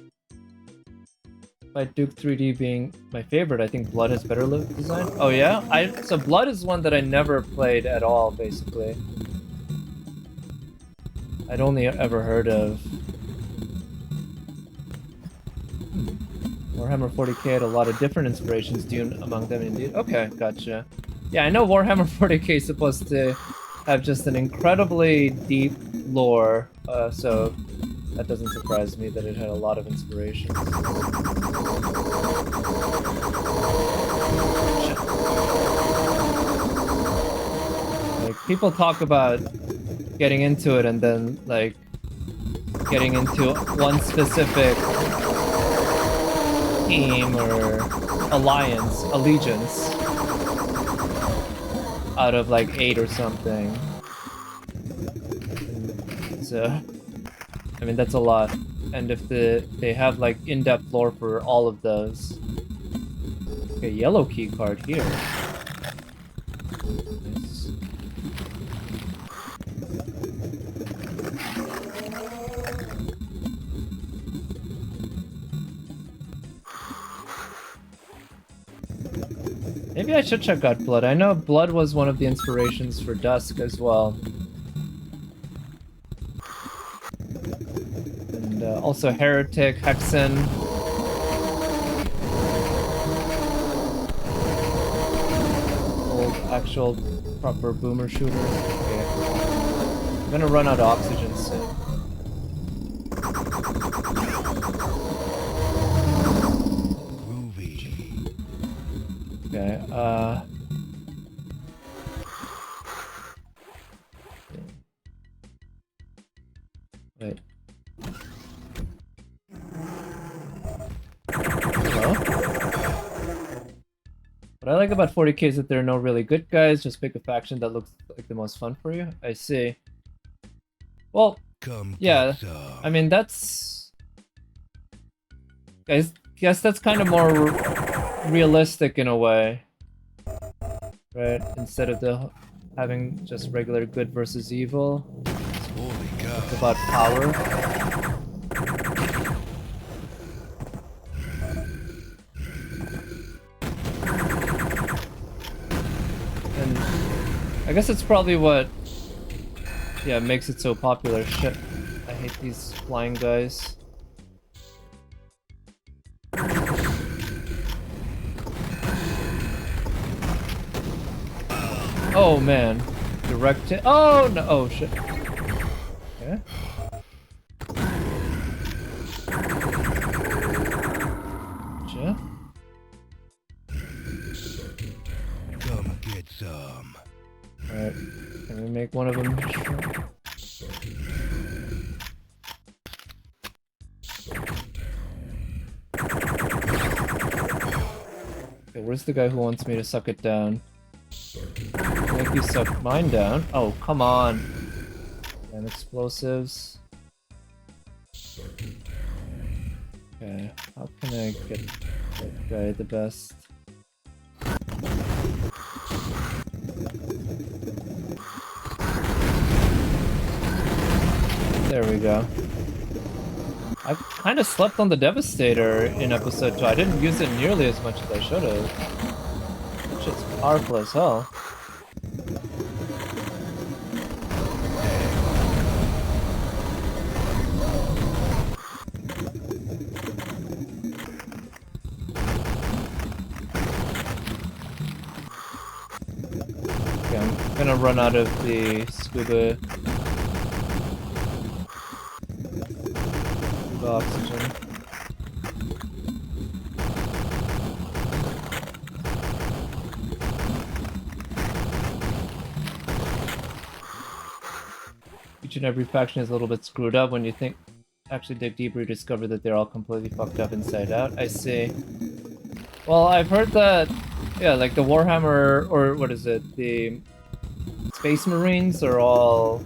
Despite Duke 3D being my favorite, I think Blood has better look design. Oh yeah? So Blood is one that I never played at all, basically. I'd only ever heard of. Warhammer 40k had a lot of different inspirations, Dune among them indeed. Okay, gotcha. Yeah, I know Warhammer 40k is supposed to have just an incredibly deep lore, so that doesn't surprise me that it had a lot of inspirations. Like, people talk about getting into it and then, like, getting into one specific team or allegiance out of like 8 or something. So, I mean, that's a lot. And if they have like in-depth lore for all of those. Okay, yellow key card here. Nice. Maybe I should check out Blood. I know Blood was one of the inspirations for Dusk as well. And also Heretic, Hexen. Old, actual, proper boomer shooters. Okay. I'm gonna run out of oxygen soon. Okay, wait. Hello? What I like about 40k is that there are no really good guys, just pick a faction that looks like the most fun for you. I see. Well, yeah, I mean, that's... I guess that's kind of more realistic in a way, right? Instead of having just regular good versus evil, it's about power. And I guess it's probably what, yeah, makes it so popular. Shit, I hate these flying guys. Oh man, direct hit. Oh no! Oh shit. Okay. Gotcha. Come get some. Alright, can we make one of them? Okay, where's the guy who wants me to suck it down? Make you suck mine down. Oh, come on. And explosives. Okay, how can I get that guy the best? There we go. I kind of slept on the Devastator in episode 2. I didn't use it nearly as much as I should have. That shit's powerful as hell. Okay, I'm gonna run out of the scuba oxygen. Each and every faction is a little bit screwed up. When you think actually dig deeper, you discover that they're all completely fucked up inside out. I see. Well, I've heard that, yeah, like the Warhammer, or what is it, the Space Marines are all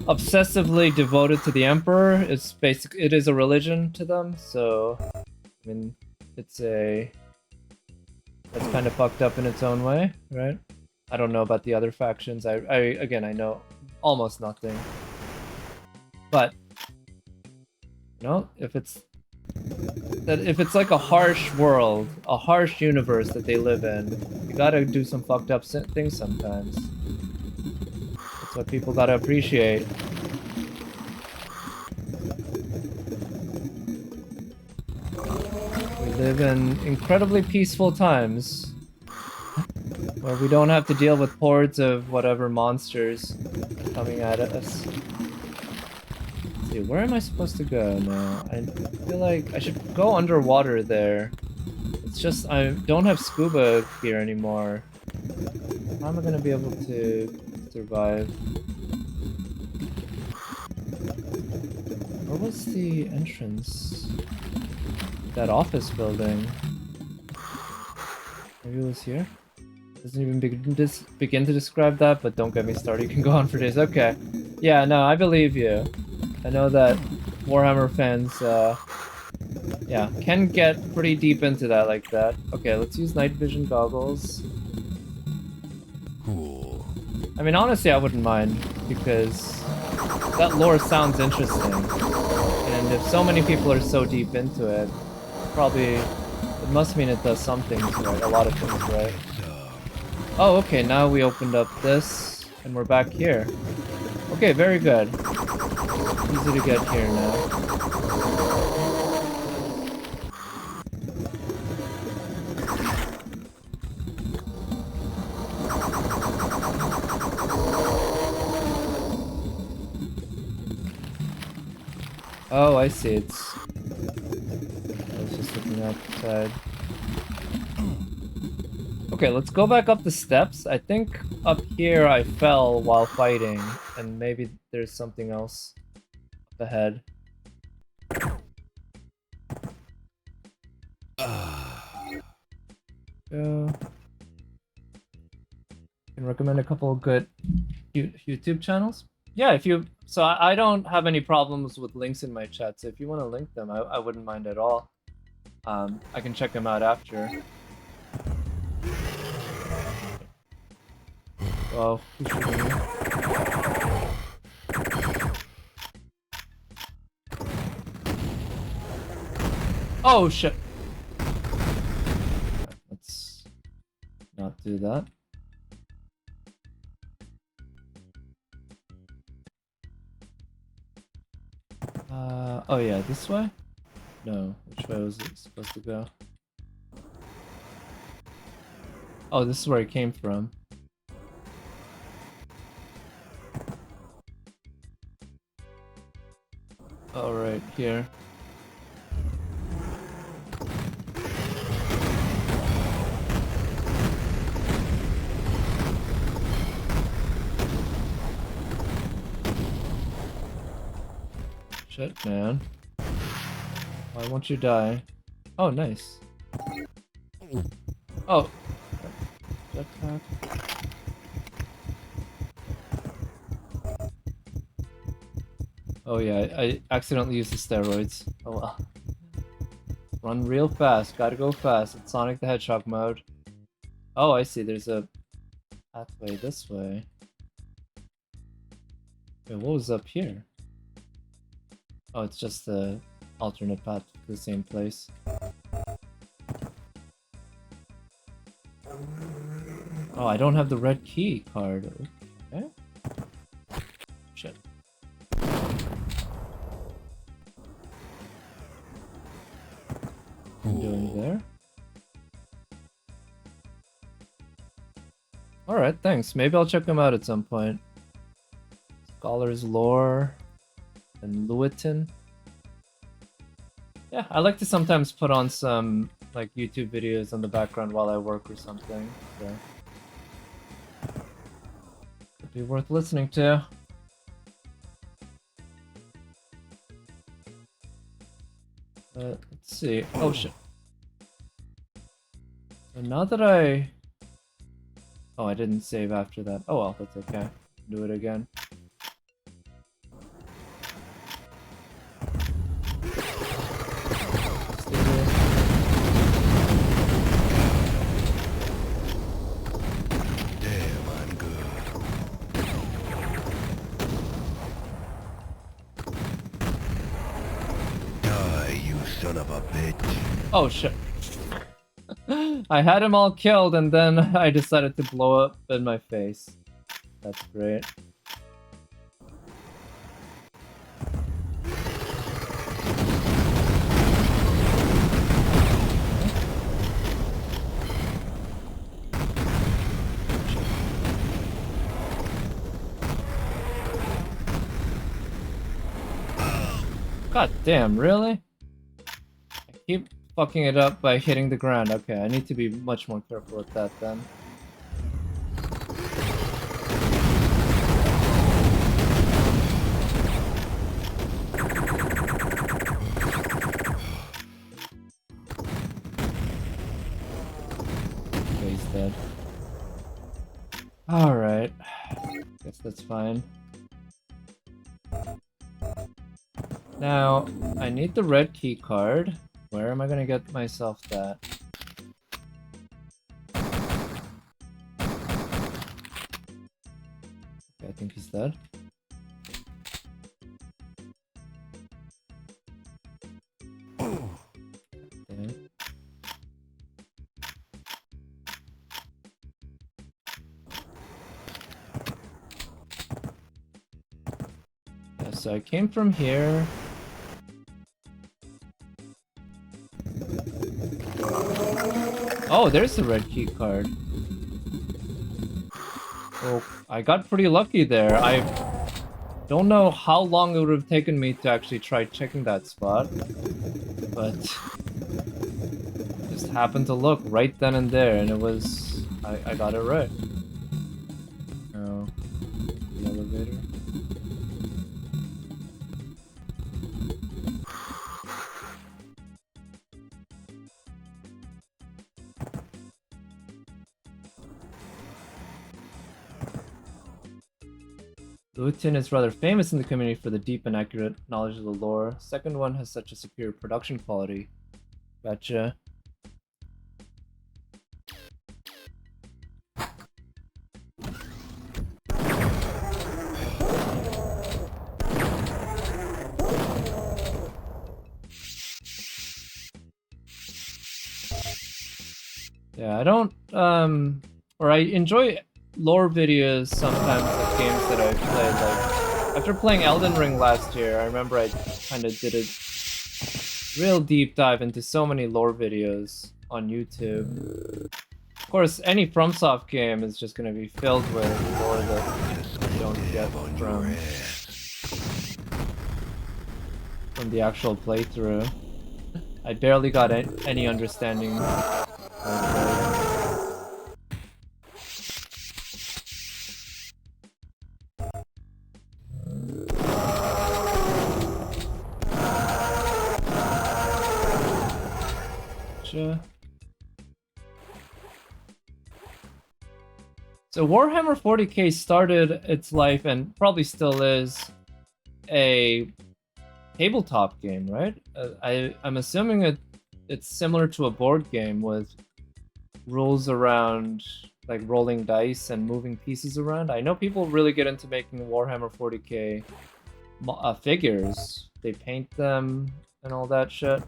obsessively devoted to the Emperor. It's it is a religion to them, so I mean, that's kind of fucked up in its own way, right? I don't know about the other factions. Again, I know almost nothing. But, you know, if it's that if it's like a harsh world, a harsh universe that they live in, you gotta do some fucked up things sometimes. That's what people gotta appreciate. We live in incredibly peaceful times where we don't have to deal with hordes of whatever monsters coming at us. Let's see, where am I supposed to go now? I feel like I should go underwater there. It's just I don't have scuba gear anymore. How am I gonna be able to survive? Where was the entrance? That office building. Maybe it was here? Doesn't even begin to describe that, but don't get me started. You can go on for days. Okay. Yeah, no, I believe you. I know that Warhammer fans, yeah, can get pretty deep into that like that. Okay, let's use night vision goggles. Cool. I mean, honestly, I wouldn't mind, because that lore sounds interesting. And if so many people are so deep into it, probably, it must mean it does some things right, a lot of things right. Oh, okay, now we opened up this, and we're back here. Okay, very good. Easy to get here now. Oh, I see, I was just looking outside. Okay, let's go back up the steps. I think up here I fell while fighting, and maybe there's something else up ahead. Go. Can recommend a couple of good YouTube channels. Yeah, if you... So I don't have any problems with links in my chat, so if you want to link them, I wouldn't mind at all. I can check them out after. Well, oh shit! Let's not do that. Oh yeah, this way? No, which way was it supposed to go? Oh, this is where it came from. Oh, right here. Shit, man. Why won't you die? Oh, nice. Oh. Jetpack. Oh yeah, I accidentally used the steroids. Oh well. Run real fast, gotta go fast. It's Sonic the Hedgehog mode. Oh, I see, there's a pathway this way. Wait, what was up here? Oh, it's just the alternate path to the same place. Oh, I don't have the red key card. Okay. Shit. I'm doing there. Alright, thanks. Maybe I'll check them out at some point. Scholar's Lore and Lewitton. Yeah, I like to sometimes put on some like YouTube videos on the background while I work or something. So could be worth listening to. Let's see. Oh shit. So now that I... Oh, I didn't save after that. Oh well, that's okay. Do it again. son of a bitch. Oh shit. I had him all killed and then I decided to blow up in my face. That's great. God damn, really? I keep fucking it up by hitting the ground. Okay, I need to be much more careful with that then. Okay, he's dead. Alright. Guess that's fine. Now, I need the red key card. Where am I gonna get myself that? Okay, I think he's dead. Okay. Yeah, so I came from here. Oh, there's the red key card. Oh, I got pretty lucky there. I don't know how long it would have taken me to actually try checking that spot, but just happened to look right then and there, and it was... I got it right. Oh, the elevator. Lutin is rather famous in the community for the deep and accurate knowledge of the lore. Second one has such a superior production quality. Gotcha. Yeah, I don't, or I enjoy lore videos sometimes of games that I've played. Like, after playing Elden Ring last year, I remember I kind of did a real deep dive into so many lore videos on YouTube. Of course, any FromSoft game is just going to be filled with lore that you don't get from the actual playthrough. I barely got any understanding of So Warhammer 40k started its life, and probably still is, a tabletop game, right? I'm assuming it's similar to a board game with rules around like rolling dice and moving pieces around. I know people really get into making Warhammer 40k figures. They paint them and all that shit.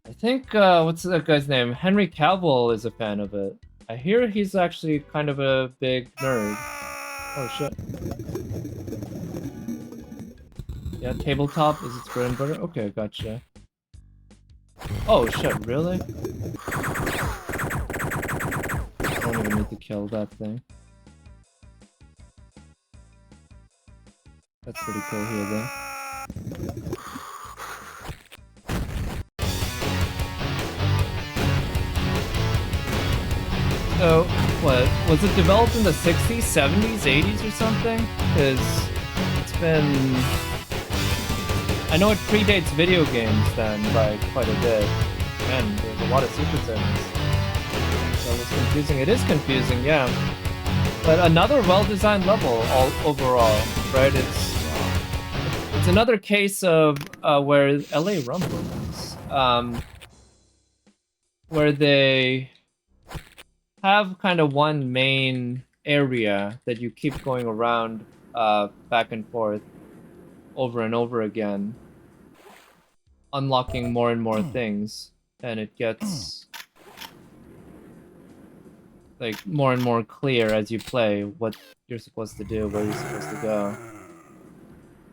I think, what's that guy's name? Henry Cavill is a fan of it. I hear he's actually kind of a big nerd. Oh shit. Yeah, tabletop is its bread and butter? Okay, gotcha. Oh shit, really? I don't even need to kill that thing. That's pretty cool here then. So, what, was it developed in the 60s, 70s, 80s or something? Because it's been... I know it predates video games then by quite a bit. Man, there's a lot of secrets in this. So it's confusing. It is confusing, yeah. But another well-designed level overall, right? It's another case of where L.A. Rumbles, where they have kind of one main area that you keep going around back and forth over and over again. unlocking more and more things, and it gets like more and more clear as you play what you're supposed to do, where you're supposed to go.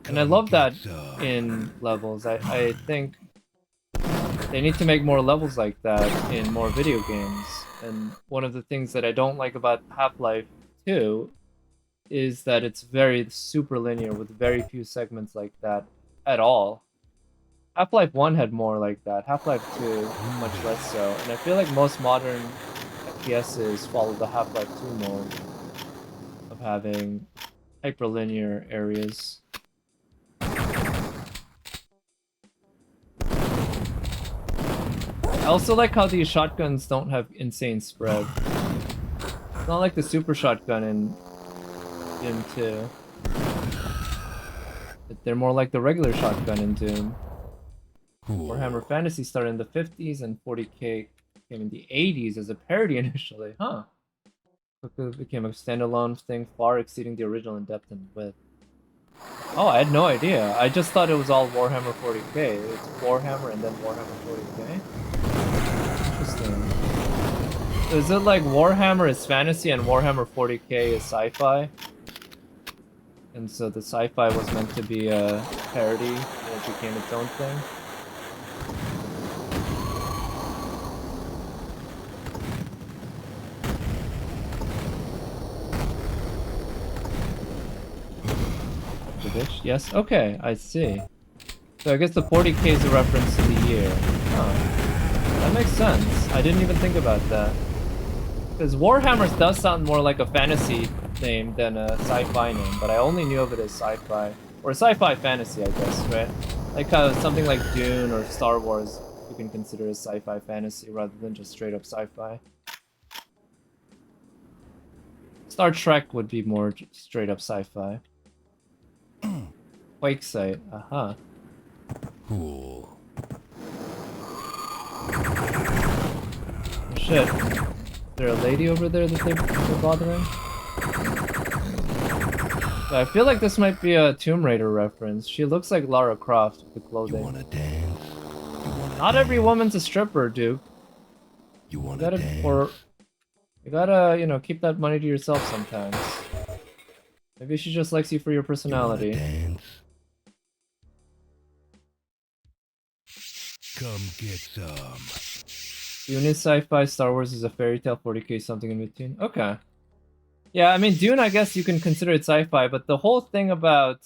And I love that in levels. I think they need to make more levels like that in more video games. And one of the things that I don't like about Half-Life 2 is that it's very super linear with very few segments like that at all. Half-Life 1 had more like that. Half-Life 2, much less so. And I feel like most modern FPSs follow the Half-Life 2 mold of having hyperlinear areas. I also like how these shotguns don't have insane spread. It's not like the super shotgun in Doom 2. They're more like the regular shotgun in Doom. Warhammer Fantasy started in the 50s and 40k came in the 80s as a parody initially, huh? Quickly became a standalone thing far exceeding the original in depth and width. Oh, I had no idea. I just thought it was all Warhammer 40k. It's Warhammer and then Warhammer 40k? Interesting. Is it like Warhammer is fantasy and Warhammer 40k is sci-fi? And so the sci-fi was meant to be a parody and it became its own thing? Yes? Okay, I see. So I guess the 40k is a reference to the year. Huh. That makes sense. I didn't even think about that. Because Warhammer does sound more like a fantasy name than a sci-fi name, but I only knew of it as sci-fi. Or sci-fi fantasy, I guess, right? Like something like Dune or Star Wars you can consider as sci-fi fantasy rather than just straight up sci-fi. Star Trek would be more straight up sci-fi. Quake site, aha. Cool. Oh, shit. Is there a lady over there that they're bothering? I feel like this might be a Tomb Raider reference. She looks like Lara Croft with the clothing. You wanna dance? Not every woman's a stripper, Duke. You wanna dance? You gotta, you know, keep that money to yourself sometimes. Maybe she just likes you for your personality. You wanna dance? Come get some. Dune is sci-fi, Star Wars is a fairy tale, 40k something in between. Okay. Yeah, I mean, Dune, I guess you can consider it sci-fi, but the whole thing about...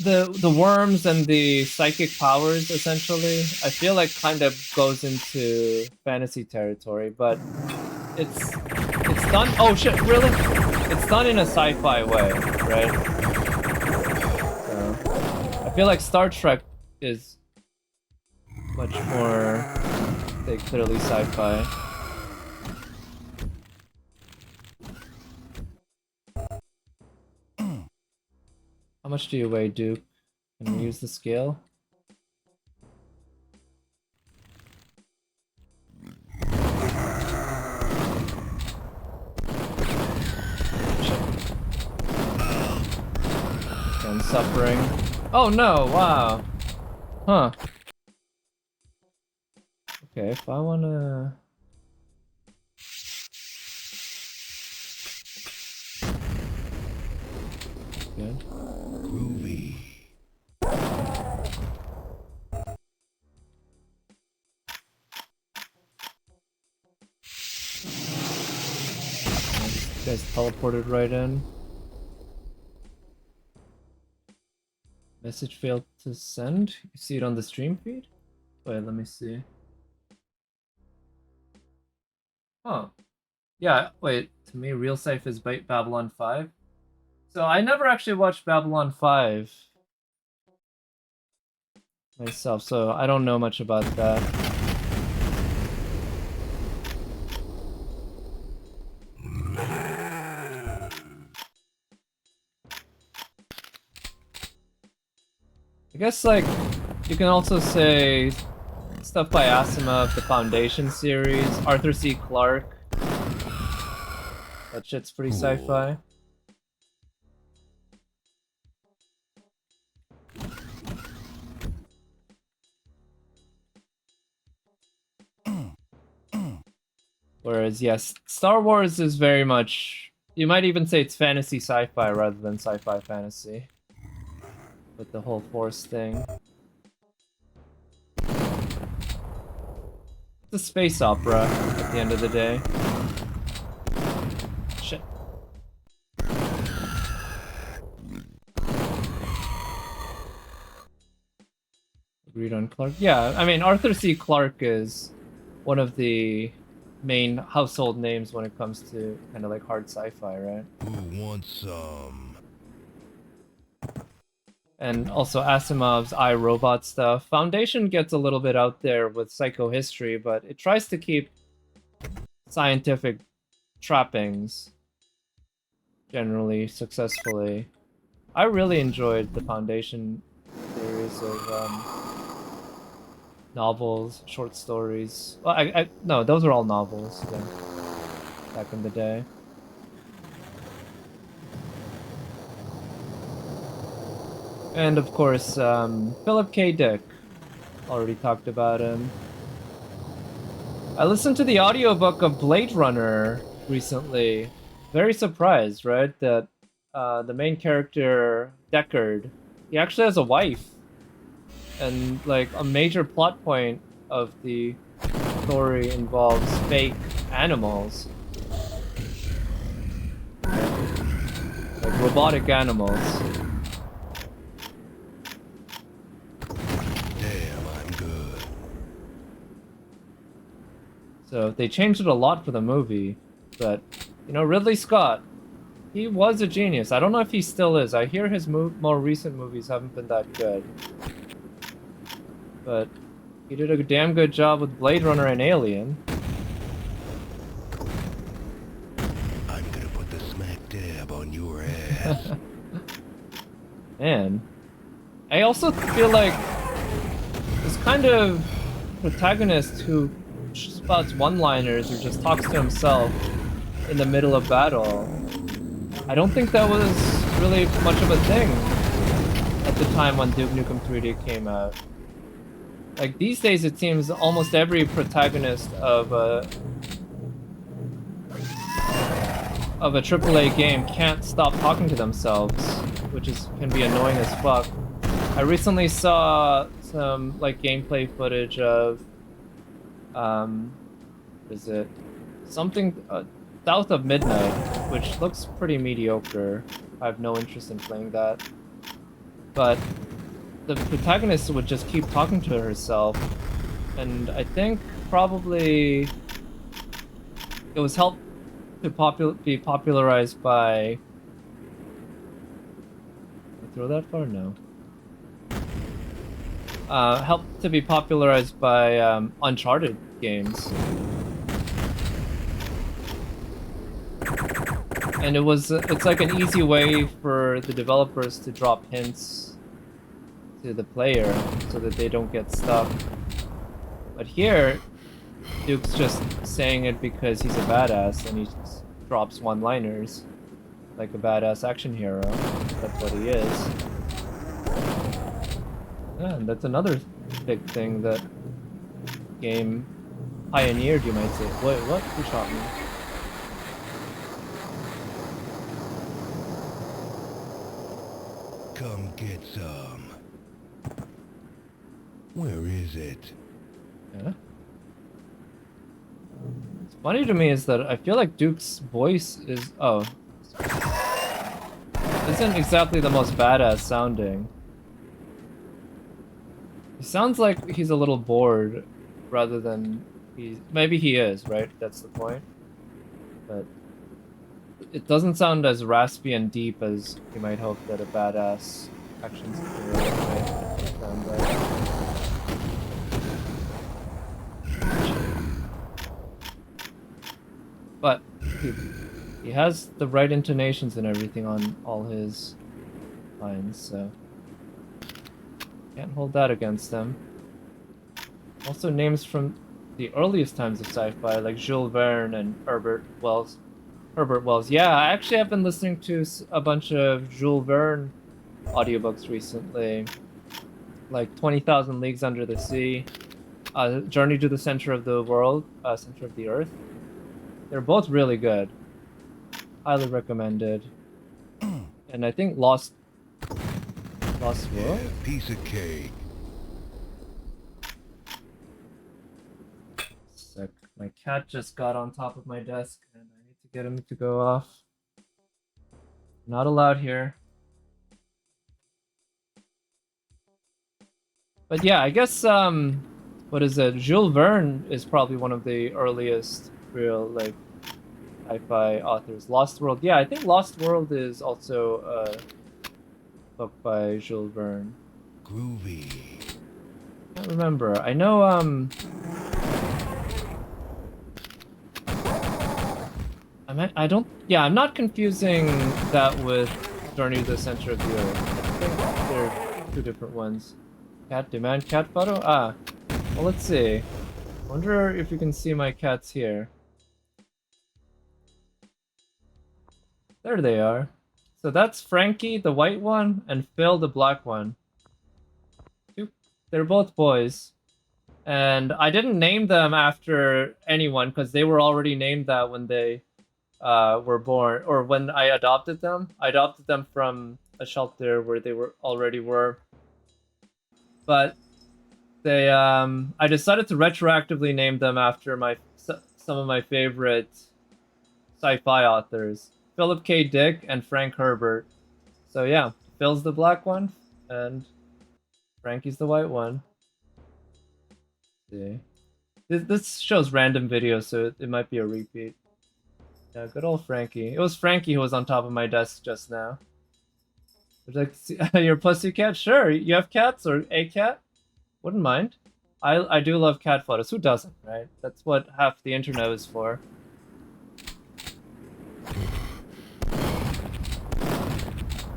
the worms and the psychic powers, essentially, I feel like kind of goes into fantasy territory, but it's done... Oh shit, really? It's done in a sci-fi way, right? I feel like Star Trek is much more, say, clearly sci-fi. How much do you weigh, Duke? Can we use the scale? I'm suffering. Oh no, wow. Huh. Okay, if I wanna... Good. Groovy. You guys teleported right in. Message failed to send? You see it on the stream feed? Wait, let me see. Huh. Yeah, wait. To me, real safe is Babylon 5. So I never actually watched Babylon 5 myself, so I don't know much about that. I guess, like, you can also say stuff by Asimov, the Foundation series, Arthur C. Clarke. That shit's pretty sci-fi. Whereas, yes, Star Wars is very much, you might even say it's fantasy sci-fi rather than sci-fi fantasy. With the whole Force thing. It's a space opera at the end of the day. Shit. Agreed on Clark? Yeah, I mean, Arthur C. Clarke is one of the main household names when it comes to kind of like hard sci-fi, right? Who wants some? And also Asimov's I, Robot stuff. Foundation gets a little bit out there with psychohistory, but it tries to keep scientific trappings generally successfully. I really enjoyed the Foundation series of novels, short stories. Well, no, those are all novels back in the day. And of course, Philip K. Dick. Already talked about him. I listened to the audiobook of Blade Runner recently. Very surprised, right? That the main character, Deckard, he actually has a wife. And like a major plot point of the story involves fake animals. Like robotic animals. So they changed it a lot for the movie, but, you know, Ridley Scott, he was a genius. I don't know if he still is. I hear his more recent movies haven't been that good. But he did a damn good job with Blade Runner and Alien. I'm gonna put the smack dab on your ass. Man. I also feel like this kind of protagonist who spouts one-liners or just talks to himself in the middle of battle. I don't think that was really much of a thing at the time when Duke Nukem 3D came out. Like these days it seems almost every protagonist of a AAA game can't stop talking to themselves, which can be annoying as fuck. I recently saw some like gameplay footage of is it something South of Midnight, which looks pretty mediocre. I have no interest in playing that. But the protagonist would just keep talking to herself, and I think probably it was helped to be popularized by. Did I throw that far? No. Helped to be popularized by Uncharted games. And it's like an easy way for the developers to drop hints to the player so that they don't get stuck. But here, Duke's just saying it because he's a badass and he just drops one-liners like a badass action hero. That's what he is. Yeah, and that's another big thing that game pioneered, you might say. Wait, what? Who shot me? Come get some. Where is it? Yeah. What's funny to me is that I feel like Duke's voice is isn't exactly the most badass sounding. He sounds like he's a little bored rather than maybe he is, right? That's the point. But it doesn't sound as raspy and deep as you might hope that a badass action hero might sound like. But he has the right intonations and everything on all his lines, so can't hold that against him. Also names from the earliest times of sci-fi, like Jules Verne and Herbert Wells. Yeah, I actually have been listening to a bunch of Jules Verne audiobooks recently, like 20,000 Leagues Under the Sea, Journey to the Center of the World, Center of the Earth. They're both really good. Highly recommended. And I think Lost World? Yeah, piece of cake. Sick. My cat just got on top of my desk and I need to get him to go off. Not allowed here. But yeah, I guess what is it? Jules Verne is probably one of the earliest real like sci-fi authors. Lost World. Yeah, I think Lost World is also a book by Jules Verne. Groovy. I can't remember. I know I don't yeah, I'm not confusing that with Journey to the Center of the Earth. I think they're two different ones. Cat demand cat photo? Ah. Well, let's see. Wonder if you can see my cats here. There they are. So that's Frankie, the white one, and Phil, the black one. They're both boys. And I didn't name them after anyone because they were already named that when they were born, or when I adopted them. I adopted them from a shelter where they already were. But they, I decided to retroactively name them after some of my favorite sci-fi authors, Philip K. Dick and Frank Herbert. So yeah, Phil's the black one, and Frankie's the white one. Let's see. This shows random videos, so it might be a repeat. Yeah, good old Frankie. It was Frankie who was on top of my desk just now. Like, your pussycat? Sure, you have cats or a cat? Wouldn't mind. I do love cat photos. Who doesn't, right? That's what half the internet is for.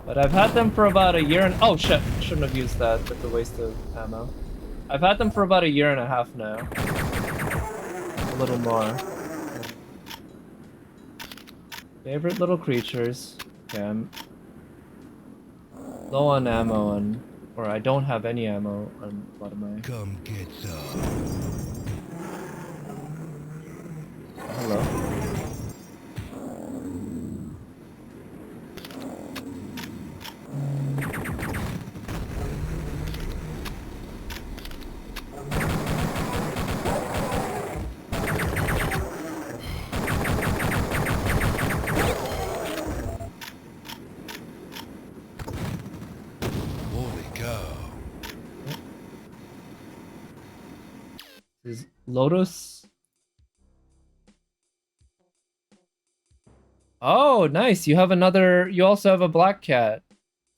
But I've had them for about a year and... Oh, shit. Shouldn't have used that. That's a waste of ammo. I've had them for about a year and a half now. A little more. Favorite little creatures. Okay, I'm low on ammo on... Or I don't have any ammo on a lot of my... Come get some. Hello. Is Lotus? Oh, nice. You also have a black cat.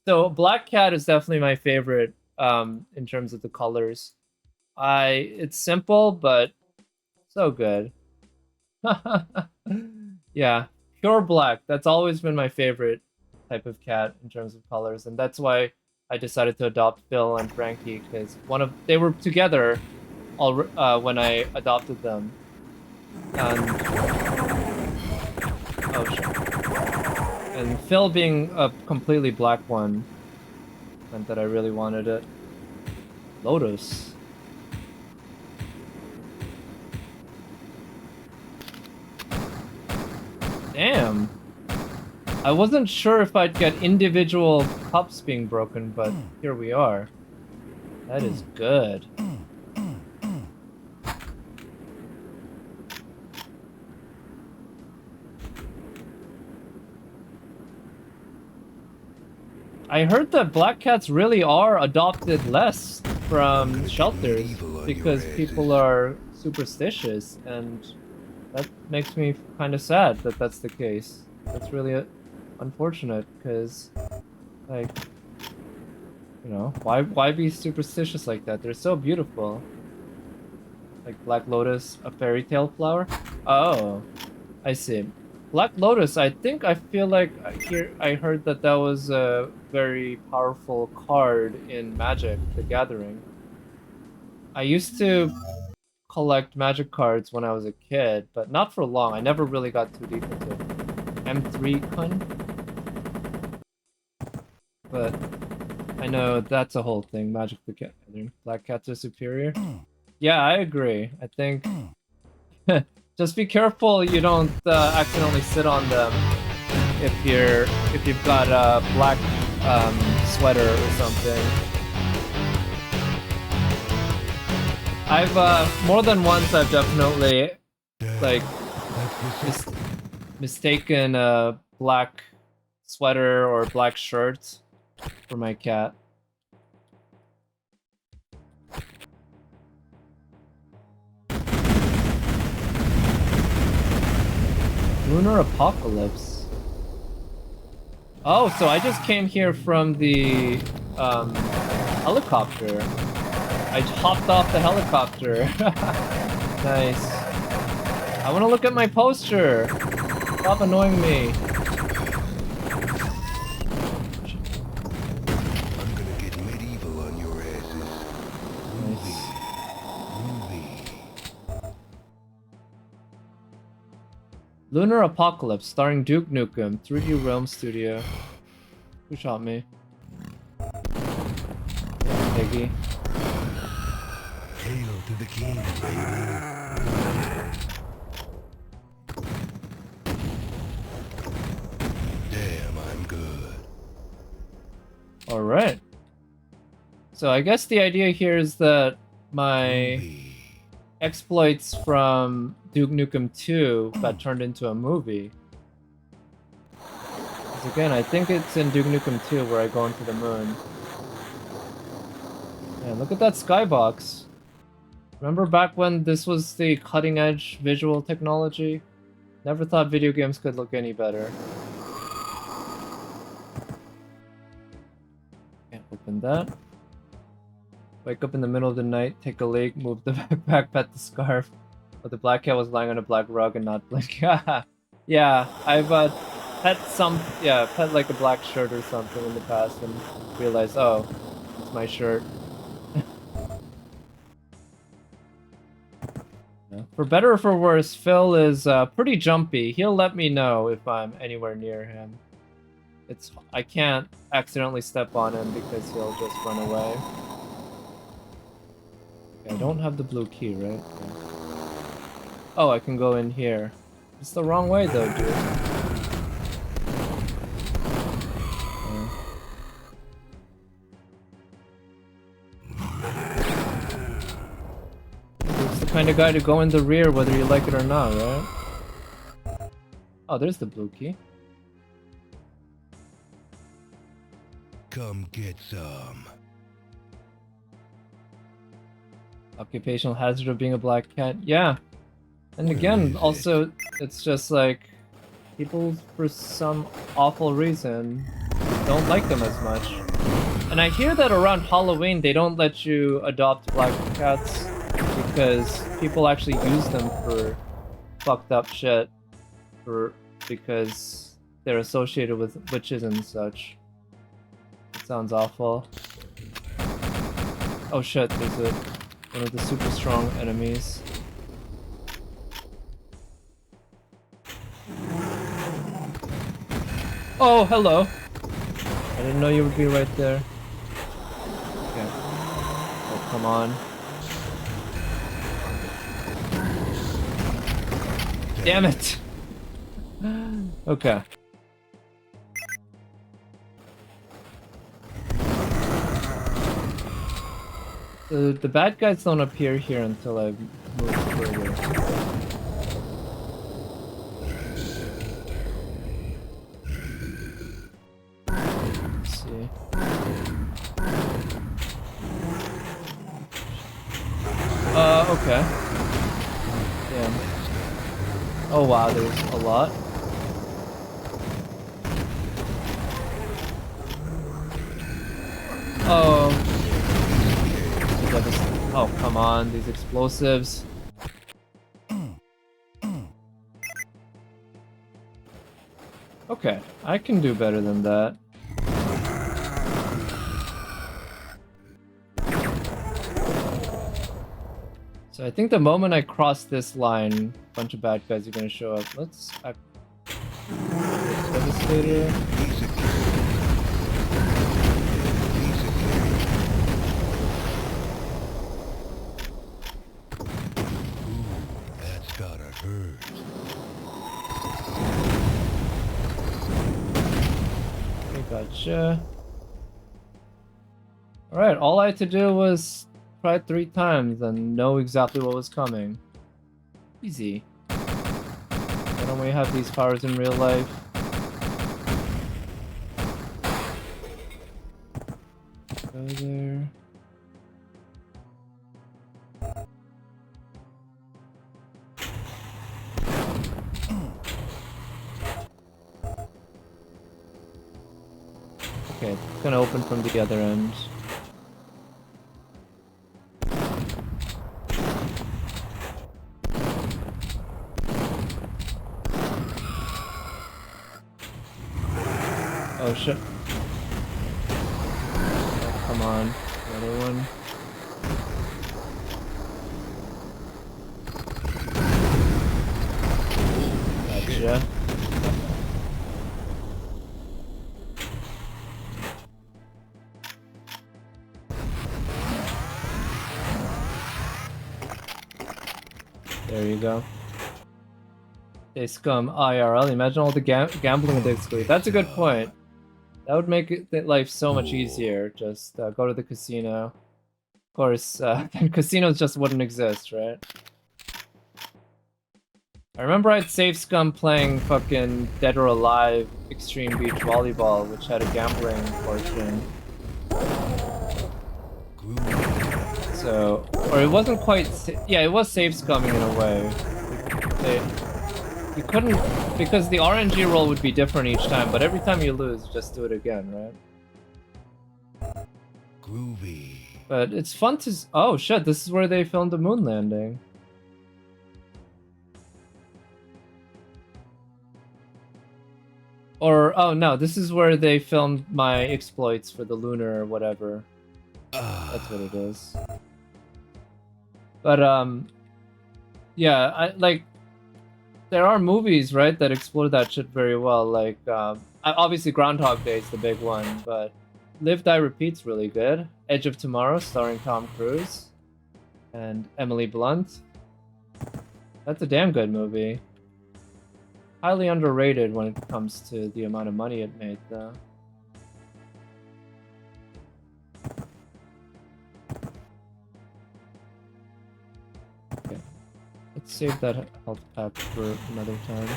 So black cat is definitely my favorite in terms of the colors. It's simple, but so good. Yeah, pure black. That's always been my favorite type of cat in terms of colors, and that's why I decided to adopt Phil and Frankie, because they were together when I adopted them. And oh shit. And Phil being a completely black one meant that I really wanted it. Lotus. Damn. I wasn't sure if I'd get individual cups being broken, but here we are. That is good. I heard that black cats really are adopted less from shelters because people are superstitious, and that makes me kind of sad that that's the case. That's really unfortunate, because, like, you know, why be superstitious like that? They're so beautiful. Like Black Lotus, a fairy tale flower? Oh, I see. Black Lotus, I feel like I heard that was a very powerful card in Magic: The Gathering. I used to collect Magic cards when I was a kid, but not for long. I never really got too deep into it. M3 Kun? But I know that's a whole thing. Magic: The Gathering. Black cats are superior. Yeah, I agree. I think Just be careful you don't accidentally sit on them if you've got a black sweater or something. I've more than once I've definitely like mistaken a black sweater or black shirt for my cat. Lunar apocalypse. Oh, so I just came here from the helicopter. I hopped off the helicopter. Nice. I want to look at my poster. Stop annoying me. I'm gonna get medieval on your asses. Movie. Lunar Apocalypse, starring Duke Nukem, 3D Realm Studio. Who shot me? Piggy. Hail to the king, baby. Damn, I'm good. Alright. So I guess the idea here is that my exploits from Duke Nukem 2 got turned into a movie. Because again, I think it's in Duke Nukem 2 where I go into the moon. Man, look at that skybox. Remember back when this was the cutting edge visual technology? Never thought video games could look any better. Can't open that. Wake up in the middle of the night, take a leak, move the backpack, pet the scarf. But the black cat was lying on a black rug and not blink. Yeah, I've pet like a black shirt or something in the past and realized, oh, it's my shirt. For better or for worse, Phil is pretty jumpy. He'll let me know if I'm anywhere near him. I can't accidentally step on him because he'll just run away. Okay, I don't have the blue key, right? Okay. Oh, I can go in here. It's the wrong way though, dude. It's the kind of guy to go in the rear whether you like it or not, right? Oh, there's the blue key. Come get some. Occupational hazard of being a black cat. Yeah. And again, also, it's just like people, for some awful reason, don't like them as much. And I hear that around Halloween, they don't let you adopt black cats because people actually use them for fucked up shit because they're associated with witches and such. It sounds awful. Oh shit, there's one of the super strong enemies. Oh, hello. I didn't know you would be right there. Okay. Oh, come on. Damn it! Okay. The bad guys don't appear here until I move further. Let's see. Okay. Damn. Oh wow, there's a lot. Oh. Oh, come on, these explosives. Okay, I can do better than that. So I think the moment I cross this line, a bunch of bad guys are gonna show up. Let's... Devastator. That's gotta hurt. Gotcha. Alright, all I had to do was try it 3 times and know exactly what was coming. Easy. Why don't we have these powers in real life? Go there. Okay, it's gonna open from the other end. Oh shit. Oh, come on. Another one. Gotcha. There you go. They scum IRL. Imagine all the gambling addicts. That's a good point. That would make life so much easier. Just go to the casino. Of course, then casinos just wouldn't exist, right? I remember I'd save scum playing fucking Dead or Alive Extreme Beach Volleyball, which had a gambling portion. So, or it wasn't quite. Yeah, it was save scumming in a way. You couldn't, because the RNG roll would be different each time, but every time you lose, just do it again, right? Groovy. But it's fun to... Oh shit, this is where they filmed the moon landing. Or, oh no, this is where they filmed my exploits for the Lunar or whatever. That's what it is. But, yeah, there are movies, right, that explore that shit very well. Like, obviously Groundhog Day is the big one, but Live, Die, Repeat's really good. Edge of Tomorrow, starring Tom Cruise and Emily Blunt. That's a damn good movie. Highly underrated when it comes to the amount of money it made, though. Okay. Let's save that health pack for another time.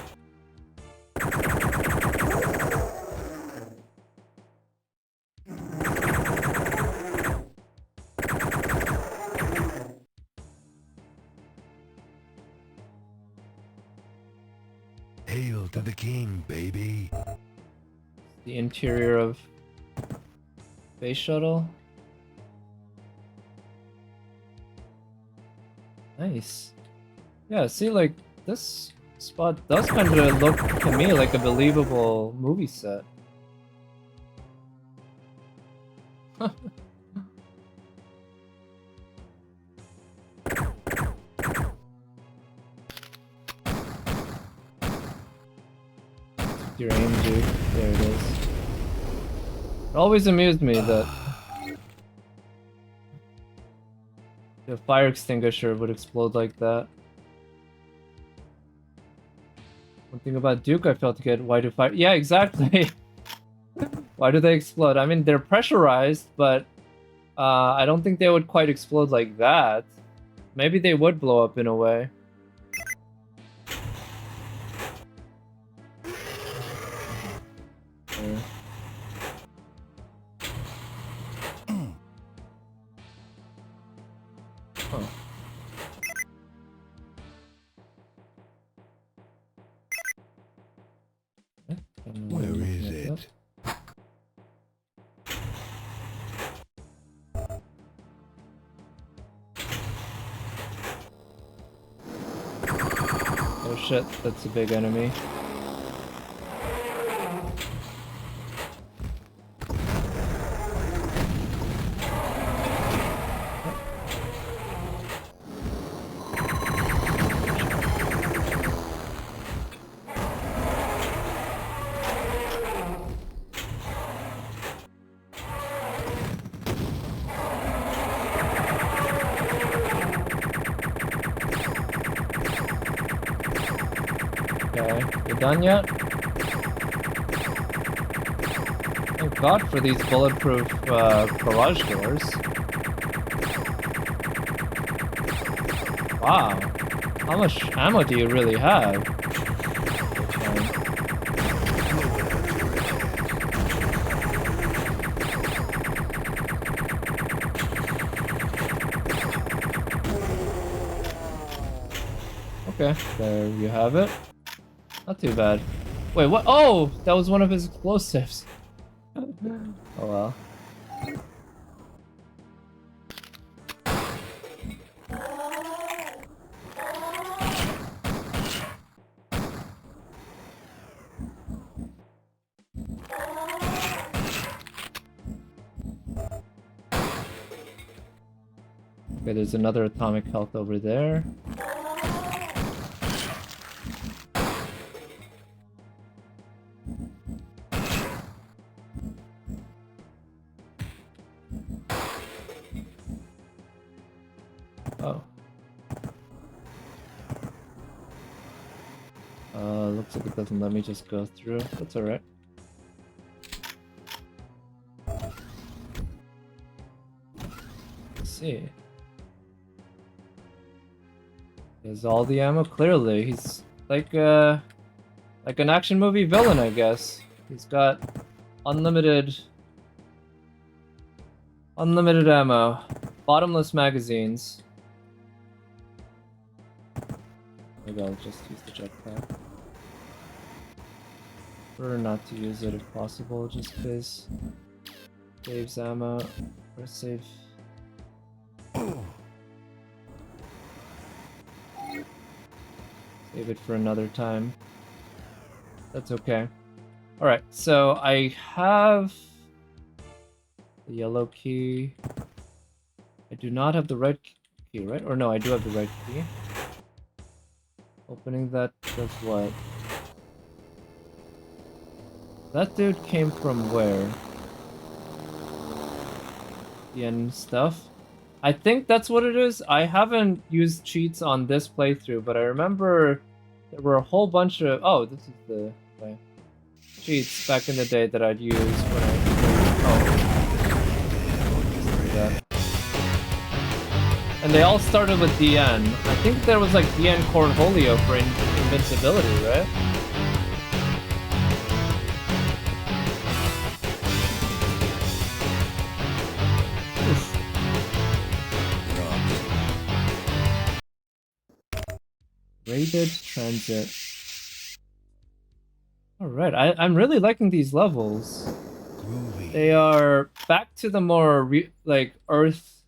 Hail to the king, baby. The interior of space shuttle. Nice. Yeah, see, like, this spot does kind of look to me like a believable movie set. Your aim, dude. There it is. It always amused me that the fire extinguisher would explode like that. One thing about Duke I failed to get, why do fire... Yeah, exactly! Why do they explode? I mean, they're pressurized, but I don't think they would quite explode like that. Maybe they would blow up in a way. Where is it? Oh shit, that's a big enemy. Okay, you done yet? I think Thank God for these bulletproof garage doors. Wow. How much ammo do you really have? Okay, there you have it. Not too bad. Wait, what? Oh, that was one of his explosives. Oh well. Okay, there's another atomic health over there. Oh. Looks like it doesn't let me just go through. That's alright. Let's see. He has all the ammo, clearly. He's like an action movie villain, I guess. He's got unlimited ammo. Bottomless magazines. Maybe I'll just use the jetpack. Prefer not to use it if possible, just because saves ammo or save. Save it for another time. That's okay. Alright, so I have the yellow key. I do not have the red key, right? Or no, I do have the red key. Opening that does what? That dude came from where? The end stuff? I think that's what it is. I haven't used cheats on this playthrough, but I remember there were a whole bunch of... Oh, this is the way. Cheats back in the day that I'd use when I... Oh. And they all started with DN. I think there was like DN Cornholio for invincibility, right? Rabid Transit. Alright, I'm really liking these levels. Groovy. They are back to the more like Earth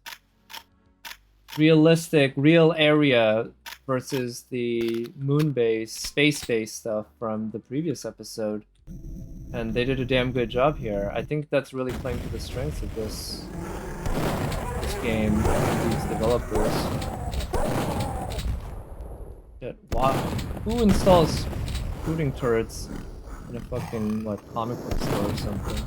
realistic, real area versus the moon-based, space-based stuff from the previous episode. And they did a damn good job here. I think that's really playing to the strengths of this game and these developers. Shit, wow. Who installs shooting turrets in a fucking, what, comic book store or something?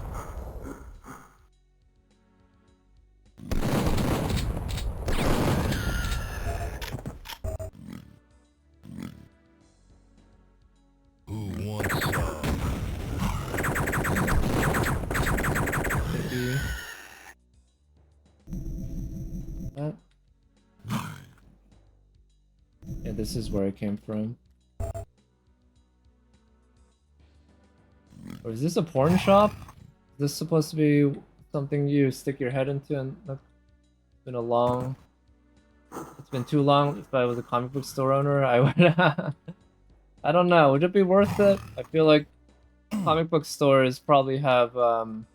Who wants some? Maybe... That? Yeah, this is where I came from. Or is this a porn shop? Is this supposed to be something you stick your head into? And it's been a long... It's been too long. If I was a comic book store owner, I would... I don't know. Would it be worth it? I feel like comic book stores probably have enough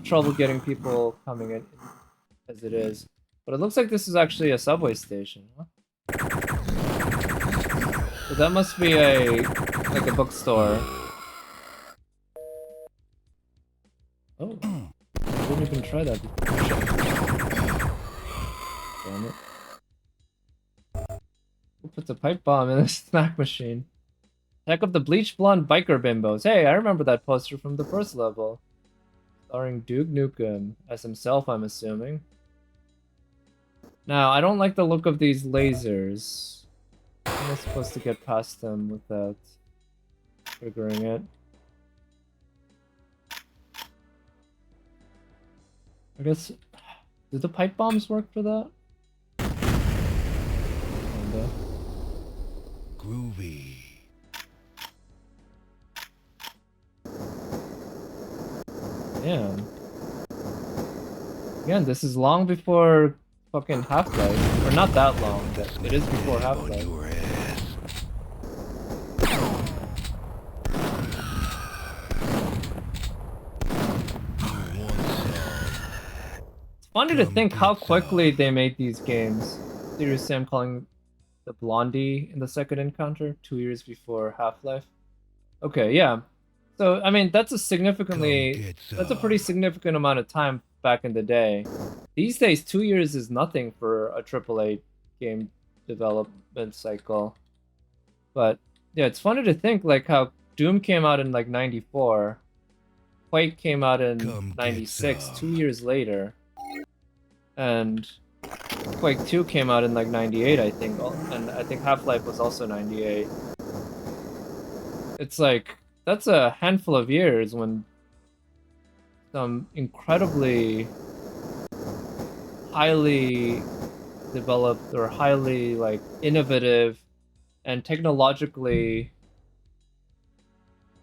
trouble getting people coming in as it is. But it looks like this is actually a subway station, huh? So that must be like a bookstore. Oh, I didn't even try that before. Damn it. Who puts a pipe bomb in a snack machine? Heck of the bleach blonde biker bimbos. Hey, I remember that poster from the first level. Starring Duke Nukem as himself, I'm assuming. Now, I don't like the look of these lasers. How am I supposed to get past them without triggering it? I guess, did the pipe bombs work for that? Kinda. Groovy. Damn. Again, this is long before fucking Half-Life. Or not that long, but it is before Half-Life. It's funny to think how quickly they made these games. Seriously, I'm calling the Blondie in the second encounter 2 years before Half-Life. Okay, yeah. So, I mean, that's a pretty significant amount of time back in the day. These days, 2 years is nothing for a AAA game development cycle. But, yeah, it's funny to think, like, how Doom came out in, like, 94. Quake came out in 96, 2 years later. And Quake 2 came out in, like, 98, I think. And I think Half-Life was also 98. It's like, that's a handful of years when some incredibly highly developed or highly like innovative and technologically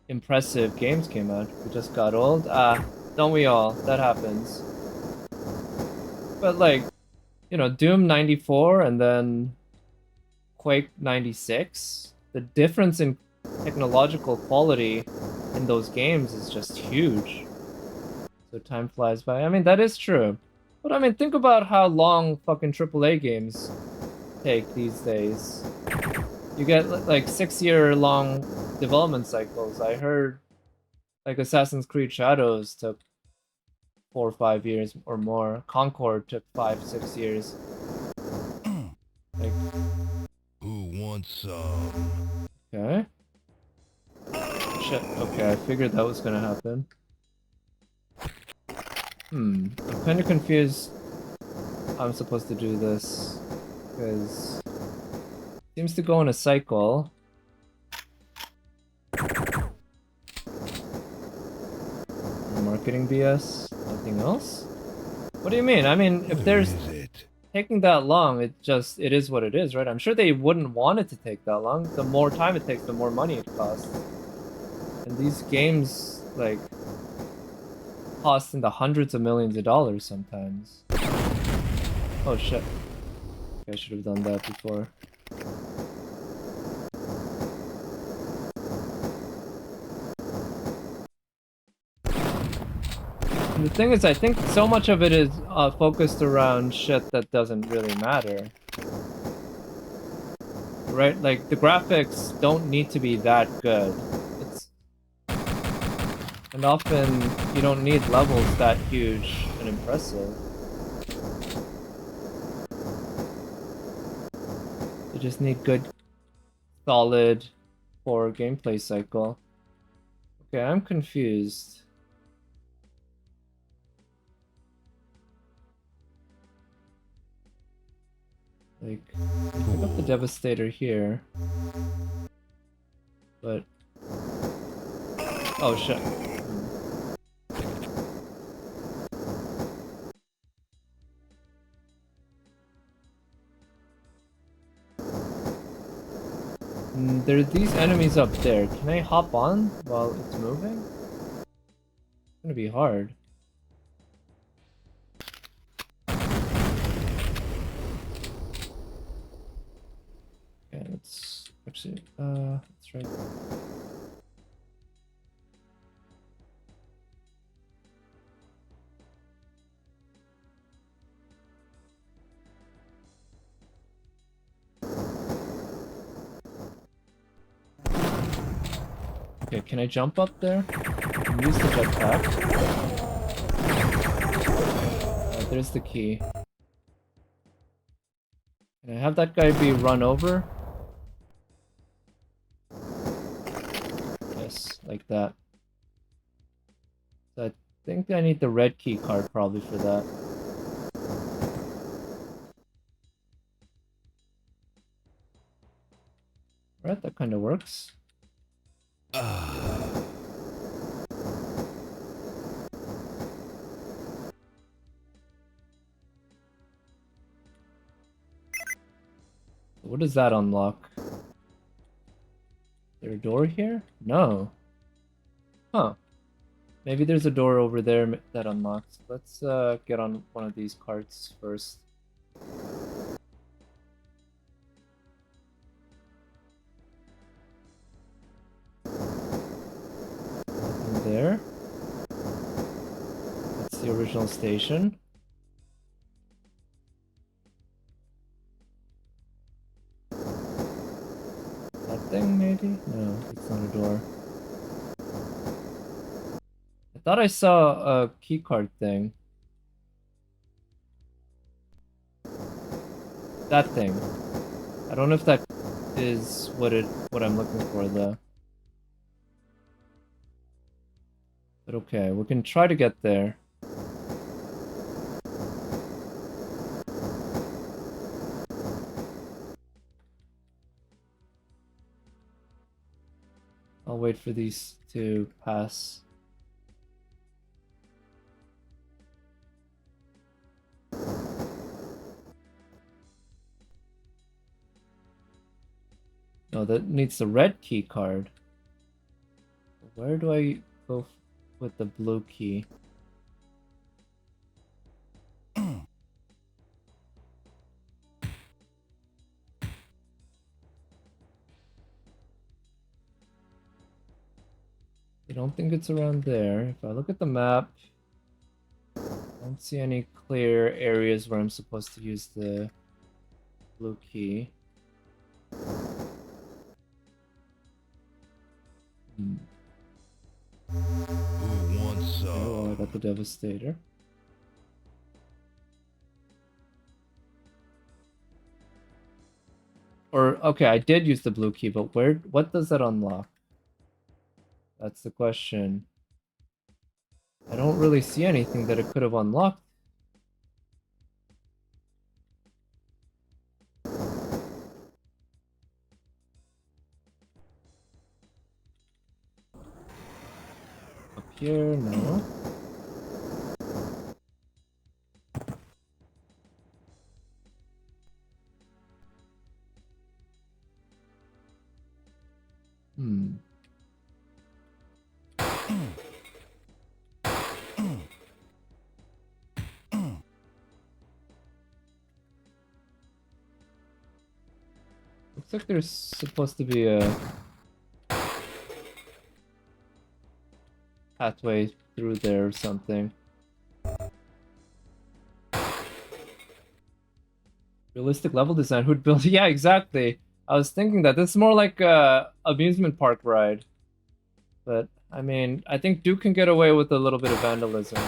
impressive games came out. We just got old. Don't we all? That happens. But like, you know, Doom 94 and then Quake 96, the difference in technological quality in those games is just huge. So time flies by. I mean, that is true. But I mean, think about how long fucking AAA games take these days. You get like 6-year long development cycles. I heard like Assassin's Creed Shadows took 4 or 5 years or more. Concord took 5, 6 years. Like, who wants some? okay. Shit. Okay, I figured that was gonna happen. I'm kind of confused how I'm supposed to do this, because it seems to go in a cycle. Marketing BS? Nothing else? What do you mean? I mean, if there's taking that long, it is what it is, right? I'm sure they wouldn't want it to take that long. The more time it takes, the more money it costs. And these games, like, cost in the hundreds of millions of dollars sometimes. Oh shit. I should have done that before. And the thing is, I think so much of it is focused around shit that doesn't really matter. Right? Like, the graphics don't need to be that good. And often, you don't need levels that huge and impressive. You just need good, solid, core gameplay cycle. Okay, I'm confused. Like, I pick up the Devastator here. But... oh shit. There are these enemies up there. Can I hop on while it's moving? It's gonna be hard. Okay, let's actually, that's right. Okay, can I jump up there? Use the jetpack. Alright, there's the key. Can I have that guy be run over? Yes, like that. So I think I need the red key card probably for that. Alright, that kind of works. What does that unlock? Is there a door here? No. Huh. Maybe there's a door over there that unlocks. Let's get on one of these carts first. Nothing there. That's the original station. That thing, maybe? No, it's not a door. I thought I saw a keycard thing. That thing. I don't know if that is what I'm looking for though. But okay, we can try to get there. I'll wait for these to pass. No, that needs the red key card. Where do I go with the blue key? I don't think it's around there. If I look at the map, I don't see any clear areas where I'm supposed to use the blue key. Who wants some? Oh, I got the Devastator. Or, okay, I did use the blue key, but what does that unlock? That's the question. I don't really see anything that it could have unlocked. Up here, no. Looks like there's supposed to be a pathway through there or something. Realistic level design, who'd build? Yeah, exactly. I was thinking that this is more like a amusement park ride. But, I mean, I think Duke can get away with a little bit of vandalism,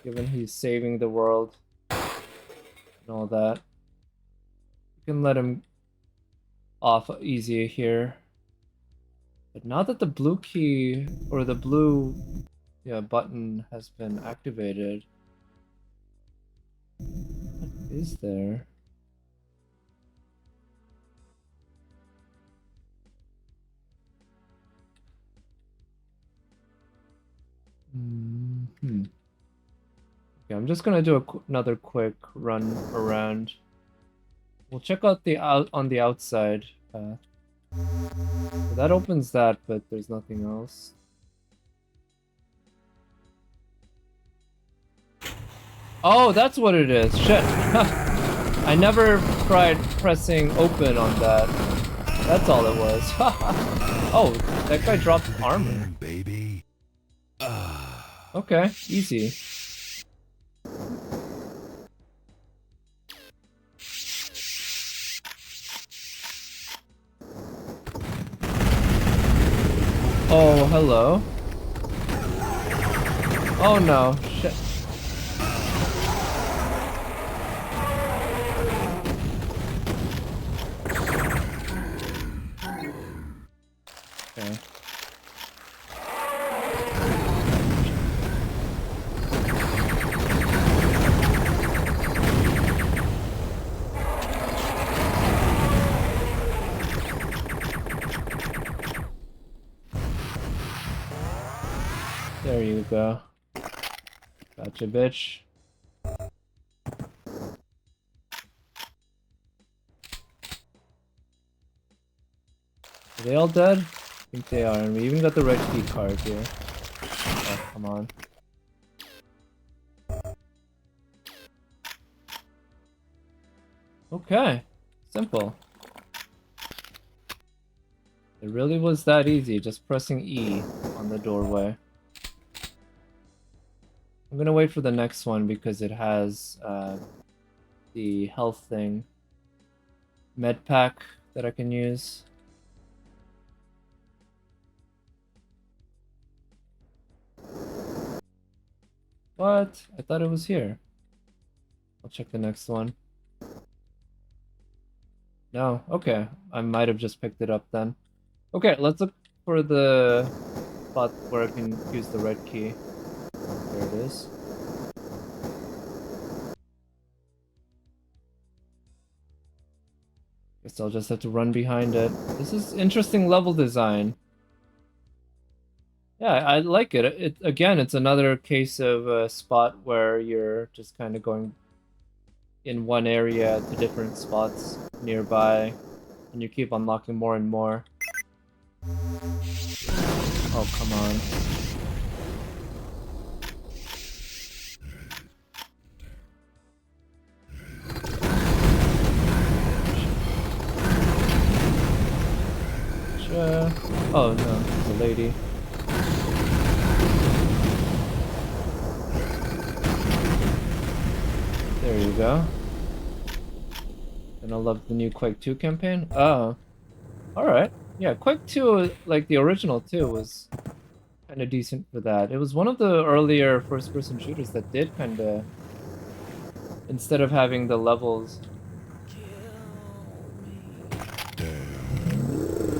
given he's saving the world and all that. You can let him off easy here. But now that the blue key, or the blue button has been activated, what is there? Okay, I'm just gonna do another quick run around. We'll check out on the outside path. So that opens that, but there's nothing else. Oh, that's what it is. Shit. I never tried pressing open on that. That's all it was. Oh, that guy dropped armor. Baby. Okay, easy. Oh, hello. Oh no, shit. Okay. There you go. Gotcha, bitch. Are they all dead? I think they are, and we even got the red key card here. Oh, come on. Okay, simple. It really was that easy, just pressing E on the doorway. I'm gonna wait for the next one because it has the health thing. Med pack that I can use. What? I thought it was here. I'll check the next one. No, okay. I might have just picked it up then. Okay, let's look for the spot where I can use the red key. There it is. Guess I'll just have to run behind it. This is interesting level design. Yeah, I like it. Again, it's another case of a spot where you're just kind of going in one area to different spots nearby, and you keep unlocking more and more. Oh, come on. Oh no, it's a lady. There you go. And I love the new Quake 2 campaign. Oh, alright. Yeah, Quake 2, like the original too, was kind of decent for that. It was one of the earlier first-person shooters that did kind of, instead of having the levels.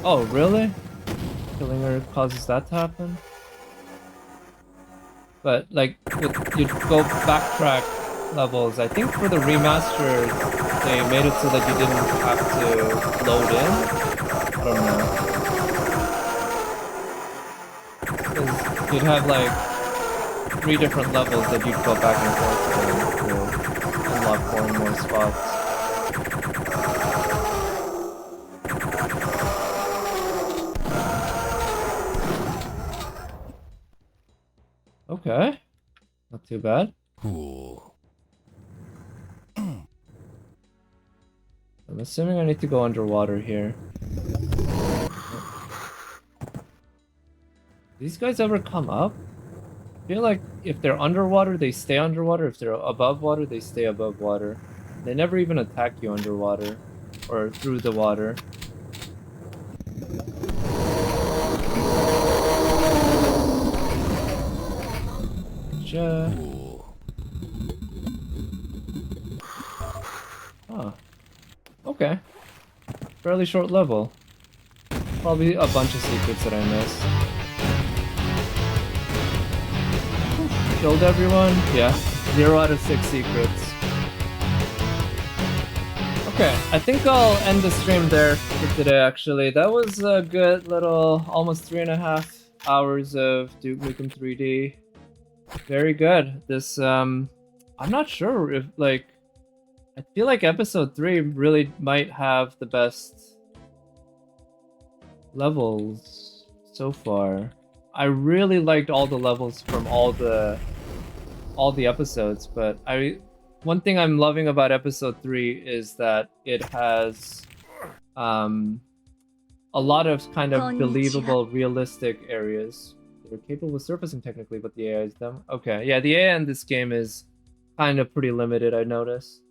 Oh, really? Killing her causes that to happen? But, like, you'd go backtrack levels. I think for the remaster, they made it so that you didn't have to load in. I don't know. Because you'd have, like, 3 different levels that you'd go back and forth to unlock more and more spots. Okay. Not too bad. Cool. I'm assuming I need to go underwater here. These guys ever come up? I feel like if they're underwater, they stay underwater. If they're above water, they stay above water. They never even attack you underwater or through the water. Cool. Huh. Okay. Fairly short level. Probably a bunch of secrets that I missed. Killed everyone? Yeah. 0 out of 6 secrets. Okay, I think I'll end the stream there for today, actually. That was a good little, almost 3.5 hours of Duke Nukem 3D. Very good. This, I'm not sure if, like, I feel like episode 3 really might have the best levels so far. I really liked all the levels from all the episodes, but one thing I'm loving about episode 3 is that it has a lot of kind of believable, realistic areas. They're capable of surfacing technically, but the AI is dumb. Okay, yeah, the AI in this game is kind of pretty limited, I noticed.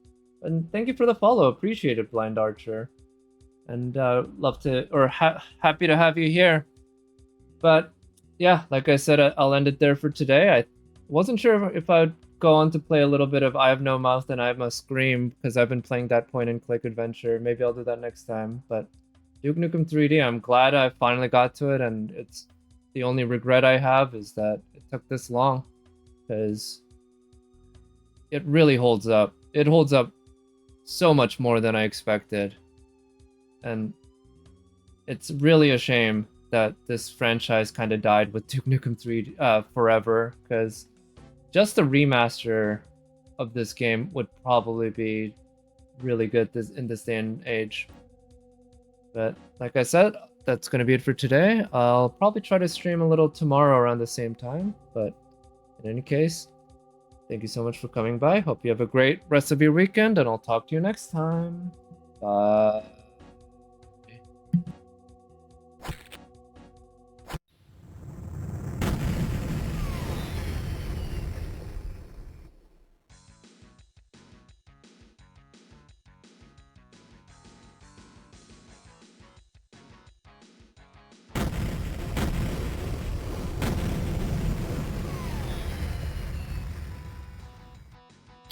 And thank you for the follow, appreciate it, Blind Archer. And love to, or happy to have you here. But yeah, like I said, I'll end it there for today. I wasn't sure if I'd go on to play a little bit of I Have No Mouth and I Must Scream, because I've been playing that point and click adventure. Maybe I'll do that next time. But Duke Nukem 3D, I'm glad I finally got to it, and it's the only regret I have is that it took this long, because it really holds up. It holds up so much more than I expected. And it's really a shame that this franchise kind of died with Duke Nukem 3 forever, because just a remaster of this game would probably be really good in this day and age. But like I said, that's gonna be it for today. I'll probably try to stream a little tomorrow around the same time, but in any case, thank you so much for coming by. Hope you have a great rest of your weekend, and I'll talk to you next time. Bye.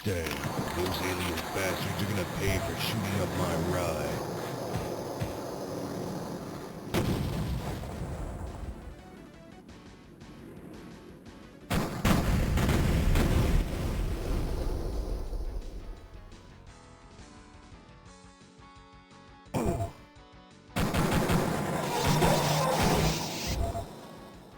Dang, those alien bastards are gonna pay for shooting up my ride.